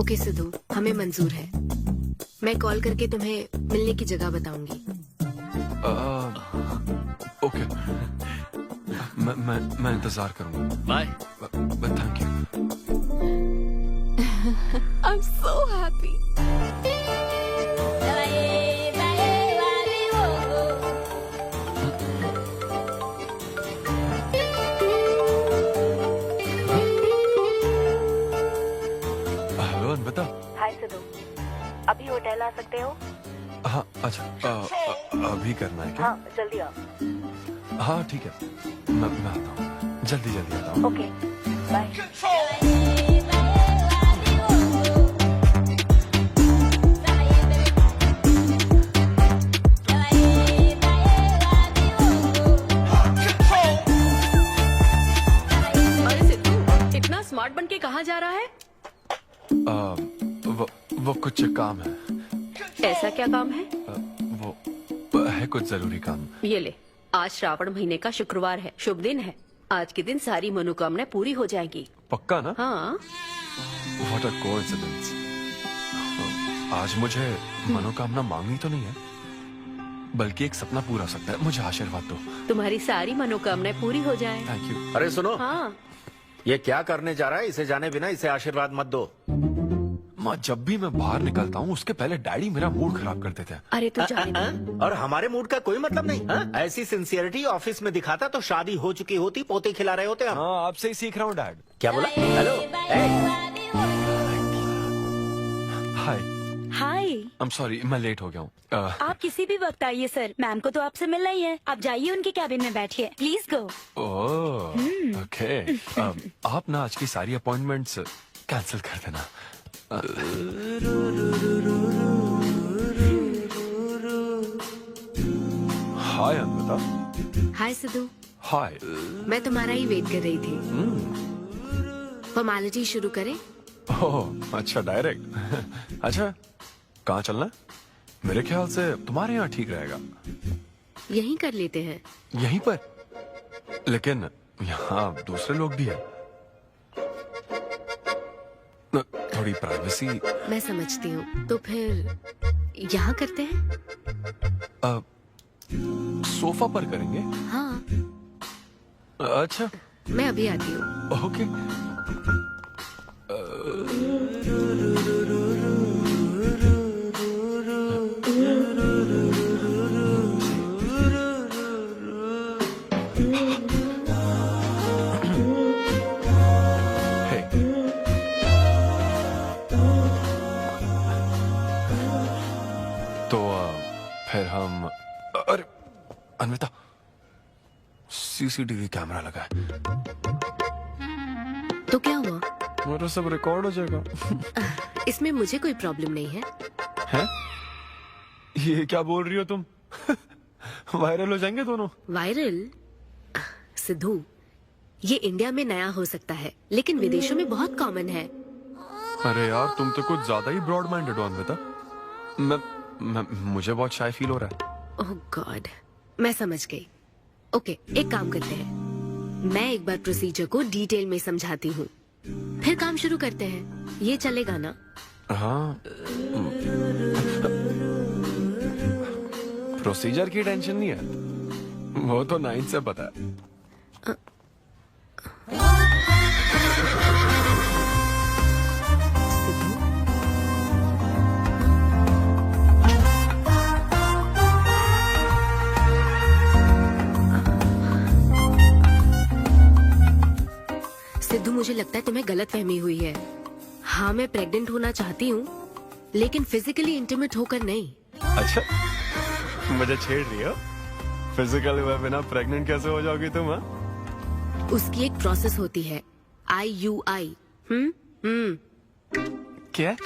S9: ओके सिद्धू, हमें मंजूर है। मैं कॉल करके तुम्हें मिलने की जगह बताऊंगी।
S16: ओके, मैं इंतजार करूंगा।
S21: Bye.
S16: Thank you.
S10: I'm so happy.
S16: Hello Anvita.
S2: Hi Siddhu, अभी होटल आ सकते हो?
S16: हाँ, अच्छा, अभी करना है क्या?
S2: हाँ, जल्दी आओ।
S16: हाँ ठीक है, मैं आता हूँ, जल्दी आता हूँ।
S2: Okay, bye.
S14: स्मार्ट बन के कहाँ जा रहा है?
S16: वो कुछ काम है।
S14: ऐसा क्या काम है?
S16: वो है कुछ जरूरी काम।
S14: ये ले, आज श्रावण महीने का शुक्रवार है, शुभ दिन है। आज के दिन सारी मनोकामनाएं पूरी हो जाएंगी।
S16: पक्का ना?
S14: हाँ।
S16: What a coincidence। आज मुझे मनोकामना मांगनी तो नहीं है, बल्कि एक सपना पूरा हो सकता है। मुझे आशीर्वाद दो।
S14: तुम्हारी सारी मनोकामनाएं पूरी हो जाएं।
S16: Thank you.
S15: अरे सुनो,
S14: हाँ।
S15: ये क्या करने जा रहा है? इसे जाने बिना इसे आशीर्वाद मत दो।
S16: माँ, जब भी मैं बाहर निकलता हूँ उसके पहले डैडी मेरा मूड खराब कर देते हैं।
S14: अरे तू जाने दे।
S15: और हमारे मूड का कोई मतलब नहीं। ऐसी सिंसियरिटी ऑफिस में दिखाता तो शादी हो चुकी होती, पोते खिला रहे होते हम।
S16: हाँ, आपसे ही सीख रहा हूँ डैड।
S15: क्या बोला? Hello.
S16: Hi.
S2: Hi.
S16: I am sorry, मैं लेट हो गया हूँ।
S2: आप किसी भी वक्त आइए सर, मैम को तो आपसे मिलना ही है। आप जाइए उनके कैबिन में बैठिए, प्लीज गो।
S16: Oh, okay. आप ना आज की सारी अपॉइंटमेंट्स कैंसिल कर देना। हाय अनविता।
S9: हाय सिद्धू।
S16: हाय।
S9: मैं तुम्हारा ही वेट कर रही थी। फॉर्मेलिटी शुरू करें?
S16: ओह, अच्छा, डायरेक्ट। अच्छा, कहाँ चलना है? मेरे ख्याल से तुम्हारे यहाँ ठीक रहेगा।
S9: यहीं कर लेते हैं।
S16: यहीं पर? लेकिन यहाँ दूसरे लोग भी हैं। थोड़ी प्राइवेसी।
S9: मैं समझती हूँ, तो फिर यहाँ करते हैं।
S16: सोफा पर करेंगे?
S9: हाँ।
S16: अच्छा,
S9: मैं अभी आती हूँ।
S16: ओके। फिर हम, अरे अनविता, सीसीटीवी कैमरा लगा है।
S9: तो क्या हुआ?
S16: मेरा सब रिकॉर्ड हो जाएगा।
S9: इसमें मुझे कोई प्रॉब्लम नहीं है।
S16: हैं? ये क्या बोल रही हो तुम? वायरल हो जाएंगे दोनों।
S9: वायरल? सिद्धू, ये इंडिया में नया हो सकता है, लेकिन विदेशों में बहुत कॉमन है।
S16: अरे यार, तुम तो कुछ ज्यादा ही ब्रॉड माइंडेड हो अनविता। मुझे बहुत शाय फील हो रहा है।
S9: ओह गॉड, मैं समझ गई। ओके, एक काम करते हैं, मैं एक बार प्रोसीजर को डिटेल में समझाती हूँ, फिर काम शुरू करते हैं। ये चलेगा ना?
S16: हाँ। प्रोसीजर की टेंशन नहीं है, वो तो 9 से पता है।
S9: सिद्धू, मुझे लगता है तुम्हें गलतफहमी हुई है। हाँ, मैं प्रेग्नेंट होना चाहती हूँ, लेकिन फिजिकली इंटीमेट होकर नहीं।
S16: अच्छा, मुझे छेड़ रही हो? फिजिकल हुए बिना प्रेग्नेंट कैसे हो जाओगी तुम? हाँ,
S9: उसकी एक प्रोसेस होती है, IUI।
S16: क्या?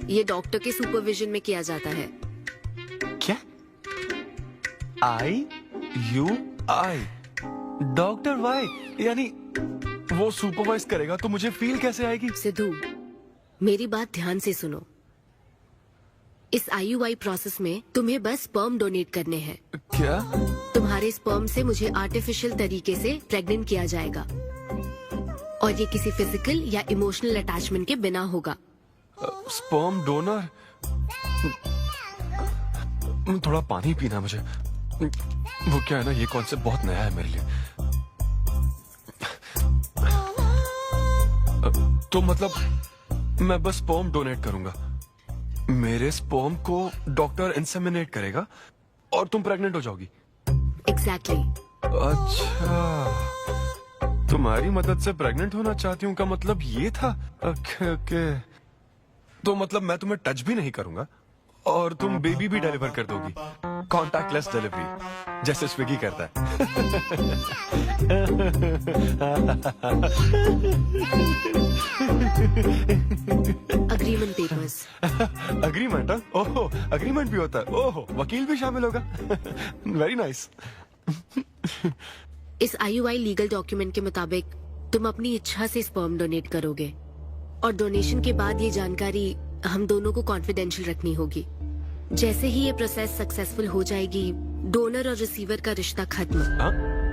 S9: ये डॉक्टर के सुपरविजन में किया जाता है।
S16: क्या? IUI? Doctor why? यानी वो सुपरवाइज करेगा तो मुझे फील कैसे आएगी?
S9: सिद्धू, मेरी बात ध्यान से सुनो। इस IUI प्रोसेस में तुम्हें बस स्पर्म डोनेट करने हैं।
S16: क्या?
S9: तुम्हारे स्पर्म से मुझे आर्टिफिशियल तरीके से प्रेग्नेंट किया जाएगा, और ये किसी फिजिकल या इमोशनल अटैचमेंट के बिना होगा।
S16: Sperm donor? थोड़ा पानी पीना मुझे। वो क्या है ना, ये कॉन्सेप्ट बहुत नया है मेरे लिए। तो मतलब मैं बस स्पर्म डोनेट करूंगा, मेरे स्पर्म को डॉक्टर इंसेमिनेट करेगा और तुम प्रेग्नेंट हो जाओगी?
S9: एग्जैक्टली।
S16: अच्छा, तुम्हारी मदद से प्रेग्नेंट होना चाहती हूँ का मतलब ये था? ओके। तो मतलब मैं तुम्हें टच भी नहीं करूंगा और तुम बेबी भी डिलीवर कर दोगी, कॉन्टैक्टलेस डिलीवरी, जैसे स्विगी करता है।
S9: Agreement papers.
S16: अग्रीमेंट? ओहो, अग्रीमेंट भी होता है? ओहो, वकील भी शामिल होगा। Very nice.
S9: इस IUI लीगल डॉक्यूमेंट के मुताबिक तुम अपनी इच्छा से स्पर्म डोनेट करोगे, और डोनेशन के बाद ये जानकारी हम दोनों को कॉन्फिडेंशियल रखनी होगी। जैसे ही ये प्रोसेस सक्सेसफुल हो जाएगी, डोनर और रिसीवर का रिश्ता खत्म।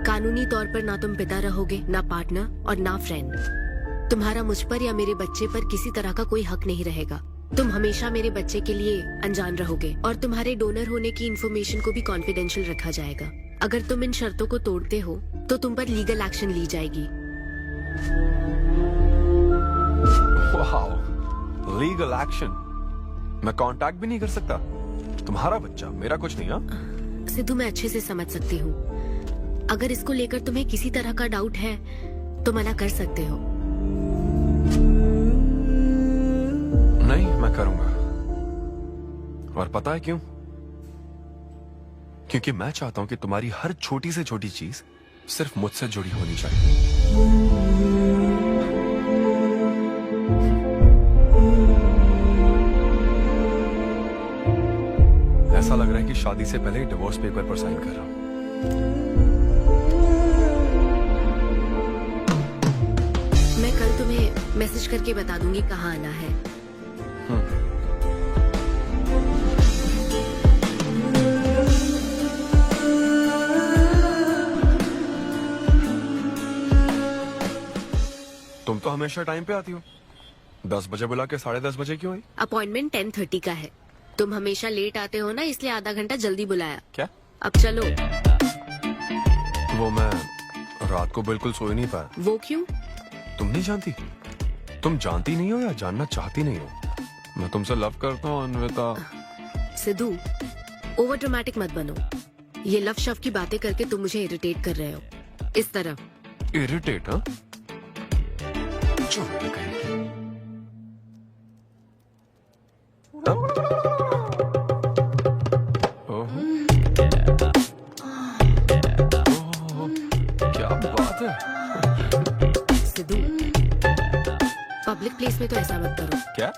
S9: कानूनी तौर पर ना तुम पिता रहोगे, ना पार्टनर और ना फ्रेंड। तुम्हारा मुझ पर या मेरे बच्चे पर किसी तरह का कोई हक नहीं रहेगा। तुम हमेशा मेरे बच्चे के लिए अनजान रहोगे, और तुम्हारे डोनर होने की इन्फॉर्मेशन को भी कॉन्फिडेंशियल रखा जाएगा। अगर तुम इन शर्तों को तोड़ते हो तो तुम पर लीगल एक्शन ली जाएगी।
S16: Legal action? मैं कांटेक्ट भी नहीं कर सकता? तुम्हारा बच्चा, मेरा कुछ नहीं। हाँ
S9: सिद्धू, मैं अच्छे से समझ सकती हूँ। अगर इसको लेकर तुम्हें किसी तरह का डाउट है तो मना कर सकते हो।
S16: नहीं, मैं करूंगा। और पता है क्यों? क्योंकि मैं चाहता हूं कि तुम्हारी हर छोटी से छोटी चीज सिर्फ मुझसे जुड़ी होनी चाहिए। ऐसा लग रहा है कि शादी से पहले डिवोर्स पेपर पर साइन कर रहा हूं।
S9: मैं कल तुम्हें मैसेज करके बता दूंगी कहाँ आना है।
S16: तुम तो हमेशा टाइम पे आती हो। 10 बजे बुला के 10:30 बजे क्यों आई?
S9: अपॉइंटमेंट 10:30 का है। तुम हमेशा लेट आते हो ना, इसलिए आधा घंटा जल्दी बुलाया।
S16: क्या?
S9: अब चलो।
S16: वो मैं रात को बिल्कुल सो ही नहीं पाया।
S9: वो क्यों?
S16: तुम नहीं जानती? तुम जानती नहीं हो या जानना चाहती नहीं हो? मैं तुमसे लव करता हूँ अन्विता।
S9: सिद्धू, ओवर ड्रामेटिक मत बनो। ये लव शव की बातें करके तुम मुझे इरिटेट कर रहे हो। इस तरफ।
S16: इरिटेट? हाँ, क्या बात है।
S9: सिद्धू, पब्लिक प्लेस में तो ऐसा मत करो।
S16: क्या?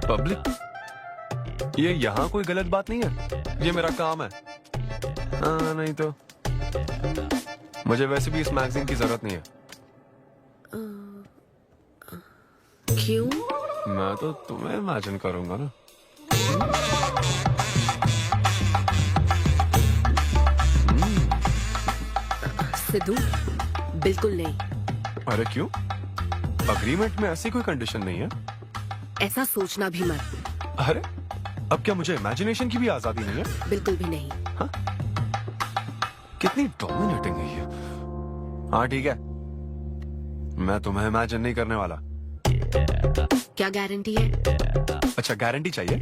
S16: पब्लिक? ये यहाँ कोई गलत बात नहीं है, ये मेरा काम है। हाँ, नहीं तो मुझे वैसे भी इस मैगजीन की जरूरत नहीं है।
S9: क्यों?
S16: मैं तो तुम्हें इमेजिन करूंगा ना।
S9: सिद्धू, बिल्कुल नहीं।
S16: अरे क्यों? अग्रीमेंट में ऐसी कोई कंडीशन नहीं है।
S9: ऐसा सोचना भी मत।
S16: अरे, अब क्या मुझे इमेजिनेशन की भी आजादी नहीं है?
S9: बिल्कुल भी नहीं।
S16: हाँ? कितनी डोमिनेटिंग है ये। हाँ ठीक है, मैं तुम्हें इमेजिन नहीं करने वाला।
S9: क्या गारंटी है?
S16: अच्छा गारंटी चाहिए?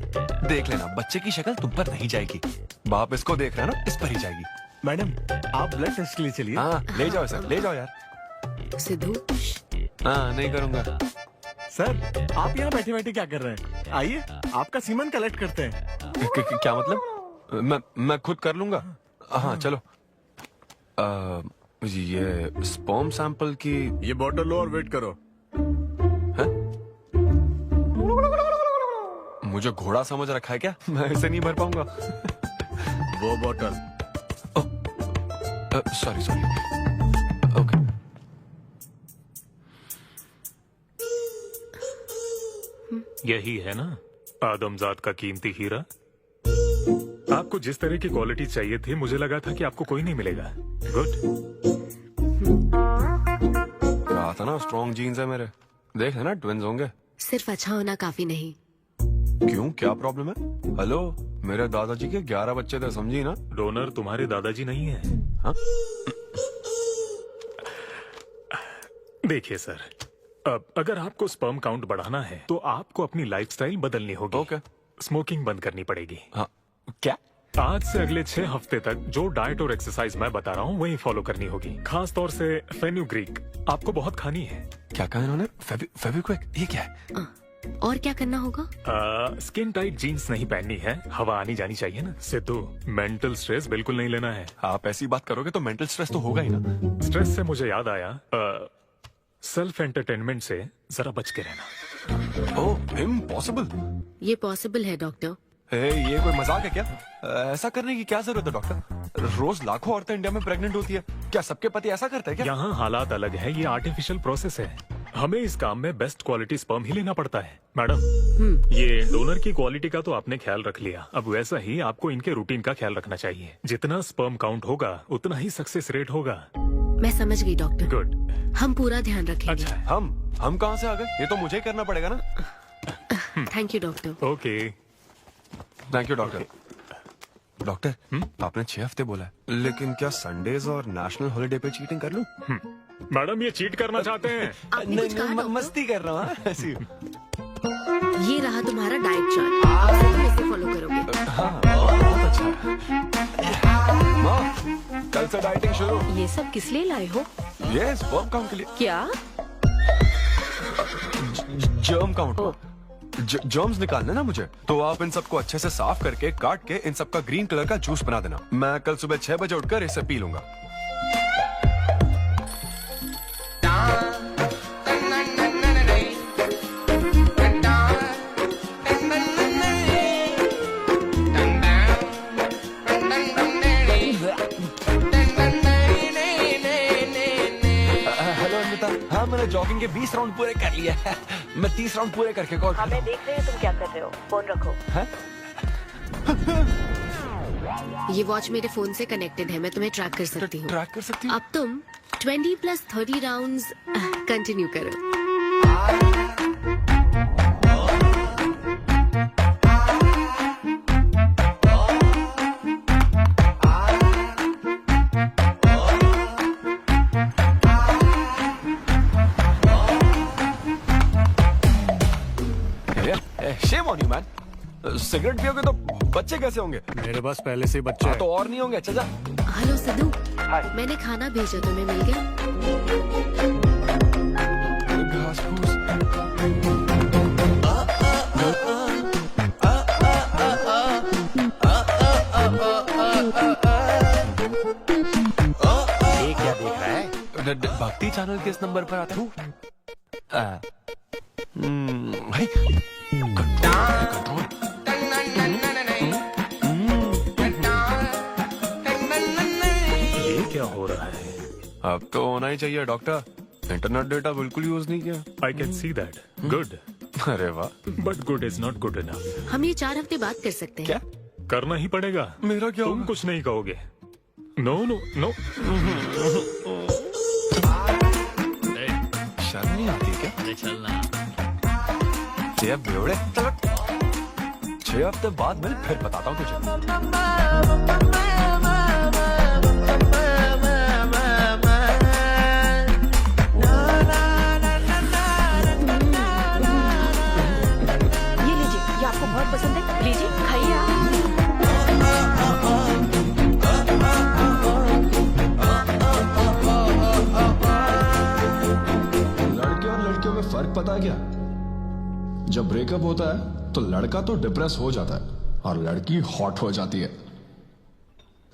S16: देख लेना, बच्चे की शक्ल तुम पर नहीं जाएगी। बाप इसको देख रहा है ना, इस पर ही जाएगी।
S12: मैडम आप ब्लड टेस्ट के लिए चलिए।
S16: हाँ ले जाओ सर, ले जाओ यार।
S9: सिद्धू
S16: हाँ नहीं करूँगा।
S12: सर आप यहाँ बैठे बैठे क्या कर रहे हैं? आइए आपका सीमन कलेक्ट करते हैं।
S16: क्या मतलब? मैं खुद कर लूंगा। हाँ चलो। ये स्पर्म सैंपल की
S8: ये बॉटल लो और वेट करो।
S16: है? मुझे घोड़ा समझ रखा है क्या? मैं इसे नहीं भर पाऊंगा।
S8: वो बॉटल।
S16: Sorry sorry. ओके।
S11: यही है ना आदमजात का कीमती हीरा? आपको जिस तरह की क्वालिटी चाहिए थी, मुझे लगा था कि आपको कोई नहीं मिलेगा। गुड।
S16: कहा था ना स्ट्रॉन्ग जीन्स है मेरे। देख है ना, ट्विंस होंगे।
S9: सिर्फ अच्छा होना काफी नहीं।
S16: क्यों, क्या प्रॉब्लम है? हेलो, मेरे दादाजी के 11 बच्चे थे, समझी ना?
S11: डोनर तुम्हारे दादाजी नहीं है।
S16: हाँ?
S11: देखिए सर, अब अगर आपको स्पर्म काउंट बढ़ाना है तो आपको अपनी लाइफस्टाइल बदलनी होगी।
S16: ओके।
S11: स्मोकिंग बंद करनी पड़ेगी।
S16: हाँ। क्या?
S11: आज से अगले 6 हफ्ते तक जो डाइट और एक्सरसाइज मैं बता रहा हूँ वही फॉलो करनी होगी। खास तौर से फेन्यूग्रीक आपको बहुत खानी है।
S16: क्या कहा इन्होंने? फेविक्विक? ये क्या है?
S9: और क्या करना होगा?
S11: स्किन टाइट जीन्स नहीं पहननी है, हवा आनी जानी चाहिए ना। सिद्धू, मेंटल स्ट्रेस बिल्कुल नहीं लेना है।
S16: आप ऐसी बात करोगे तो मेंटल स्ट्रेस तो होगा ही ना।
S11: स्ट्रेस से मुझे याद आया, सेल्फ एंटरटेनमेंट से जरा बच के रहना।
S16: ओह, इम्पॉसिबल।
S9: ये पॉसिबल है डॉक्टर।
S16: ये कोई मजाक है क्या? ऐसा करने की क्या जरूरत है डॉक्टर? रोज लाखों औरतें इंडिया में प्रेग्नेंट होती है, क्या सबके पति ऐसा करते हैं क्या?
S11: यहाँ हालात अलग है, ये आर्टिफिशियल प्रोसेस है। हमें इस काम में बेस्ट क्वालिटी स्पर्म ही लेना पड़ता है। मैडम, ये डोनर की क्वालिटी का तो आपने ख्याल रख लिया, अब वैसा ही आपको इनके रूटीन का ख्याल रखना चाहिए। जितना स्पर्म काउंट होगा उतना ही सक्सेस रेट होगा।
S9: मैं समझ गई डॉक्टर।
S11: गुड।
S9: हम पूरा ध्यान रखेंगे।
S16: अच्छा, हम कहाँ से आ गए? ये तो मुझे ही करना पड़ेगा ना।
S9: Thank you doctor.
S11: Okay.
S16: Thank you doctor. Doctor, आपने 6 हफ्ते बोला है, लेकिन क्या संडेज और नेशनल हॉलिडे पे चीटिंग कर लूं?
S11: मैडम, ये चीट करना चाहते हैं?
S16: नहीं, मस्ती कर रहा हूँ ऐसी।
S9: ये रहा तुम्हारा डाइट चार्ट, आप सब इसे फॉलो करोगे।
S16: हाँ, बहुत अच्छा। माँ, कल से डाइटिंग शुरू।
S7: ये सब किस लिए लाए हो?
S16: ये स्पर्म काउंट के लिए।
S7: क्या?
S16: Germ count. जर्म्स निकालने ना मुझे, तो आप इन सबको अच्छे से साफ करके काट के इन सबका ग्रीन कलर का जूस बना देना। मैं कल सुबह 6 बजे उठकर इसे पी लूंगा। हेलो अनिता, हाँ मैंने जॉगिंग के 20 राउंड पूरे कर लिए। मैं 30 राउंड पूरे करके कॉल।
S7: हमें देख रहे हैं तुम क्या कर रहे हो, फोन रखो।
S9: ये वॉच मेरे फोन से कनेक्टेड है, मैं तुम्हें ट्रैक कर सकती हूँ।
S16: ट्रैक कर सकती हूँ?
S9: अब तुम 20+30 राउंड्स कंटिन्यू करो।
S16: Shame on you, man. Cigarette पियोगे तो बच्चे कैसे होंगे?
S19: मेरे पास पहले से ही बच्चे हैं।
S16: तो और नहीं होंगे? अच्छा जा।
S9: हेलो सिद्धू, मैंने खाना भेजा, तुम्हें मिल गया?
S16: घास फूस।
S17: ये क्या देख रहा है?
S16: भक्ति चैनल के इस नंबर पर आता हूँ। भाई कंट्रोल।
S11: ये क्या हो रहा है?
S16: अब तो होना ही चाहिए डॉक्टर, इंटरनेट डेटा बिल्कुल यूज नहीं किया।
S11: I can see that. Good.
S16: अरे वाह,
S11: but good is not good enough.
S9: हम ये 4 हफ्ते बाद कर सकते हैं।
S16: क्या
S11: करना ही पड़ेगा?
S16: मेरा क्या?
S11: तुम कुछ नहीं कहोगे। No no no.
S16: शर्म नहीं आती क्या?
S21: अरे चलना।
S16: ये बेवड़े, 6 हफ्ते बाद मैं फिर बताता हूँ तुझे।
S13: पता है क्या, जब ब्रेकअप होता है तो लड़का तो डिप्रेस हो जाता है और लड़की हॉट हो जाती है।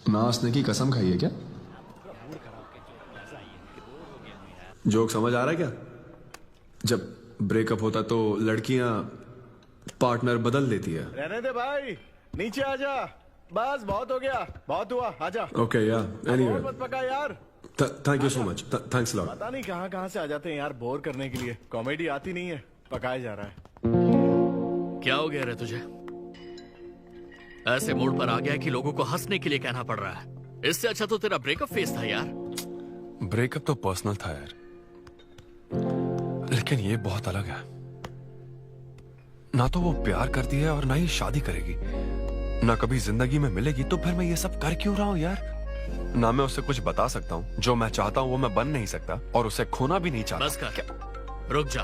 S13: ना हंसने की कसम खाई है क्या?
S1: जोक समझ आ रहा है क्या? जब ब्रेकअप होता तो लड़कियां पार्टनर बदल देती है।
S12: रहने दे भाई, नीचे आजा, बस बहुत हो गया, बहुत हुआ, आजा।
S1: ओके या एनीवे,
S12: और मत पका यार।
S1: Thank you so much, thanks lot.
S12: पता नहीं कहाँ से आ जाते हैं यार बोर करने के लिए, कॉमेडी आती नहीं है, पकाया जा रहा है।
S21: क्या हो गया रे तुझे? ऐसे मूड पर आ गया कि लोगों को हंसने के लिए कहना पड़ रहा है। इससे अच्छा तो तेरा ब्रेकअप फेस था यार।
S16: ब्रेकअप तो पर्सनल था यार, लेकिन ये बहुत अलग है। ना तो वो प्यार करती है और ना ही शादी करेगी, ना कभी जिंदगी में मिलेगी, तो फिर मैं ये सब कर क्यों रहा हूं यार? ना मैं उसे कुछ बता सकता हूं, जो मैं चाहता हूं वो मैं बन नहीं सकता, और उसे खोना भी नहीं चाहता।
S21: बस कर, रुक जा।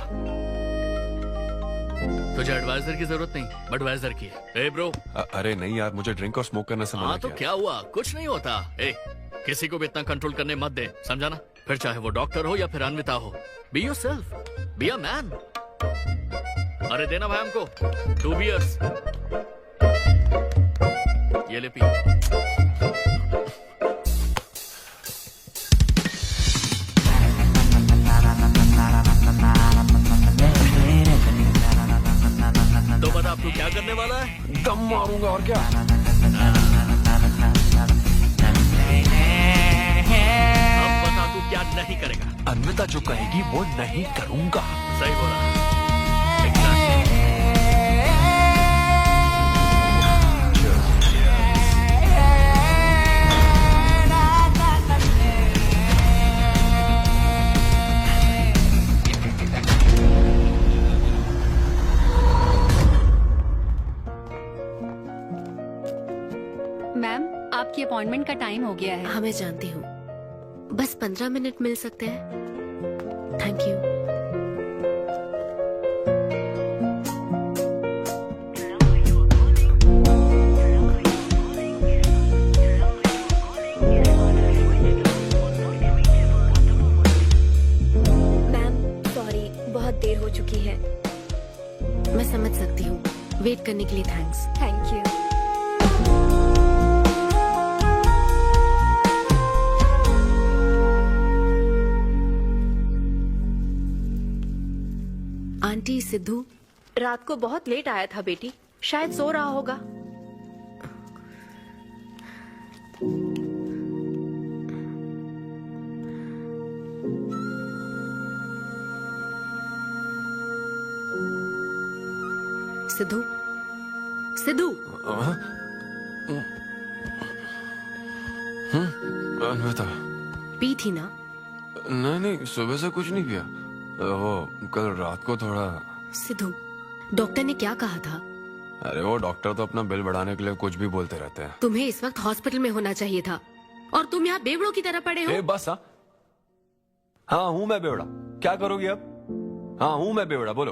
S21: तुझे एडवाइजर की जरूरत नहीं, बडवाइजर की है। ए ब्रो।
S16: अरे नहीं यार, मुझे ड्रिंक और स्मोक करने से मना
S21: हाँ तो
S16: किया।
S21: क्या हुआ, कुछ नहीं होता। ए, किसी को भी इतना कंट्रोल करने मत दे, समझा ना? फिर चाहे वो डॉक्टर हो या फिर अन्विता हो, be yourself, be a man. अरे देना भाई हमको 2 बियर्स, ये ले पी। तो बता अब तू क्या करने वाला है?
S16: दम मारूंगा और क्या।
S21: अब बता तू क्या नहीं करेगा?
S16: अन्विता जो कहेगी वो नहीं करूंगा।
S21: सही बोला।
S18: मैम, आपकी अपॉइंटमेंट का टाइम हो गया है।
S9: हाँ मैं जानती हूँ, बस 15 मिनट मिल सकते हैं? Thank you.
S4: मैम सॉरी, बहुत देर हो चुकी है।
S9: मैं समझ सकती हूँ, वेट करने के लिए thanks.
S4: Thank you.
S9: Aunty, Sidhu
S7: रात को बहुत लेट आया था बेटी, शायद सो रहा होगा।
S9: सिद्धू, सिद्धू।
S16: अन्विता।
S9: पी थी ना?
S16: नहीं, सुबह से कुछ नहीं पिया। वो कल रात को थोड़ा।
S9: सिद्धू, डॉक्टर ने क्या कहा था?
S16: अरे वो डॉक्टर तो अपना बिल बढ़ाने के लिए कुछ भी बोलते रहते हैं।
S9: तुम्हें इस वक्त हॉस्पिटल में होना चाहिए था, और तुम यहाँ बेवड़ों की तरह पड़े हो।
S16: बस हाँ हूँ मैं बेवड़ा, क्या करोगी अब? हाँ हूँ मैं बेवड़ा, बोलो।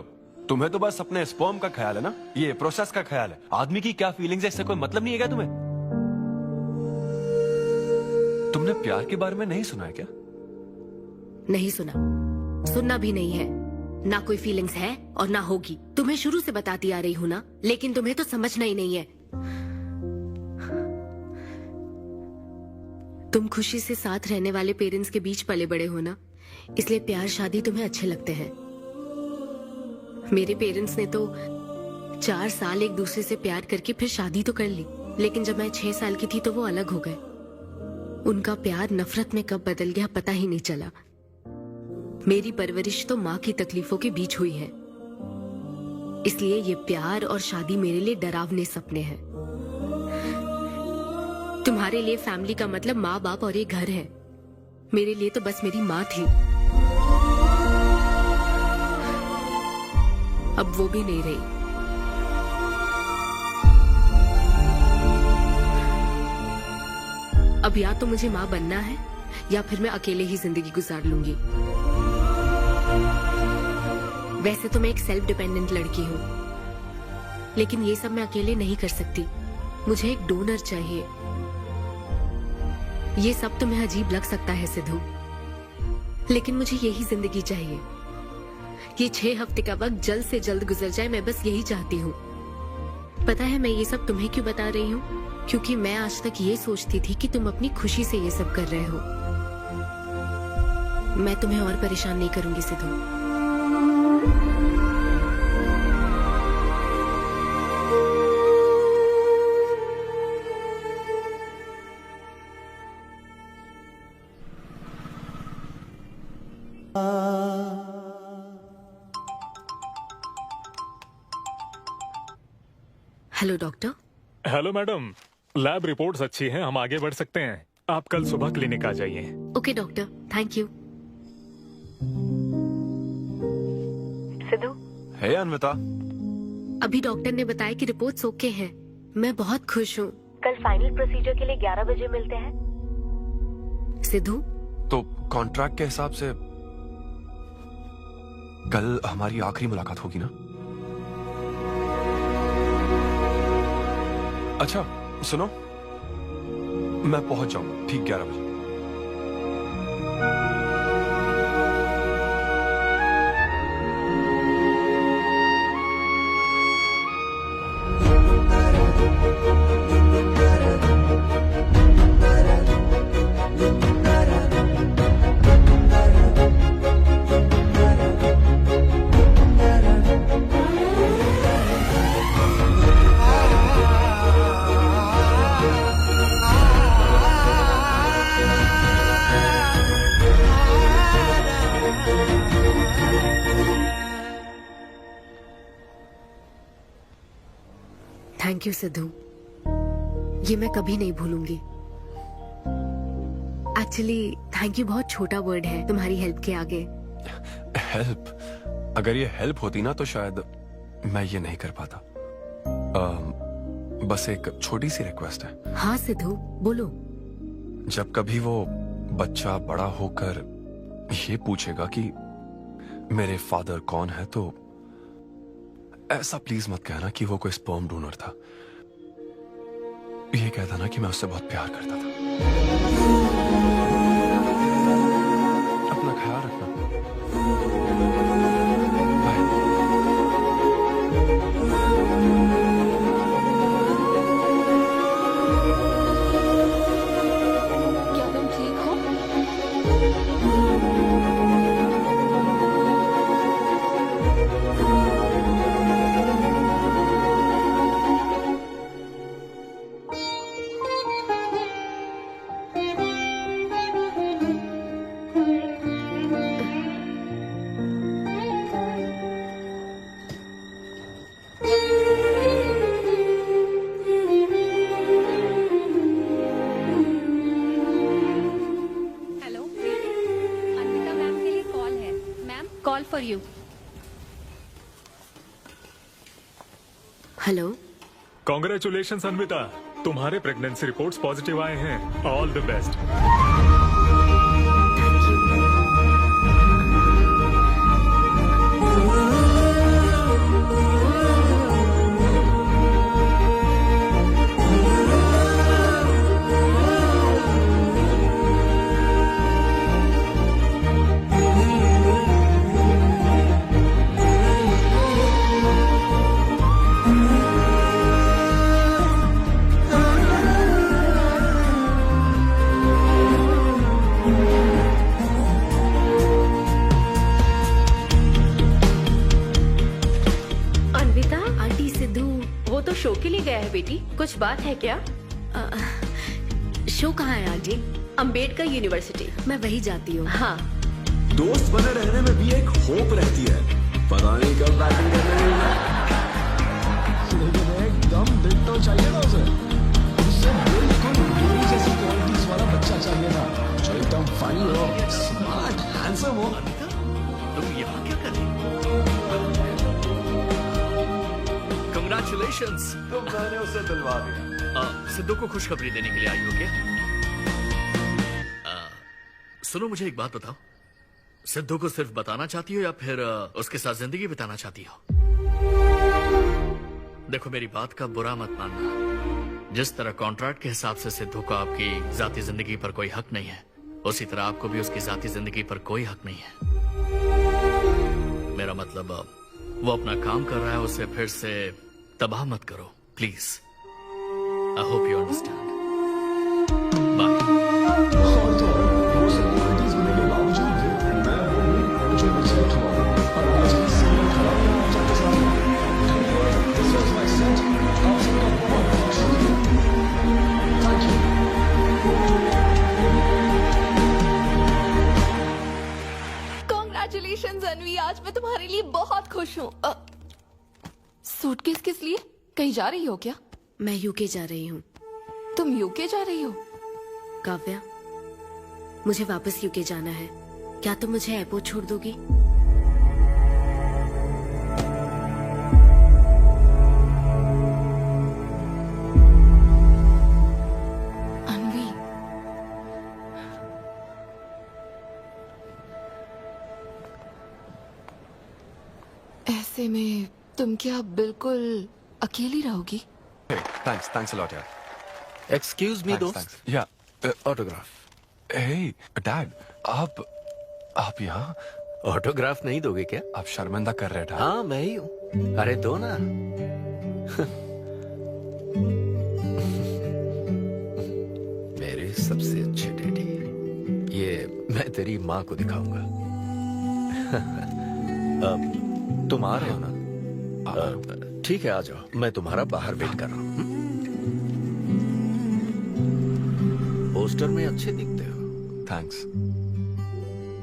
S16: तुम्हें तो बस अपने स्पर्म का ख्याल है ना, ये प्रोसेस का ख्याल है। आदमी की क्या फीलिंग्स है इससे कोई मतलब नहीं है क्या तुम्हें? तुमने प्यार के बारे में नहीं सुना है क्या?
S9: नहीं सुना, सुनना भी नहीं है। ना कोई फीलिंग्स है और ना होगी। तुम्हें शुरू से बताती आ रही हूँ ना, लेकिन तुम्हें तो समझना ही नहीं है। तुम खुशी से साथ रहने वाले पेरेंट्स के बीच पले बड़े हो ना, इसलिए प्यार शादी तुम्हें अच्छे लगते हैं। मेरे पेरेंट्स ने तो 4 साल एक दूसरे से प्यार करके फिर शादी तो कर ली, लेकिन जब मैं 6 साल की थी तो वो अलग हो गए। उनका प्यार नफरत में कब बदल गया पता ही नहीं चला। मेरी परवरिश तो माँ की तकलीफों के बीच हुई है, इसलिए ये प्यार और शादी मेरे लिए डरावने सपने हैं। तुम्हारे लिए फैमिली का मतलब माँ बाप और ये घर है, मेरे लिए तो बस मेरी माँ थी। अब वो भी नहीं रही। अब या तो मुझे माँ बनना है या फिर मैं अकेले ही जिंदगी गुजार लूंगी। वैसे तो मैं एक सेल्फ डिपेंडेंट लड़की हूँ, लेकिन ये सब मैं अकेले नहीं कर सकती। मुझे एक डोनर चाहिए। ये सब तुम्हें अजीब लग सकता है सिद्धू, लेकिन मुझे यही जिंदगी चाहिए। ये 6 हफ्ते का वक्त जल्द से जल्द गुजर जाए, मैं बस यही चाहती हूँ। पता है मैं ये सब तुम्हें क्यों बता रही हूँ? क्योंकि मैं आज तक ये सोचती थी कि तुम अपनी खुशी से ये सब कर रहे हो। मैं तुम्हें और परेशान नहीं करूंगी Sidhu. Hello doctor.
S11: Hello madam, lab reports अच्छी हैं, हम आगे बढ़ सकते हैं। आप कल सुबह क्लिनिक आ जाइए।
S9: Okay doctor, thank you. Siddhu.
S16: Hey Anvita.
S9: अभी डॉक्टर ने बताया कि रिपोर्ट्स ओके हैं। मैं बहुत खुश हूँ।
S2: कल फाइनल प्रोसीजर के लिए 11 बजे मिलते हैं।
S9: सिद्धू।
S16: तो कॉन्ट्रैक्ट के हिसाब से कल हमारी आखिरी मुलाकात होगी ना? अच्छा सुनो, मैं पहुंच जाऊंगा ठीक 11 बजे।
S9: थैंक यू सिद्धू, ये मैं कभी नहीं भूलूंगी। एक्चुअली थैंक यू बहुत छोटा वर्ड है तुम्हारी हेल्प के आगे।
S16: हेल्प? अगर ये हेल्प होती ना तो शायद मैं ये नहीं कर पाता। बस एक छोटी सी रिक्वेस्ट है।
S9: हाँ सिद्धू बोलो।
S16: जब कभी वो बच्चा बड़ा होकर ये पूछेगा कि मेरे फादर कौन है, तो ऐसा प्लीज मत कहना कि वो कोई स्पर्म डोनर था। ये कहता ना कि मैं उससे बहुत प्यार करता था। अपना ख्याल रखना।
S10: क्या तुम ठीक हो?
S18: Call for you.
S9: Hello.
S11: Congratulations Anvita, तुम्हारे प्रेगनेंसी रिपोर्ट्स पॉजिटिव आए हैं। All the best.
S14: शो के लिए गया है बेटी, कुछ बात है क्या?
S9: शो कहाँ है आंटी?
S14: अंबेडकर यूनिवर्सिटी।
S9: मैं वही जाती हूँ।
S14: हाँ।
S1: दोस्त बने रहने में भी एक होप रहती है, पता नहीं कब बैटिंग करने मिलना।
S13: लेकिन एकदम दिल तो चाहिए ना उसे। उससे बिल्कुल मेरी जैसी क्वालिटीज वाला बच्चा चाहिए था, जो एकदम फनी हो, स्मार्ट, हैंडसम हो।
S21: तुम यहाँ क्या कर रही हो? Congratulations!
S16: तो मैंने उसे दिलवा दिया।
S21: सिद्धू को खुशखबरी देने के लिए आई हो क्या? सुनो मुझे एक बात बताओ, सिद्धू को सिर्फ बताना चाहती हो या फिर उसके साथ जिंदगी बिताना चाहती हो? देखो मेरी बात का बुरा मत मानना। जिस तरह कॉन्ट्रैक्ट के हिसाब से सिद्धू को आपकी जाती जिंदगी पर कोई हक नहीं है, उसी तरह आपको भी उसकी जाती जिंदगी पर कोई हक नहीं है। मेरा मतलब वो अपना काम कर रहा है, उसे फिर से तबाह मत करो please. I hope you understand.
S10: Congratulations अनवी, आज मैं तुम्हारे लिए बहुत खुश हूँ। सूटकेस किस लिए? कहीं जा रही हो क्या?
S9: मैं यूके जा रही हूँ।
S10: तुम यूके जा रही हो?
S9: काव्या, मुझे वापस यूके जाना है। क्या तुम मुझे एयरपोर्ट छोड़ दोगी?
S10: अनवी, ऐसे में तुम क्या बिल्कुल अकेली रहोगी?
S16: थैंक्स अ लॉट यार।
S15: एक्सक्यूज मी दोस्त।
S16: या
S15: ऑटोग्राफ।
S16: हे डैड, आप यहाँ?
S15: ऑटोग्राफ नहीं दोगे क्या?
S16: आप शर्मिंदा कर रहे थे।
S15: हाँ मैं ही हूँ। अरे दो ना। मेरे सबसे अच्छे डैडी, ये मैं तेरी माँ को दिखाऊंगा। तुम आ रहे हो ना? ठीक है, आ जाओ। मैं तुम्हारा बाहर वेट कर रहा हूँ। पोस्टर में अच्छे दिखते हो।
S16: थैंक्स।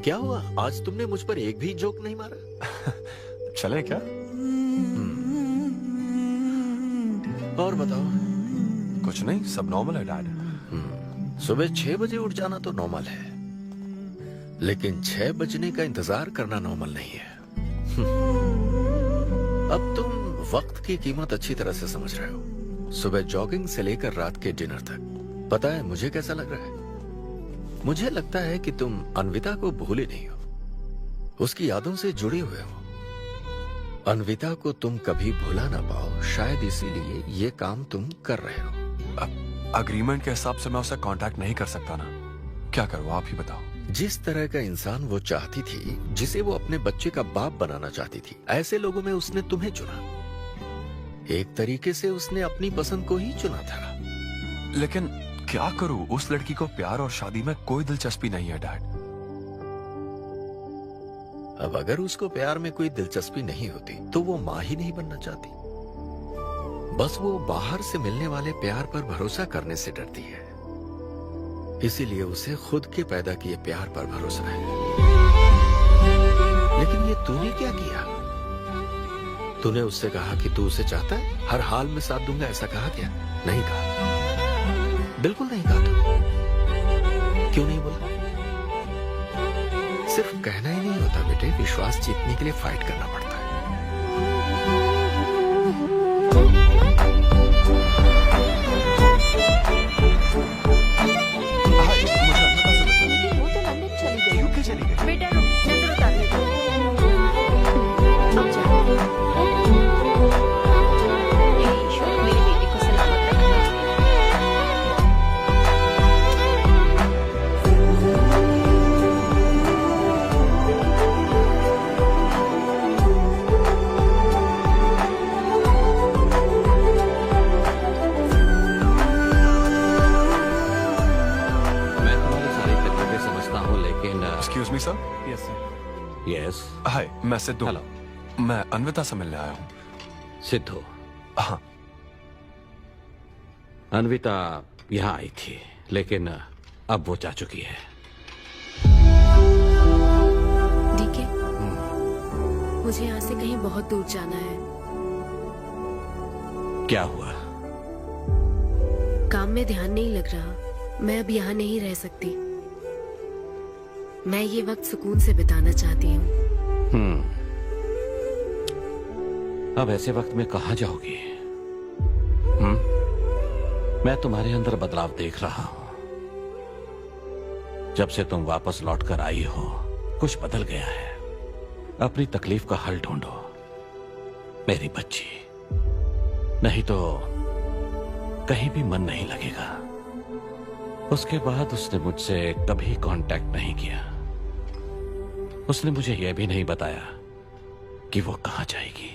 S15: क्या हुआ, आज तुमने मुझ पर एक भी जोक नहीं मारा?
S16: चले क्या?
S15: और बताओ।
S16: कुछ नहीं, सब नॉर्मल है डैड।
S15: सुबह 6 बजे उठ जाना तो नॉर्मल है, लेकिन 6 बजने का इंतजार करना नॉर्मल नहीं है। अब तुम वक्त की कीमत अच्छी तरह से समझ रहे हो। सुबह जॉगिंग से लेकर रात के डिनर तक। पता है मुझे कैसा लग रहा है? मुझे लगता है कि तुम अन्विता को भूले नहीं हो, उसकी यादों से जुड़े हुए हो। अन्विता को तुम कभी भुला ना पाओ, शायद इसीलिए ये काम तुम कर रहे हो।
S16: अग्रीमेंट के हिसाब से मैं उसे कांटेक्ट नहीं कर सकता ना। क्या करूँ आप ही बताओ।
S15: जिस तरह का इंसान वो चाहती थी, जिसे वो अपने बच्चे का बाप बनाना चाहती थी, ऐसे लोगों में उसने तुम्हें चुना। एक तरीके से उसने अपनी पसंद को ही चुना था।
S16: लेकिन क्या करूं, उस लड़की को प्यार और शादी में कोई दिलचस्पी नहीं है डैड।
S15: अब अगर उसको प्यार में कोई दिलचस्पी नहीं होती तो वो माँ ही नहीं बनना चाहती। बस वो बाहर से मिलने वाले प्यार पर भरोसा करने से डरती है, इसीलिए उसे खुद के पैदा किए प्यार पर भरोसा है। लेकिन ये तूने क्या किया? तूने उससे कहा कि तू उसे चाहता है, हर हाल में साथ दूंगा, ऐसा कहा क्या? नहीं कहा, बिल्कुल नहीं कहा। तू क्यों नहीं बोला? सिर्फ कहना ही नहीं होता बेटे, विश्वास जीतने के लिए फाइट करना पड़ता है।
S10: लेकिन वो तो लंदन चली गई।
S16: यूके चली गई?
S14: बेटा रुक, चंद्र उतारने दो।
S9: ईश्वर मेरी बेटी को सलामत रखना।
S15: मैं तुम्हारी सारी तकलीफें समझता हूँ, लेकिन
S16: excuse me sir.
S12: Yes sir.
S15: Yes.
S16: Hi, मैं सिद्धू।
S15: हेलो।
S16: मैं अन्विता से मिलने आया हूँ।
S15: सिद्धू?
S16: हाँ।
S15: अन्विता यहाँ आई थी, लेकिन अब वो जा चुकी है।
S9: डीके, मुझे यहाँ से कहीं बहुत दूर जाना है।
S15: क्या हुआ?
S9: काम में ध्यान नहीं लग रहा। मैं अब यहाँ नहीं रह सकती। मैं ये वक्त सुकून से बिताना चाहती हूँ।
S15: अब ऐसे वक्त में कहाँ जाओगी? मैं तुम्हारे अंदर बदलाव देख रहा हूँ। जब से तुम वापस लौट कर आई हो, कुछ बदल गया है। अपनी तकलीफ का हल ढूंढो मेरी बच्ची, नहीं तो कहीं भी मन नहीं लगेगा। उसके बाद उसने मुझसे कभी कांटेक्ट नहीं किया। उसने मुझे यह भी नहीं बताया
S16: कि वो कहाँ जाएगी।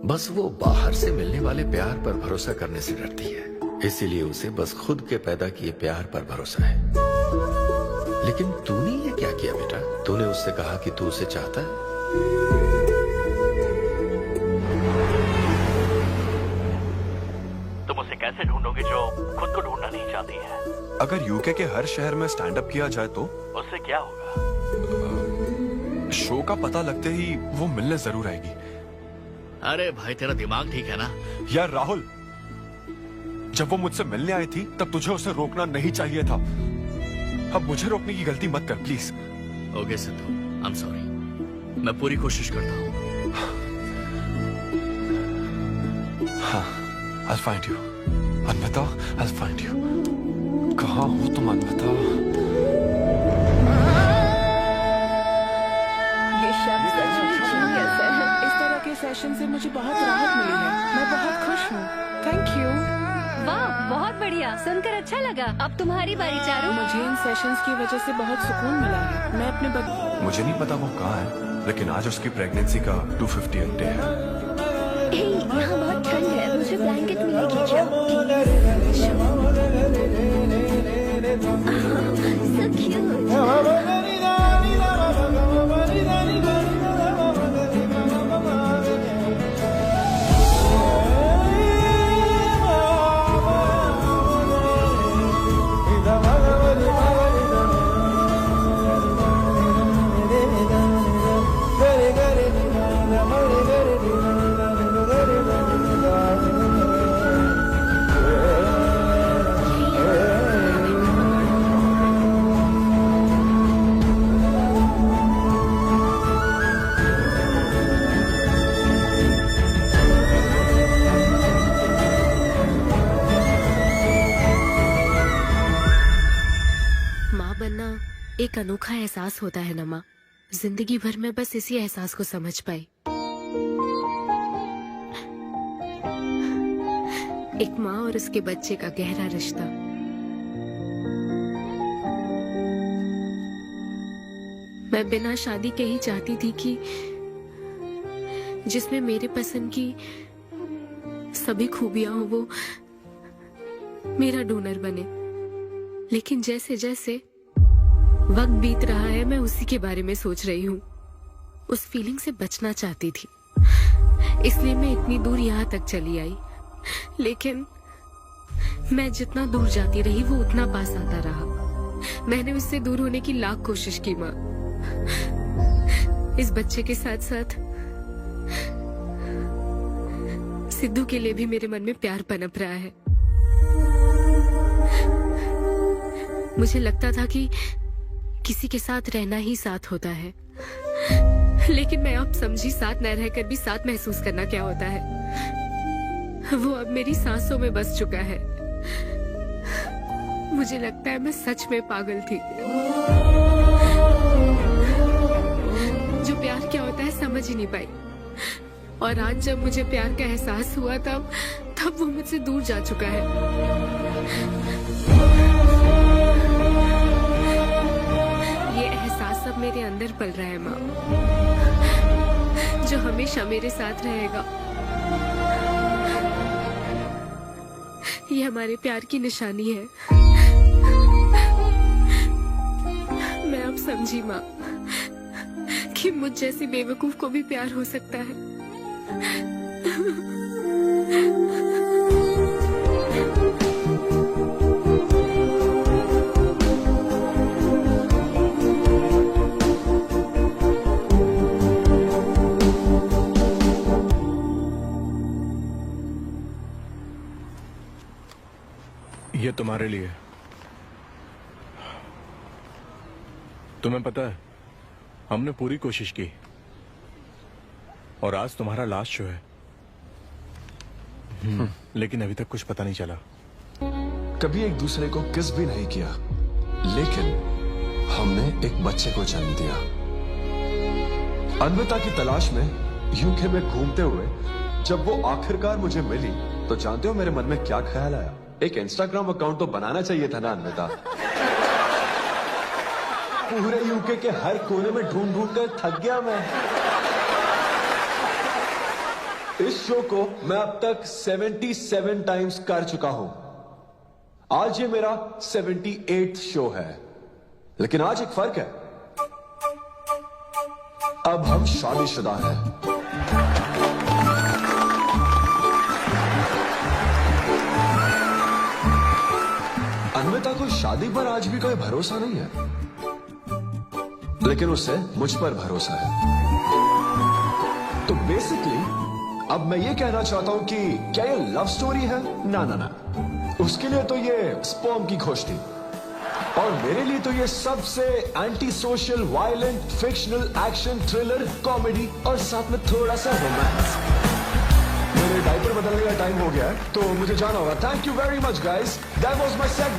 S15: बस वो बाहर से मिलने वाले प्यार पर भरोसा करने से डरती है, इसीलिए उसे बस खुद के पैदा किए प्यार पर भरोसा है। लेकिन तूने ये क्या किया बेटा? तूने उससे कहा कि तू उसे चाहता है?
S17: तुम उसे कैसे ढूंढोगे जो खुद को ढूंढना नहीं चाहती है?
S16: अगर यूके के हर शहर में स्टैंड अप किया जाए तो
S17: उससे क्या होगा?
S16: शो का पता लगते ही वो मिलने जरूर आएगी।
S21: अरे भाई तेरा दिमाग ठीक है ना?
S16: यार राहुल, जब वो मुझसे मिलने आई थी तब तुझे उसे रोकना नहीं चाहिए था। अब मुझे रोकने की गलती मत कर please.
S21: Okay Sidhu, I am sorry. मैं पूरी कोशिश करता हूँ।
S16: हाँ, I'll find you. Anvita, I'll find you. कहाँ हो तुम अन्विता?
S7: ये शब्द सच में genius है। इस तरह के सेशन से मुझे बहुत राहत मिली है। मैं बहुत खुश हूँ। Thank you.
S18: वाह, बहुत बढ़िया, सुनकर अच्छा लगा। अब तुम्हारी बारी चारू।
S7: मुझे इन सेशंस की वजह से बहुत सुकून मिला है। मैं अपने
S16: मुझे नहीं पता वो कहाँ है, लेकिन आज उसकी प्रेगनेंसी का 250th डे है।
S4: यहाँ बहुत ठंड है, मुझे ब्लैंकेट मिलेगी क्या? So cute.
S9: एक अनोखा एहसास होता है ना माँ। जिंदगी भर में बस इसी एहसास को समझ पाई। एक माँ और उसके बच्चे का गहरा रिश्ता। मैं बिना शादी के ही चाहती थी कि जिसमें मेरे पसंद की सभी खूबियां हो वो मेरा डोनर बने। लेकिन जैसे जैसे वक्त बीत रहा है मैं उसी के बारे में सोच रही हूँ। उस फीलिंग से बचना चाहती थी, इसलिए मैं इतनी दूर यहाँ तक चली आई। लेकिन मैं जितना दूर जाती रही वो उतना पास आता रहा। मैंने उससे दूर होने की लाख कोशिश की माँ। इस बच्चे के साथ साथ सिद्धू के लिए भी मेरे मन में प्यार पनप रहा है। मुझे लगता था कि किसी के साथ रहना ही साथ होता है, लेकिन मैं अब समझी साथ न रहकर भी साथ महसूस करना क्या होता है। वो अब मेरी सांसों में बस चुका है। मुझे लगता है मैं सच में पागल थी। जो प्यार क्या होता है समझ ही नहीं पाई। और आज जब मुझे प्यार का एहसास हुआ तब वो मुझसे दूर जा चुका है। ये एहसास अब मेरे अंदर पल रहा है माँ, जो हमेशा मेरे साथ रहेगा। ये हमारे प्यार की निशानी है। मैं अब समझी माँ कि मुझ जैसी बेवकूफ को भी प्यार हो सकता है।
S11: ये तुम्हारे लिए। तुम्हें पता है हमने पूरी कोशिश की और आज तुम्हारा लास्ट शो है। लेकिन अभी तक कुछ पता नहीं चला।
S13: कभी एक दूसरे को किस भी नहीं किया, लेकिन हमने एक बच्चे को जन्म दिया। अन्विता की तलाश में यूके में घूमते हुए जब वो आखिरकार मुझे मिली तो जानते हो मेरे मन में क्या ख्याल आया? एक इंस्टाग्राम अकाउंट तो बनाना चाहिए था ना अन्विता। पूरे यूके के हर कोने में ढूंढ ढूंढ कर थक गया मैं। इस शो को मैं अब तक 77 टाइम्स कर चुका हूं। आज ये मेरा 78th शो है, लेकिन आज एक फर्क है, अब हम शादीशुदा हैं। अन्विता को शादी पर आज भी कोई भरोसा नहीं है, लेकिन उसे मुझ पर भरोसा है। तो बेसिकली अब मैं ये कहना चाहता हूं कि क्या ये लव स्टोरी है? ना ना ना, उसके लिए तो ये स्पर्म की खोज थी, और मेरे लिए तो ये सबसे anti social, violent, fictional, action, thriller, comedy और साथ में थोड़ा सा रोमांस। मेरे डायपर बदलने का टाइम हो गया है, तो मुझे जाना होगा। Thank you very much guys, that was my set.